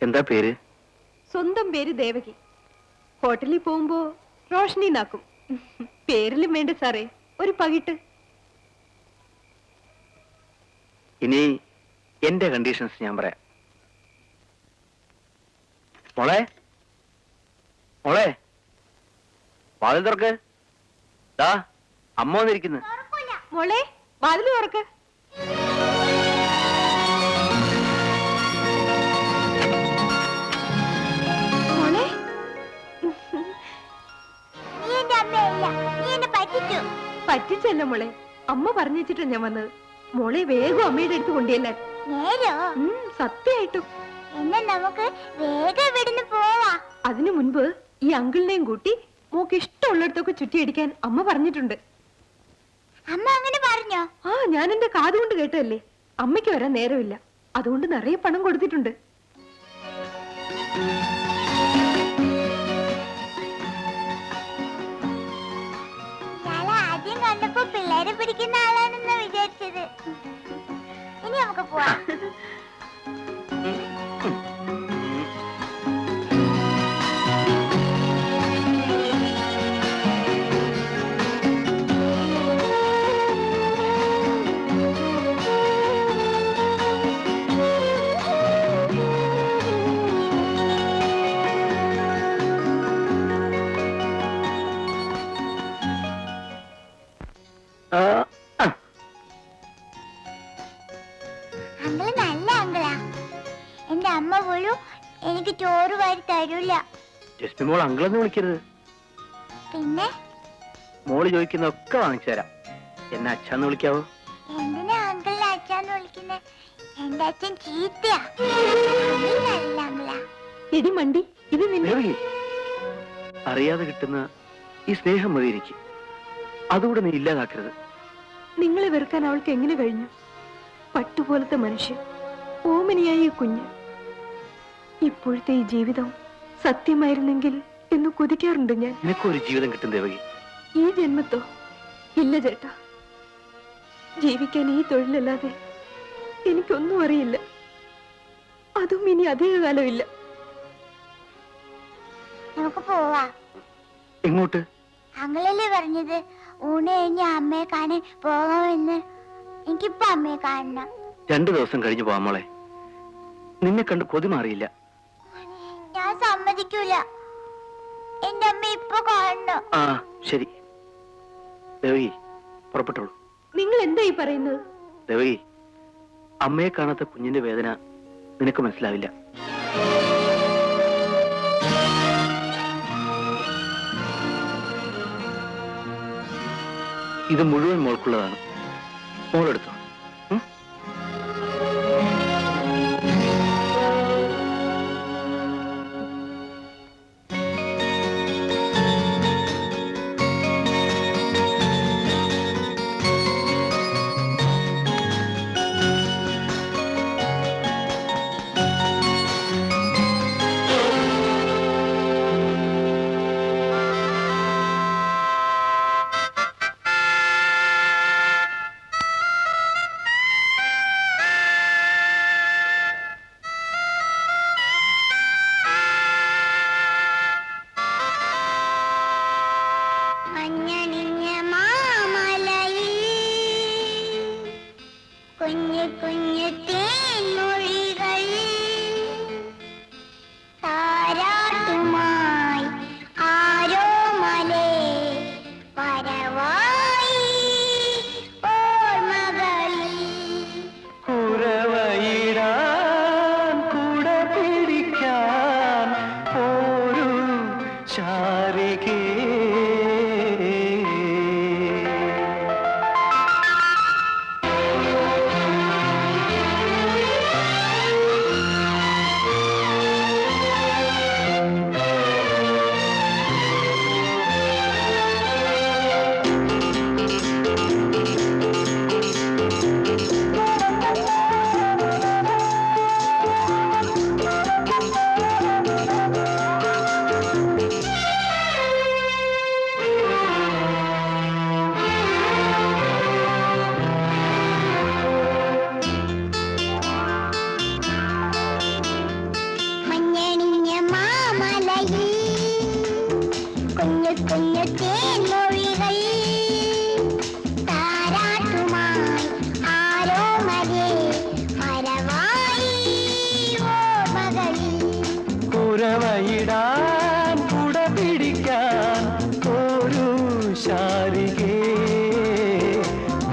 എന്താ പേര്? സ്വന്തം പേര് ദേവകി. ഹോട്ടലിൽ പോകുമ്പോ റോഷനി നാക്കും. പേരിലും വേണ്ട സാറേ ഒരു പകിട്ട്. ഇനി എന്റെ കണ്ടീഷൻസ് ഞാൻ പറയാം. മോളെ, മോളെ, വാതിൽ തുറക്ക്. ദാ അമ്മ വന്നിരിക്കുന്നു. മോളെ, വാതിൽ തുറക്ക്. മോളെ, നീ എന്റെ അമ്മയല്ല, നീ എന്നെ പറ്റിച്ചു. പറ്റിച്ചല്ല മോളെ, അമ്മ പറഞ്ഞു വെച്ചിട്ടാ ഞാൻ വന്നത്. മോളെ വേഗം അമ്മയുടെ അടുത്ത് കൊണ്ടുവല്ലാൻ. നേരോ? സത്യമായിട്ടും. എന്നാ നമുക്ക് വേഗം ഇവിടുന്ന് പോവാ. അതിനു മുൻപ് ഈ അങ്കിളിനെയും കൂട്ടി മോക്ക് ഇഷ്ടമുള്ളിടത്തൊക്കെ ചുറ്റിയടിക്കാൻ അമ്മ പറഞ്ഞിട്ടുണ്ട്. അമ്മ അങ്ങനെ പറഞ്ഞോ? ആ, ഞാൻ എന്റെ കാതുകൊണ്ട് കേട്ടല്ലേ. അമ്മയ്ക്ക് വരാൻ നേരമില്ല, അതുകൊണ്ട് നിറയെ പണം കൊടുത്തിട്ടുണ്ട്. ഞാൻ ആദ്യം കണ്ടപ്പോ പിള്ളേരെ പിടിക്കുന്ന ആളാണെന്നാ വിചാരിച്ചത്. ഇനി നമുക്ക് പോവാം. അങ്കിള് നല്ല അങ്കിളാ. എന്റെ അമ്മ പോലും എനിക്ക് ചോറ് വാരി തരൂല. ജസ്മി മോൾ അങ്കിളെന്ന് വിളിക്കരുത്. പിന്നെ മോള് ചോദിക്കുന്നൊക്കെ വാങ്ങിച്ചു തരാം. എന്നെ അച്ഛന്ന് വിളിക്കാവോ? എന്തിനാ അങ്കിളിനെ അച്ഛന്ന് വിളിക്കുന്നെ? എന്റെ അച്ഛൻ ചീത്തയാ. അങ്കിള് നല്ല അങ്കിളാ. എടി മണ്ടി, ഇത് നിന്നെ. ദേവകി, അറിയാതെ കിട്ടുന്ന ഈ സ്നേഹം മതി എനിക്ക്. അതുകൂടെ നീ ഇല്ലാതാക്കരുത്. നിങ്ങളെ വെറുക്കാൻ അവൾക്ക് എങ്ങനെ കഴിഞ്ഞു? പട്ടുപോലത്തെ മനുഷ്യൻ, ഓമനിയായ ഈ കുഞ്ഞ്. ഇപ്പോഴത്തെ ഈ ജീവിതം സത്യമായിരുന്നെങ്കിൽ എന്ന് കൊതിക്കാറുണ്ട് ഞാൻ. നിനക്കൊരു ജീവിതം കിട്ടും ദേവകി. ഈ ജന്മത്തോ? ഇല്ല ചേട്ടാ, ജീവിക്കാൻ ഈ തൊഴിലല്ലാതെ എനിക്കൊന്നും അറിയില്ല. അതും ഇനി അധികകാലമില്ല. നമുക്ക് പോവാ. എങ്ങോട്ട്? അങ്ങളല്ലേ പറഞ്ഞത് ഊണ് കഴിഞ്ഞ് അമ്മയെ കാണാൻ പോകാമെന്ന്. എനിക്കിപ്പോ അമ്മയെ കാണണം. 2 ദിവസം കഴിഞ്ഞു പോവാം മോളെ. നിന്നെ കണ്ട് കൊതി മാറിയില്ല. ഞാൻ സമ്മതിക്കൂല. എന്റെ അമ്മ ഇപ്പൊ കാണണം. ആ ശരി ദേവകി, പുറപ്പെട്ടോളൂ. നിങ്ങൾ എന്താ ഈ പറയുന്നത്? ദേവകി, അമ്മയെ കാണാത്ത കുഞ്ഞിന്റെ വേദന നിനക്ക് മനസ്സിലാവില്ല. ഇത് മുഴുവൻ മോൾക്കുള്ളതാണ്. മോളെടുത്തോ. കുഞ്ഞു കുഞ്ഞു തേൻമൊഴികൾ താരാട്ടുമായി ആരോ മലേ പരവായി ഓർമ്മകളിൽ കുരവയിടാൻ കുട പിടിക്കാൻ ഒരു ശാരികേ. മഞ്ഞണിഞ്ഞ മാമലയിൽ കുഞ്ഞു കുഞ്ഞു തേൻമൊഴികൾ താരാട്ടുമായി ആരോ മലേ പരവായി ഓർമ്മകളിൽ കുരവയിടാൻ കുട പിടിക്കാൻ ഒരു ശാരികേ.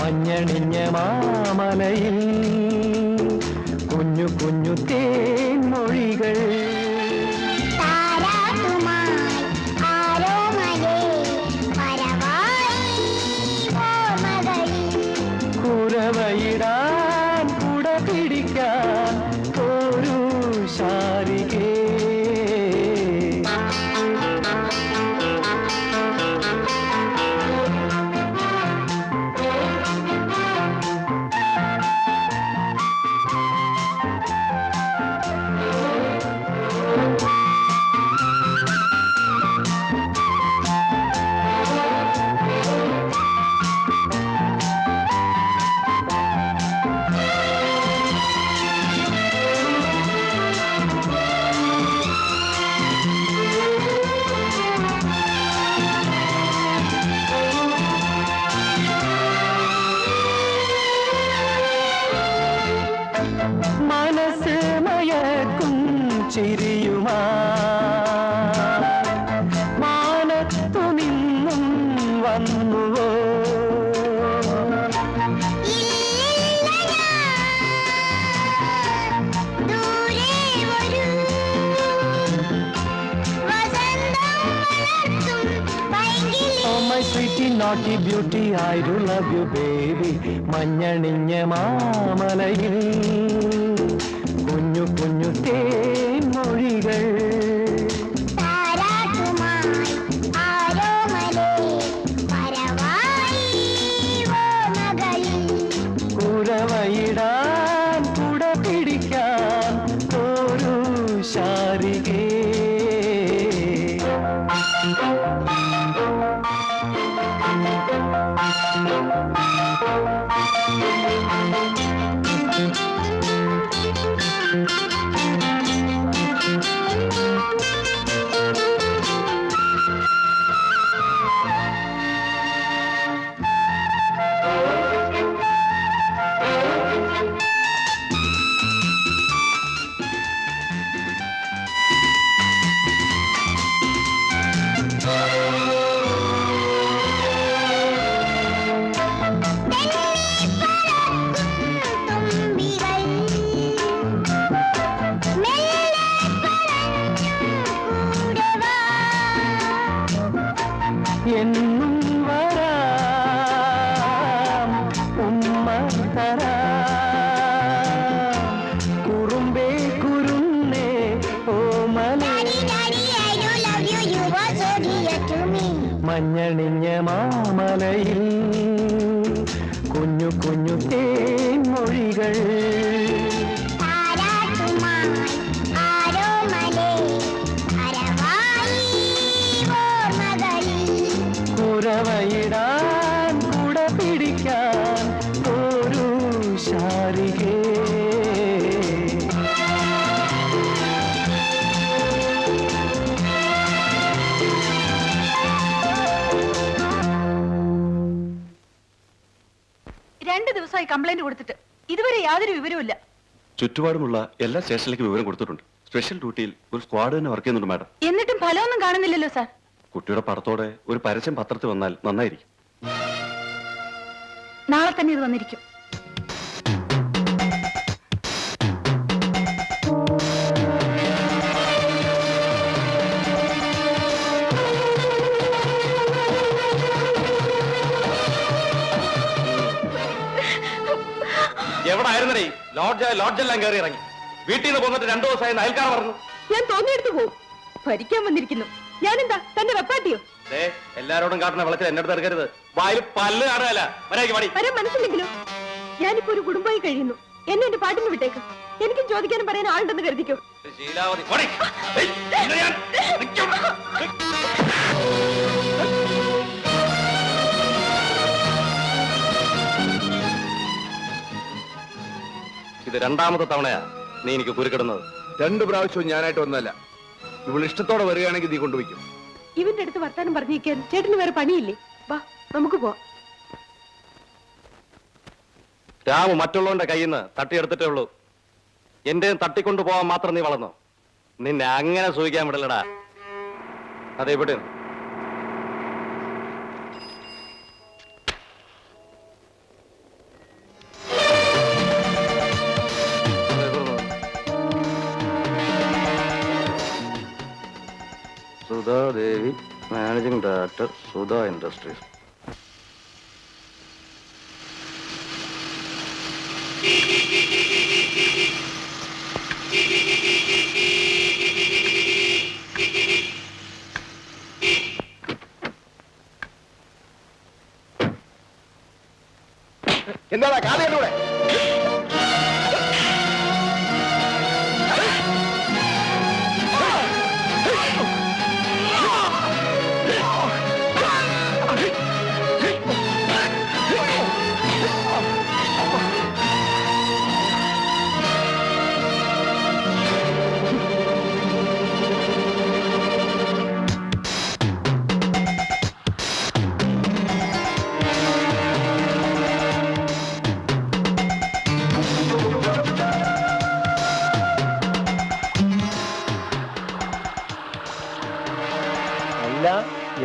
മഞ്ഞണിഞ്ഞ മാമലയിൽ കുഞ്ഞു കുഞ്ഞു തേൻമൊഴികൾ താരാട്ടുമായി ആരോ മലേ പരവായി ഓർമ്മകളിൽ കുരവയിടാൻ കുട പിടിക്കാൻ ഒരു ശാരികേ. മനസ്സ് മയക്കും ചിരിയുമാ മാനത്തു നിന്നും വന്നുവോ. ദൂരെ ഒരു വസന്തം വളർത്തും പൈങ്കിളി Oh my sweetie naughty beauty, I do love you baby. മഞ്ഞണിഞ്ഞ മാമലയിൽ കുഞ്ഞു കുഞ്ഞു തേൻമൊഴികൾ താരാട്ടുമായി ആരോ മലേ പരവായി ഓർമ്മകളിൽ കുരവയിടാൻ കുട പിടിക്കാൻ ഒരു ശാ മഞ്ഞണിഞ്ഞ മാമലയിൽ കുഞ്ഞു കുഞ്ഞു തേൻമൊഴികൾ കുരവയിടാൻ കുട പിടിക്കാൻ ഒരു ശാരികേ. രണ്ടു ദിവസമായി കംപ്ലൈന്റ് കൊടുത്തിട്ട് ഇതുവരെ യാതൊരു വിവരവുമില്ല. ചുറ്റുപാടുമുള്ള എല്ലാ സ്റ്റേഷനിലേക്കും വിവരം കൊടുത്തിട്ടുണ്ട്. സ്പെഷ്യൽ ഡ്യൂട്ടിയിൽ ഒരു സ്ക്വാഡ് തന്നെ വർക്ക് ചെയ്യുന്നുണ്ട് മാഡം. എന്നിട്ടും ഫലമൊന്നും കാണുന്നില്ലല്ലോ സാർ. കുട്ടിയുടെ പടത്തോടെ ഒരു പരസ്യം പത്രത്തിൽ വന്നാൽ നന്നായിരിക്കും. നാളെ തന്നെ ഇത് വന്നിരിക്കും. എവിടെ ആയിരുന്നേ? ലോഡ്ജെല്ലാം കയറി ഇറങ്ങി. വീട്ടിൽ നിന്ന് പോന്നിട്ട് 2 ദിവസമായി അയൽക്കാർ പറഞ്ഞു. ഞാൻ തോന്നിയെടുത്ത് പോകും. ഭരിക്കാൻ വന്നിരിക്കുന്നു. ഞാനെന്താ തന്റെ വെപ്പാട്ടിയോ? എല്ലാരോടും കാട്ടുന്ന വെള്ളത്തിൽ എന്നെ അടുത്ത് എടുക്കരുത്. വായിൽ പല്ല് കാണുകയല്ല. വരാൻ മനസ്സില്ലെങ്കിലോ? ഞാനിപ്പോ ഒരു കുടുംബമായി കഴിയുന്നു. എന്നെ എന്റെ പാട്ടിന് വിട്ടേക്ക്. എനിക്കും ചോദിക്കാനും പറയാൻ ആളുണ്ടെന്ന് കരുതിക്കോ. ഇത് 2ാമത്തെ തവണയാ നീ എനിക്ക് കുരുക്കിടുന്നത്. 2 പ്രാവശ്യവും ഞാനായിട്ട് വന്നല്ല. ഇവൾ ഇഷ്ടത്തോടെ വരികയാണെങ്കിൽ നീ കൊണ്ടുപോയിക്കും. ഇവന്റെ അടുത്ത് വർത്താനം പറഞ്ഞിരിക്കാൻ ചേട്ടന് വേറെ പണിയില്ലേ? വാ നമുക്ക് പോവാം. രാമു മറ്റുള്ളവന്റെ കയ്യിൽ നിന്ന് തട്ടിയെടുത്തിട്ടേ ഉള്ളൂ. എന്റെ തട്ടിക്കൊണ്ടു പോവാൻ മാത്രം നീ വളർന്നു. നിന്നെ അങ്ങനെ സൂഹിക്കാൻ വിടലടാ. അതെവിടെ Sudha Devi, managing director, Sudha industries. എന്താടാ കാലൂടെ?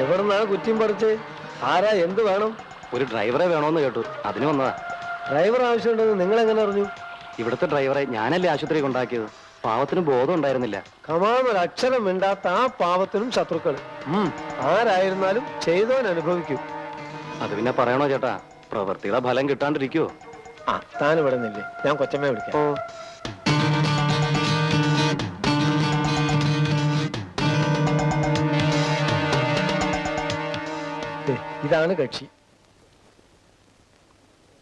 എവിടുന്നാണ് കുറ്റിയും പറിച്ച്? ആരാ? എന്ത് വേണം? ഒരു ഡ്രൈവറെ വേണോന്ന് കേട്ടു, അതിന് വന്നതാ. ഡ്രൈവർ ആവശ്യമുണ്ടെന്ന് നിങ്ങൾ എങ്ങനെ അറിഞ്ഞു? ഇവിടുത്തെ ഡ്രൈവറെ ഞാനല്ലേ ആശുപത്രി കൊണ്ടാക്കിയത്. പാവത്തിന് ബോധം ഉണ്ടായിരുന്നില്ല. കമാന്നൊരു അക്ഷരം മിണ്ടാത്ത ആ പാവത്തിനും ശത്രുക്കൾ. ആരായിരുന്നാലും ചെയ്തവൻ അനുഭവിക്കും. അത് പിന്നെ പറയണോ ചേട്ടാ? പ്രവൃത്തിയുടെ ഫലം കിട്ടാണ്ടിരിക്കുവോ? ആ താൻ ഇവിടെ നില്ലേ, ഞാൻ കൊച്ചമ്മയെ വിളിക്കാം. ഇതാണ് കക്ഷി.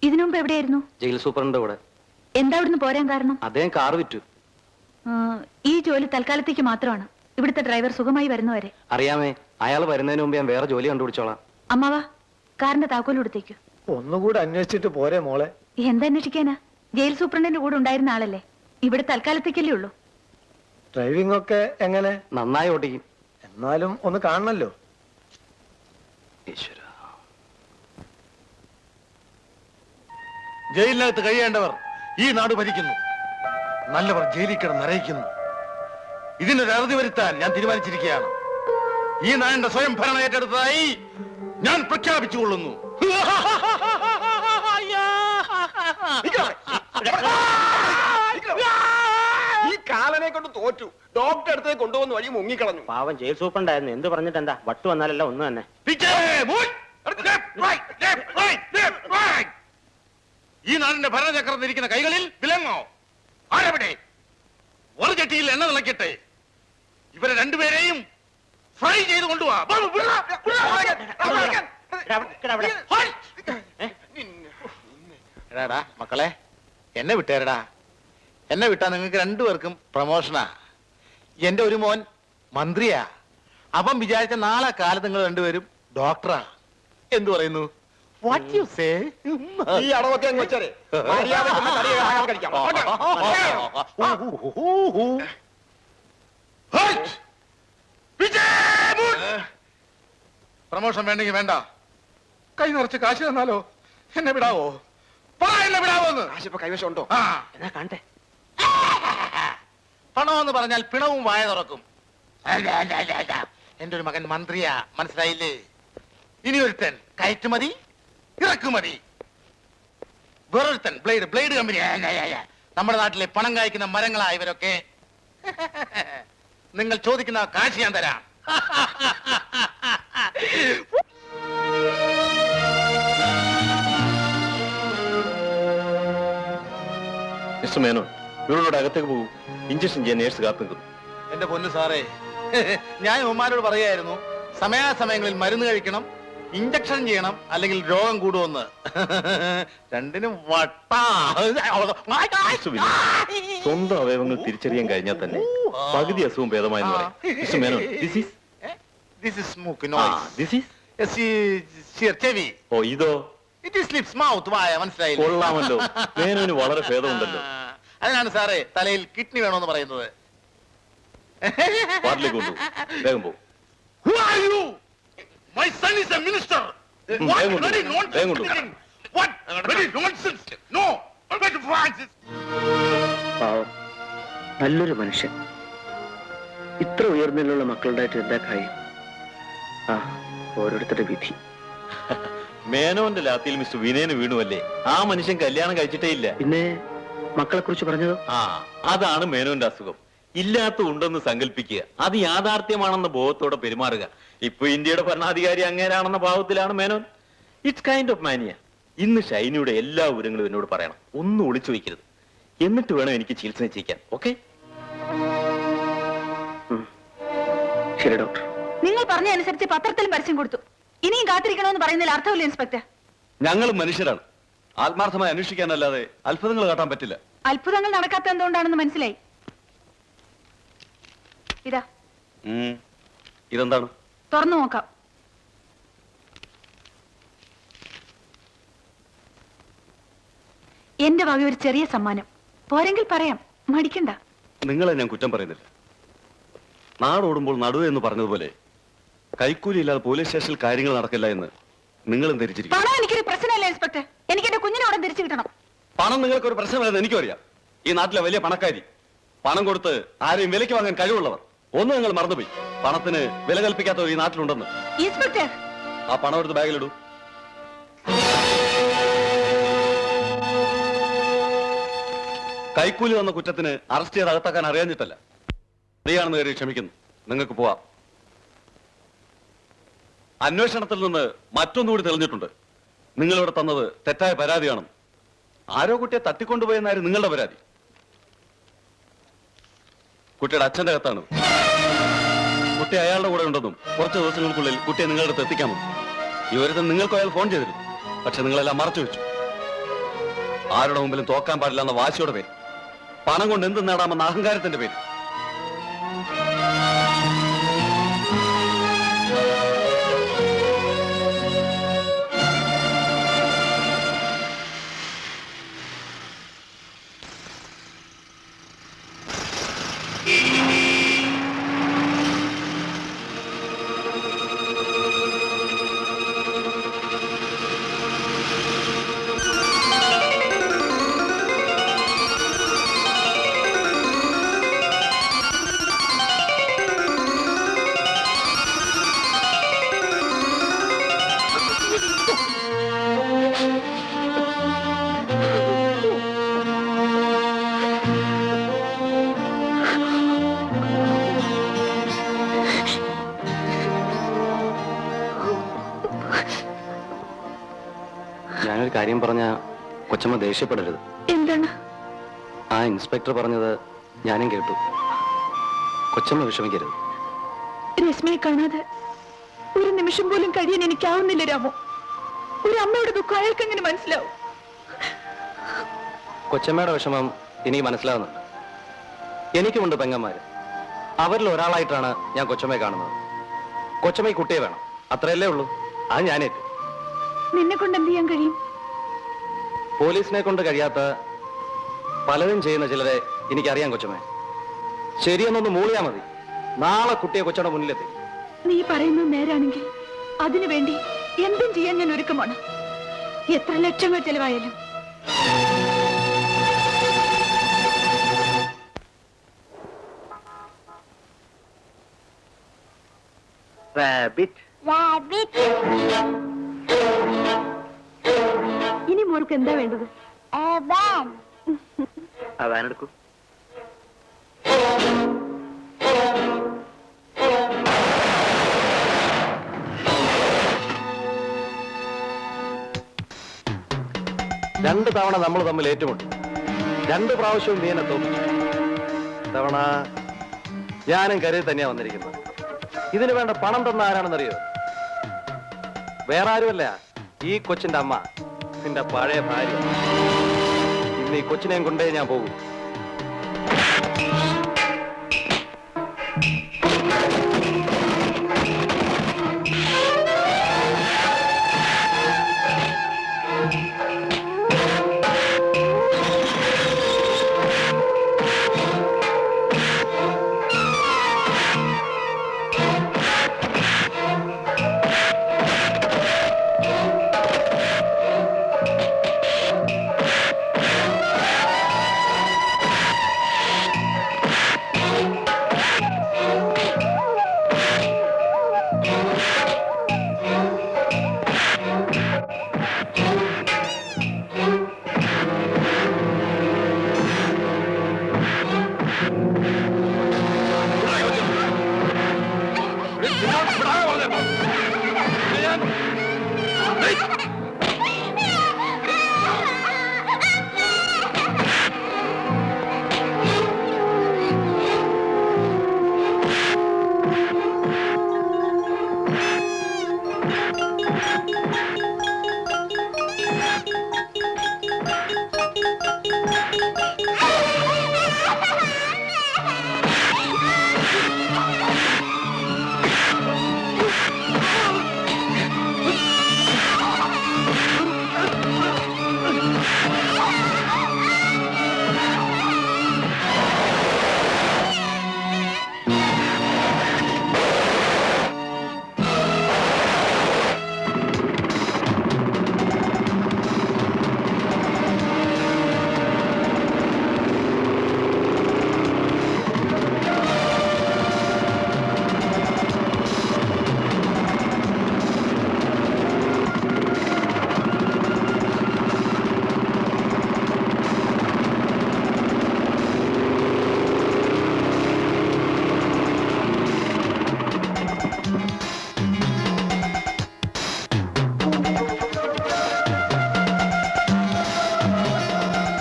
ഇതിനു മുമ്പ് എവിടെയായിരുന്നു? ജയിൽ സൂപ്രണ്ട് കൂടെ. എന്താ ഇവിടുന്ന് പോരാൻ കാരണം? അദ്ദേഹം കാർ വിറ്റു. ഈ ജോലി തൽക്കാലത്തേക്ക് മാത്രമാണ്. ഇവിടുത്തെ ഡ്രൈവർ സുഖമായി വരുന്നവരെ. അറിയാമേ, അയാൾ വരുന്നതിന് മുമ്പ് ഞാൻ വേറെ ജോലി കണ്ടുപിടിച്ചോളാം. അമ്മാവാ, കാറിന്റെ താക്കോൽ കൊടുത്തേക്കു. ഒന്നുകൂടെ അന്വേഷിച്ചിട്ട് പോരെ മോളെ. എന്തന്വേഷിക്കാനാ? ജയിൽ സൂപ്രണ്ടിന്റെ കൂടെ ഉണ്ടായിരുന്ന ആളല്ലേ. ഇവിടെ തൽക്കാലത്തേക്കല്ലേ ഉള്ളൂ. ഡ്രൈവിംഗ് ഒക്കെ എങ്ങനെ? നന്നായി ഓടിക്കും. എന്നാലും ഒന്ന് കാണണല്ലോ. ഈശ്വര, ജയിലിനകത്ത് കഴിയേണ്ടവർ ഈ നാട് ഭരിക്കുന്നു, നല്ലവർ ജയിലിൽ കിടന്ന് നരയിക്കുന്നു. ഇതിനൊരു അറുതി വരുത്താൻ ഞാൻ തീരുമാനിച്ചിരിക്കുകയാണ്. ഈ നാടിന്റെ സ്വയം ഭരണം ഏറ്റെടുത്തതായി ഞാൻ പ്രഖ്യാപിച്ചുകൊള്ളുന്നു. ഈ കാലനെ കൊണ്ട് തോറ്റു. ഡോക്ടർ അടുത്തേക്ക് കൊണ്ടുവന്ന് വഴി മുങ്ങിക്കളഞ്ഞു. പാവം ജയിൽ സൂപ്രണ്ടായിരുന്നു. എന്ത് പറഞ്ഞിട്ട് എന്താ? വട്ട് വന്നാലല്ല ഒന്ന് തന്നെ. ഈ നാടിന്റെ ഭരണചക്രം ഇരിക്കുന്ന കൈകളിൽ വിലങ്ങോ? ആരവിടെ? ഒരു ചട്ടിയിൽ എണ്ണ തിളക്കട്ടെ. ഇവരെ രണ്ടുപേരെയും ഫ്രൈ ചെയ്ത് കൊണ്ടുപോവാ. എടാടാ മക്കളെ, എന്നെ വിട്ടേരടാ. എന്നെ വിട്ടാ നിങ്ങൾക്ക് രണ്ടുപേർക്കും പ്രമോഷനാ. എന്റെ ഒരു മോൻ മന്ത്രിയാ. അവൻ വിചാരിച്ച നാളെ കാലത്ത് നിങ്ങൾ രണ്ടുപേരും ഡോക്ടറാ. എന്തു പറയുന്നു? What you say? ഈ അടവൊക്കെ അങ്ങ് വെച്ചാലേ മര്യാദയ്ക്ക് കറിയെ ആഹാരം കഴിക്കാം. പ്രമോഷൻ വേണ്ടെങ്കിൽ വേണ്ട. കൈ നിറച്ച് കാശ് തന്നാലോ? എന്നെ വിടാവോ? എന്നെ വിടാവോന്ന്? കാശിപ്പോ കൈവശം ഉണ്ടോ? എന്നാ കാണട്ടെ. പണമെന്ന് പറഞ്ഞാൽ പിണവും വായ തുറക്കും. എന്റെ ഒരു മകൻ മന്ത്രിയാ, മനസ്സിലായില്ലേ? ഇനി ഒരുത്തൻ കയറ്റുമതി ഇറക്കുമതി, വേറൊരുത്തൻ ബ്ലേഡ് കമ്പനി. നമ്മുടെ നാട്ടിലെ പണം കായ്ക്കുന്ന മരങ്ങളാ ഇവരൊക്കെ. നിങ്ങൾ ചോദിക്കുന്ന കാശ് ഞാൻ തരാം. മിസ്റ്റർ മേനോൻ, ഇവരോട് അകത്തേക്ക് പോകും. ഇഞ്ചക്ഷൻ ചെയ്യാൻ നേഴ്സ് കാത്തു നിൽക്കുന്നു. എന്റെ പൊന്നു സാറേ, ഞാൻ ഉമ്മാരോട് പറയായിരുന്നു സമയാസമയങ്ങളിൽ മരുന്ന് കഴിക്കണം, ഇഞ്ചക്ഷൻ ചെയ്യണം, അല്ലെങ്കിൽ രോഗം കൂടുമെന്ന്. രണ്ടിനും വട്ടാ. സ്വന്തം അവയവങ്ങൾ തിരിച്ചറിയാൻ കഴിഞ്ഞാൽ തന്നെ പകുതി അസുഖം ഭേദമായെന്ന് പറയാം. Mister Menon, This is smoke noise. this is ചെവി. ഓ ഇതോ? It is lips, mouth, വായ. മനസ്സിലായില്ലേ? കൊള്ളാമല്ലോ. മേനോന് വളരെ ഭേദമുണ്ടല്ലോ. അതിനാണ് സാറേ തലയിൽ കിഡ്നി വേണമെന്ന് പറയുന്നത്. വാർഡിലേക്ക് കൊണ്ടു. വേഗം പോകും. Who are you? My son is a minister. What വേഗം കൊണ്ടു. bloody nonsense വേഗം കൊണ്ടു. speaking? What bloody nonsense? No. Almighty Francis. പാവം നല്ലൊരു മനുഷ്യൻ. ഇത്ര ഉയർന്നിലുള്ള മക്കളുടെ എന്താ കാര്യം? ആ ഓരോരുത്തരുടെ വിധി. മേനോന്റെ ലാത്തിയിൽ മിസ്റ്റർ വിനയന് വീണുവല്ലേ? ആ മനുഷ്യൻ കല്യാണം കഴിച്ചിട്ടേ ഇല്ല. പിന്നെ മക്കളെ കുറിച്ച് പറഞ്ഞതോ? ആ അതാണ് മേനോന്റെ അസുഖം. ഇല്ലാത്ത ഉണ്ടെന്ന് സങ്കല്പിക്കുക, അത് യാഥാർത്ഥ്യമാണെന്ന ബോധത്തോടെ പെരുമാറുക. ഇപ്പൊ ഇന്ത്യയുടെ ഭരണാധികാരി അങ്ങേരാണെന്ന ഭാവത്തിലാണ് Menon. It's kind of mania. ഇന്ന് ഷൈനിയുടെ എല്ലാ വിവരങ്ങളും എന്നോട് പറയണം. ഒന്നും ഒളിച്ചു വയ്ക്കരുത്. എന്നിട്ട് വേണം എനിക്ക് ചികിത്സ നിശ്ചയിക്കാൻ. ഓക്കെ? ശരി ഡോക്ടർ. നിങ്ങൾ പറഞ്ഞ അനുസരിച്ച് പത്രത്തിലും പരസ്യം കൊടുത്തു. ഇനിയും കാത്തിരിക്കണമെന്ന് പറയുന്നതിൽ അർത്ഥമില്ല ഇൻസ്പെക്ടർ. ഞങ്ങളും മനുഷ്യരാണ്. ആത്മാർത്ഥമായി അന്വേഷിക്കാനല്ലാതെ അത്ഭുതങ്ങൾ കാട്ടാൻ പറ്റില്ല. അത്ഭുതങ്ങൾ നടക്കാത്ത എന്തുകൊണ്ടാണെന്ന് മനസ്സിലായി. ഇതാ ഇതെന്താണ്? തുറന്നു നോക്കാം. എന്റെ വക ഒരു ചെറിയ സമ്മാനം. പോരെങ്കിൽ പറയാം, മടിക്കണ്ട. നിങ്ങളെ ഞാൻ കുറ്റം പറയുന്നില്ല. നാടോടുമ്പോൾ നടുവ് എന്ന് പറഞ്ഞതുപോലെ കൈക്കൂലി ഇല്ലാതെ പോലീസ് സ്റ്റേഷനിൽ കാര്യങ്ങൾ നടക്കില്ല എന്ന് നിങ്ങളും ധരിച്ചിരിക്കും. പണം എനിക്കൊരു പ്രശ്നമല്ല ഇൻസ്പെക്ടർ. എനിക്ക് എന്റെ കുഞ്ഞിനെ ഉടൻ തിരിച്ചു കിട്ടണം. പണം നിങ്ങൾക്കൊരു പ്രശ്നമല്ലെന്ന് എനിക്കും അറിയാം. ഈ നാട്ടിലെ വലിയ പണക്കാരി, പണം കൊടുത്ത് ആരെയും വിലയ്ക്ക് വാങ്ങാൻ കഴിവുള്ളവർ. ഒന്ന് നിങ്ങൾ മറന്നുപോയി, പണത്തിന് വില കൽപ്പിക്കാത്തവർ ഈ നാട്ടിലുണ്ടെന്ന്. ഇൻസ്പെക്ടർ, ആ പണം എടുത്ത് ബാഗിലിടൂ. കൈക്കൂലി വന്ന കുറ്റത്തിന് അറസ്റ്റ് ചെയ്ത് അകത്താക്കാൻ അറിയാഞ്ഞിട്ടല്ല, അറിയാണെന്ന് കയറി ക്ഷമിക്കുന്നു. നിങ്ങൾക്ക് പോവാം. അന്വേഷണത്തിൽ നിന്ന് മറ്റൊന്നുകൂടി തെളിഞ്ഞിട്ടുണ്ട്. നിങ്ങളിവിടെ തന്നത് തെറ്റായ പരാതിയാണെന്ന്. ആരോ കുട്ടിയെ തട്ടിക്കൊണ്ടുപോയെന്നായിരുന്നു നിങ്ങളുടെ പരാതി. കുട്ടിയുടെ അച്ഛന്റെ അകത്താണ്. കുട്ടി അയാളുടെ കൂടെ ഉണ്ടെന്നും കുറച്ച് ദിവസങ്ങൾക്കുള്ളിൽ കുട്ടിയെ നിങ്ങളുടെ അടുത്ത് എത്തിക്കാമെന്നും ഈ ഒരുത്തൻ നിങ്ങൾക്ക് അയാൾ ഫോൺ ചെയ്തിരുന്നു. പക്ഷെ നിങ്ങളെല്ലാം മറച്ചു വെച്ചു. ആരുടെ മുമ്പിലും തോക്കാൻ പാടില്ല എന്ന വാശിയുടെ പേര്, പണം കൊണ്ട് എന്ത് നേടാമെന്ന അഹങ്കാരത്തിന്റെ പേര്. ഞാനൊരു കാര്യം പറഞ്ഞ കൊച്ചമ്മ ദേഷ്യപ്പെടരുത്. എന്താണ്? ആ ഇൻസ്പെക്ടർ പറഞ്ഞത് ഞാനും കേട്ടു. കൊച്ചമ്മ വിഷമിക്കരുത്. രശ്മിയെ കാണാതെ ഒരു നിമിഷം പോലും കഴിയാൻ എനിക്കാവുന്നില്ല രാമു. ഒരു അമ്മയുടെ ദുഃഖം അയാൾക്ക് എങ്ങനെ മനസ്സിലാവും? കൊച്ചമ്മയുടെ വിഷമം എനിക്ക് മനസ്സിലാവുന്നുണ്ട്. എനിക്കുമുണ്ട് പെങ്ങന്മാര്. അവരിൽ ഒരാളായിട്ടാണ് ഞാൻ കൊച്ചമ്മയെ കാണുന്നത്. കൊച്ചമ്മ ഈ കുട്ടിയെ വേണം, അത്രയല്ലേ ഉള്ളൂ. അത് ഞാനേറ്റു. നിന്നെ കൊണ്ട് എന്ത് ചെയ്യാൻ കഴിയും? പോലീസിനെ കൊണ്ട് കഴിയാത്ത പലതും ചെയ്യുന്ന ചിലരെ എനിക്കറിയാം കൊച്ചമ്മേ. ശരിയെന്നൊന്ന് മൂളിയാ മതി, നാളെ കുട്ടിയെ കൊച്ചയുടെ മുന്നിലെത്തി. നീ പറയുന്നത് നേരാണെങ്കിൽ അതിനു വേണ്ടി എന്തും ചെയ്യാൻ ഞാൻ ഒരുക്കമാണ്. എത്ര ലക്ഷങ്ങൾ ചെലവായാലും. ഇനി മോർക്ക് എന്താ വേണ്ടത്? അതാനെടുക്കൂ. രണ്ട് തവണ നമ്മൾ തമ്മിൽ ഏറ്റുമുട്ടി. 2 പ്രാവശ്യവും നീ എന്നെ തോപ്പിച്ചു. തവണ ഞാനും കരുതി തന്നെയാ വന്നിരിക്കുന്നത്. ഇതിനു വേണ്ട പണം തന്ന ആരാണെന്നറിയോ? വേറെ ആരുമല്ല, ഈ കൊച്ചിന്റെ അമ്മ, നിന്റെ പഴയ ഭാര്യ. ഇന്ന് ഈ കൊച്ചിനെയും കൊണ്ടേ ഞാൻ പോകും.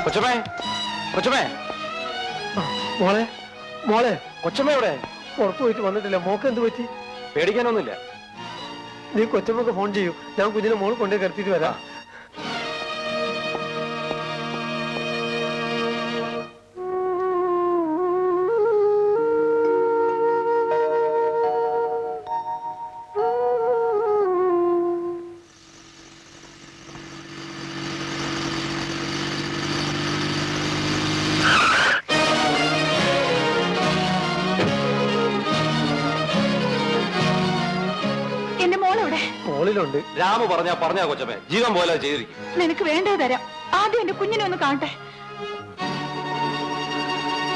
കൊച്ചമ്മേ, കൊച്ചമ്മേ, മോളെ മോളെ കൊച്ചമ്മ എവിടെ? പുറത്തു പോയിട്ട് വന്നിട്ടില്ല. മോക്ക് എന്ത് പറ്റി? പേടിക്കാനൊന്നുമില്ല. നീ കൊച്ചമ്മക്ക് ഫോൺ ചെയ്യൂ, ഞാൻ കുഞ്ഞിനെ മോൾ കൊണ്ടേ കിടത്തിയിട്ട് വരാം. മോളിലുണ്ട്. രാമു പറഞ്ഞാ കൊച്ചമ്മേ, ജീവൻ പോലെ ചെയ്തിരിക്കും. നിനക്ക് വേണ്ടത് തരാം. ആദ്യം എന്റെ കുഞ്ഞിനെ ഒന്ന് കാണട്ടെ.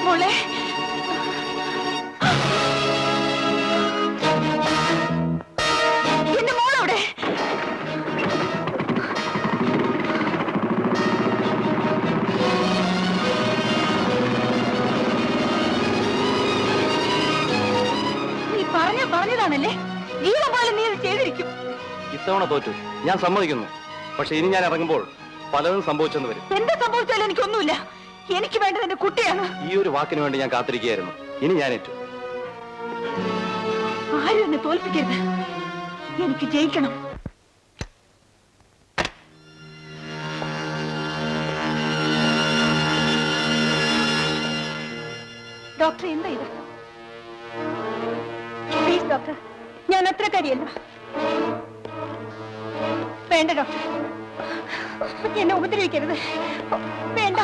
മോളെ, എന്റെ മോളവിടെ? നീ പറഞ്ഞതാണല്ലേ? ജീവൻ പോലെ നീ അത് ചെയ്തിരിക്കും. ഇത്തവണ തോറ്റു, ഞാൻ സമ്മതിക്കുന്നു. പക്ഷെ ഇനി ഞാൻ ഇറങ്ങുമ്പോൾ പലതും സംഭവിച്ചെന്ന് വരും. എന്താ സംഭവിച്ചാലും എനിക്കൊന്നുമില്ല. എനിക്ക് വേണ്ടത് എന്റെ കുട്ടിയാണ്. ഈ ഒരു വാക്കിന് വേണ്ടി ഞാൻ കാത്തിരിക്കുകയായിരുന്നു. ഇനി ഞാൻ ഏറ്റു. ആരും എന്നെ തോൽപ്പിക്കരുത്. എനിക്ക് ജയിക്കണം. ഡോക്ടർ, എന്താ ഇത്? പ്ലീസ് ഡോക്ടർ, ഞാൻ അത്ര കാര്യമല്ല. വേണ്ട ഡോക്ടർ, എന്നെ ഉപദ്രവിക്കരുത്. വേണ്ട.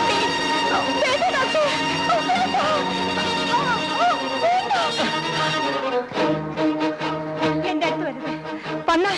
പ്ലീസ്, വേണ്ട ഡോക്ടർ. എന്റെ അടുത്ത് വരുന്നത് വന്നാൽ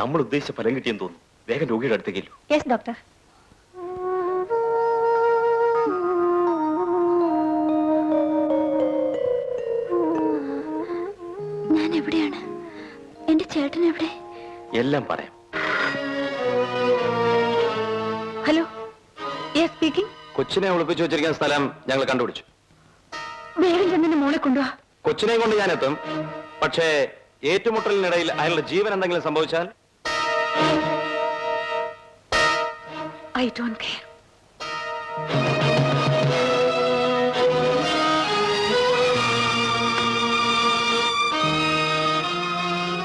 നമ്മൾ ഉദ്ദേശിച്ച ഫലം കിട്ടിയെന്ന് തോന്നുന്നു. വേഗം രോഗിയുടെ അടുത്തേക്കല്ലോ. Yes doctor. ഞാൻ എവിടെയാണ്? എന്റെ ചേട്ടൻ എവിടെ? എല്ലാം പറയാം. Hello, yes speaking. കൊച്ചിനെ ഒളിപ്പിച്ചു വെച്ചിരിക്കുന്ന സ്ഥലം ഞങ്ങൾ കണ്ടുപിടിച്ചു. വേഗം ചെന്നെ മോളെ കൊണ്ടുവാ. കൊച്ചിനെ കൊണ്ട് ഞാൻ എത്തും. പക്ഷേ ഏറ്റുമുട്ടലിനിടയിൽ അയാളുടെ ജീവൻ എന്തെങ്കിലും സംഭവിച്ചാൽ I don't care.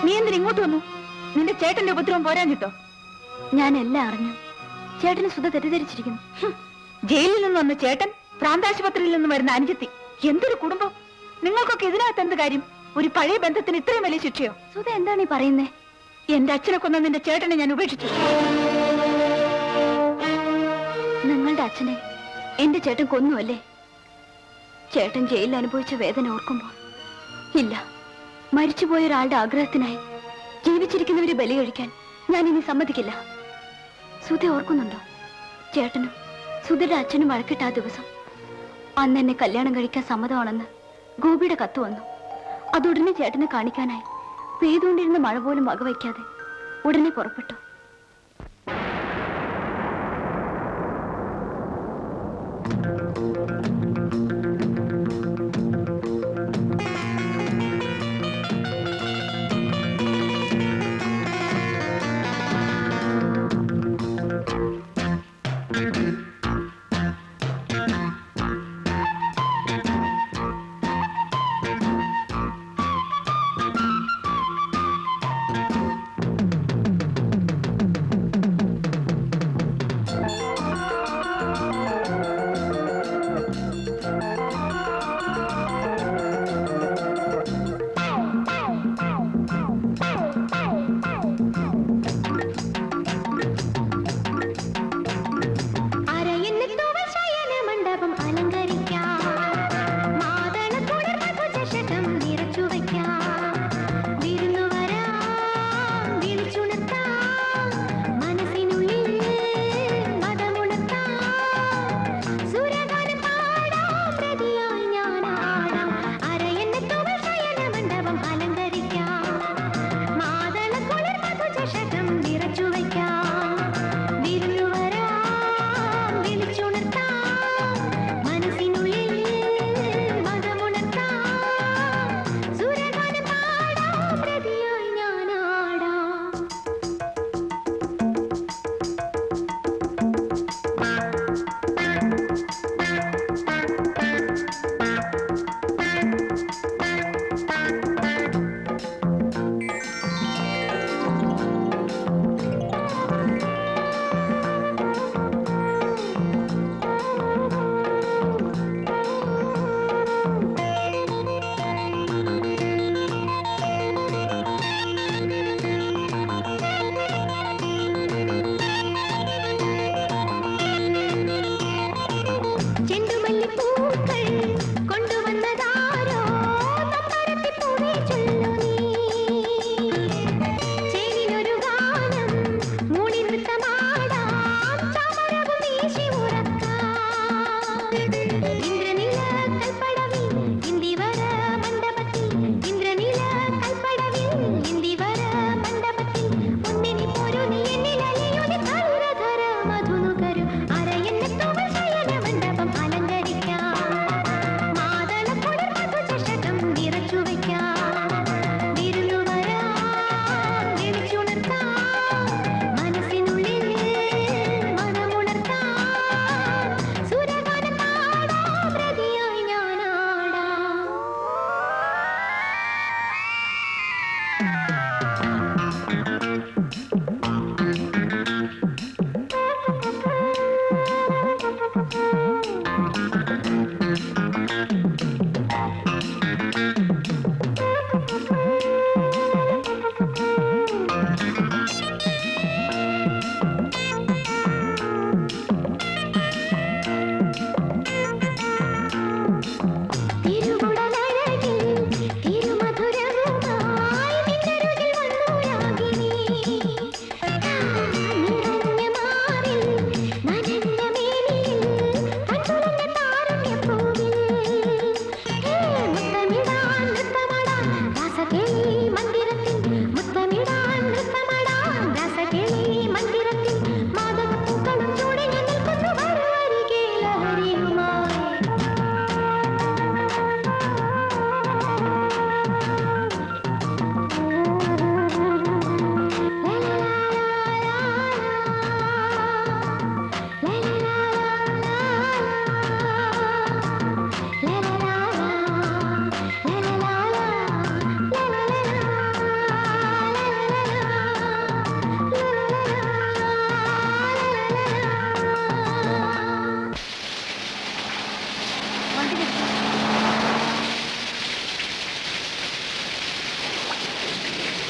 നീ എന്തിനാ ഇങ്ങോട്ട് വന്നു? നിന്റെ ചേട്ടന്റെ ഉപദ്രവം പോരാഞ്ഞിട്ടോ? ഞാൻ എല്ലാം അറിഞ്ഞു. ചേട്ടന് സുധ തെറ്റിദ്ധരിച്ചിരിക്കുന്നു. ജയിലിൽ നിന്ന് വന്ന ചേട്ടൻ, പ്രാന്താശുപത്രിയിൽ നിന്ന് വരുന്ന അനുജത്തി, എന്തൊരു കുടുംബം! നിങ്ങൾക്കൊക്കെ ഇതിനകത്ത് എന്ത് കാര്യം? ഒരു പഴയ ബന്ധത്തിന് ഇത്രയും വലിയ ശിക്ഷയോ? സുധ എന്താണ് ഈ പറയുന്നേ? എന്റെ അച്ഛനെ കൊന്ന നിന്റെ ചേട്ടനെ ഞാൻ ഉപേക്ഷിച്ചു. നിങ്ങളുടെ അച്ഛനെ എന്റെ ചേട്ടൻ കൊന്നുവല്ലേ? ചേട്ടൻ ജയിലിൽ അനുഭവിച്ച വേദന ഓർക്കുമ്പോൾ ഇല്ല, മരിച്ചുപോയ ഒരാളുടെ ആഗ്രഹത്തിനായി ജീവിച്ചിരിക്കുന്നവരെ ബലി കഴിക്കാൻ ഞാൻ ഇനി സമ്മതിക്കില്ല. സുധ ഓർക്കുന്നുണ്ടോ? ചേട്ടനും സുധയുടെ അച്ഛനും വഴക്കിട്ട ആ ദിവസം, അന്ന് എന്നെ കല്യാണം കഴിക്കാൻ സമ്മതമാണെന്ന് ഗോപിയുടെ കത്ത് വന്നു. അതുടനെ ചേട്ടനെ കാണിക്കാനായി പെയ്തുകൊണ്ടിരുന്ന മഴ പോലും വകവയ്ക്കാതെ ഉടനെ പുറപ്പെട്ടു.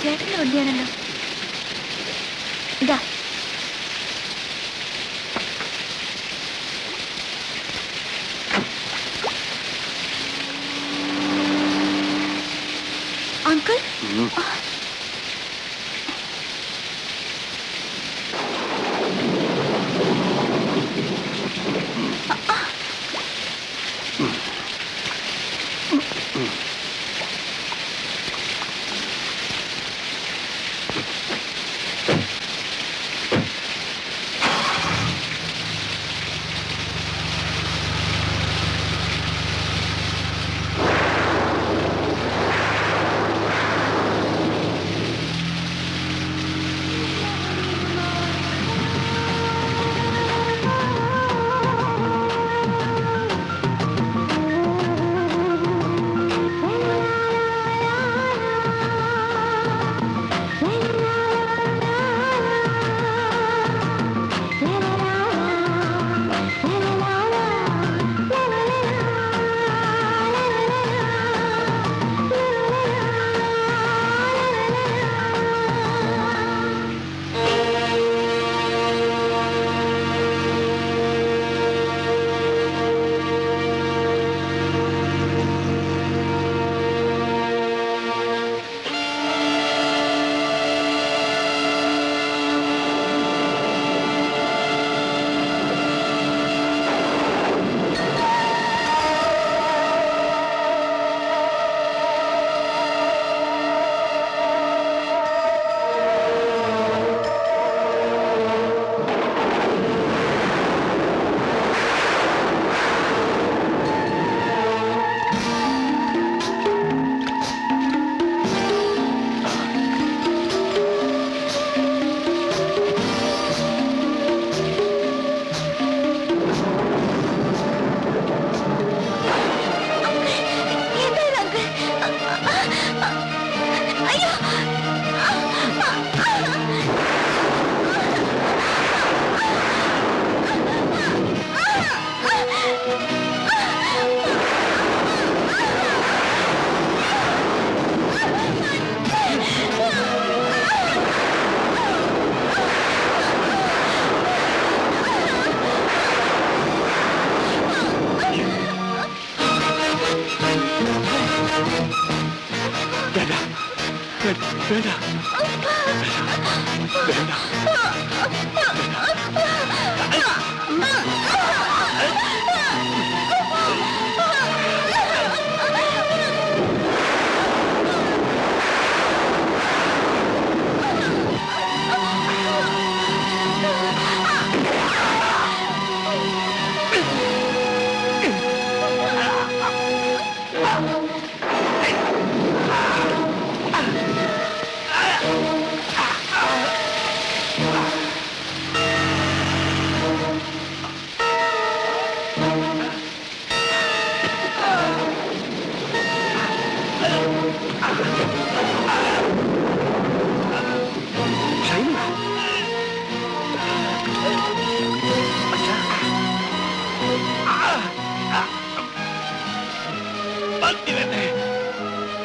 ചേട്ടന്റെ വണ്ടിയാണല്ലോ. ഇതാ അങ്കിൾ.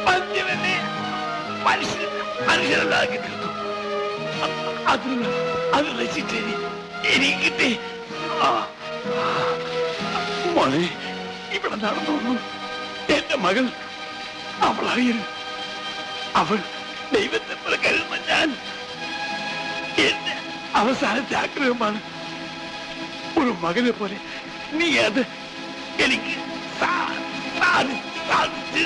മനുഷ്യനെ മനുഷ്യനല്ലാക്കി തീർത്തു. അതിനുള്ള ശിക്ഷ എനിക്ക് കിട്ടി. മോനെ, ഇവിടെ നടന്നു വന്നു എന്റെ മകൾ. അവൾ അറിയരുത്. അവൾ ദൈവത്തെ പോലെ കരുതുന്ന ഞാൻ എന്റെ അവസാനത്തെ ആഗ്രഹമാണ്. ഒരു മകനെ പോലെ നീ അത് എനിക്ക് സാധിച്ചു.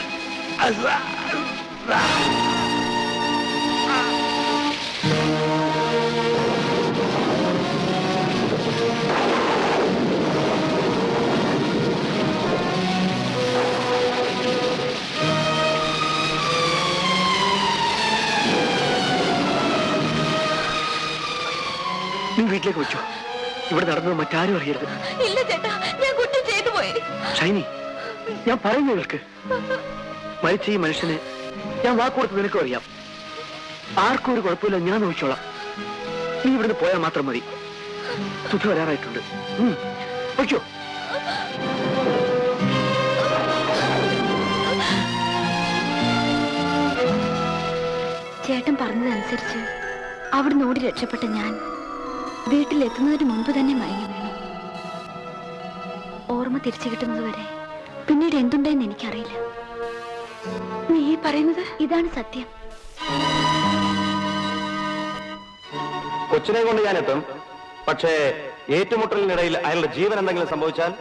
നീ വീട്ടിലേക്ക് വെച്ചോ. ഇവിടെ നടന്നത് മറ്റാരും അറിയരുത്. ഇല്ല ചേട്ടാ, ഞാൻ കുറ്റം ചെയ്തു പോയി. ഷൈനി, ഞാൻ പറയുന്നു കേൾക്ക്. മരിച്ച ഈ മനുഷ്യനെ ഞാൻ വാക്കുകൊടുത്ത് നിനക്കും അറിയാം. ആർക്കും ഒരു കുഴപ്പമില്ല, ഞാൻ നോക്കിച്ചോളാം. നീ ഇവിടുന്ന് പോയാൽ മാത്രം മതി. സുധ വരാറായിട്ടുണ്ട്. വയ്ക്കോ. ചേട്ടൻ പറഞ്ഞതനുസരിച്ച് അവിടുന്ന് ഓടി രക്ഷപ്പെട്ട ഞാൻ വീട്ടിലെത്തുന്നതിന് മുൻപ് തന്നെ മയങ്ങി വീണു. ഓർമ്മ തിരിച്ചു കിട്ടുന്നത് വരെ പിന്നീട് എന്തുണ്ടെന്ന് എനിക്കറിയില്ല. നീ പറയുന്നത് ഇതാണ് സത്യം. കൊച്ചിനെ കൊണ്ട് ഞാൻ എത്തും. പക്ഷേ ഏറ്റുമുട്ടലിനിടയിൽ അയാളുടെ ജീവൻ എന്തെങ്കിലും സംഭവിച്ചാൽ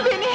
വിനയ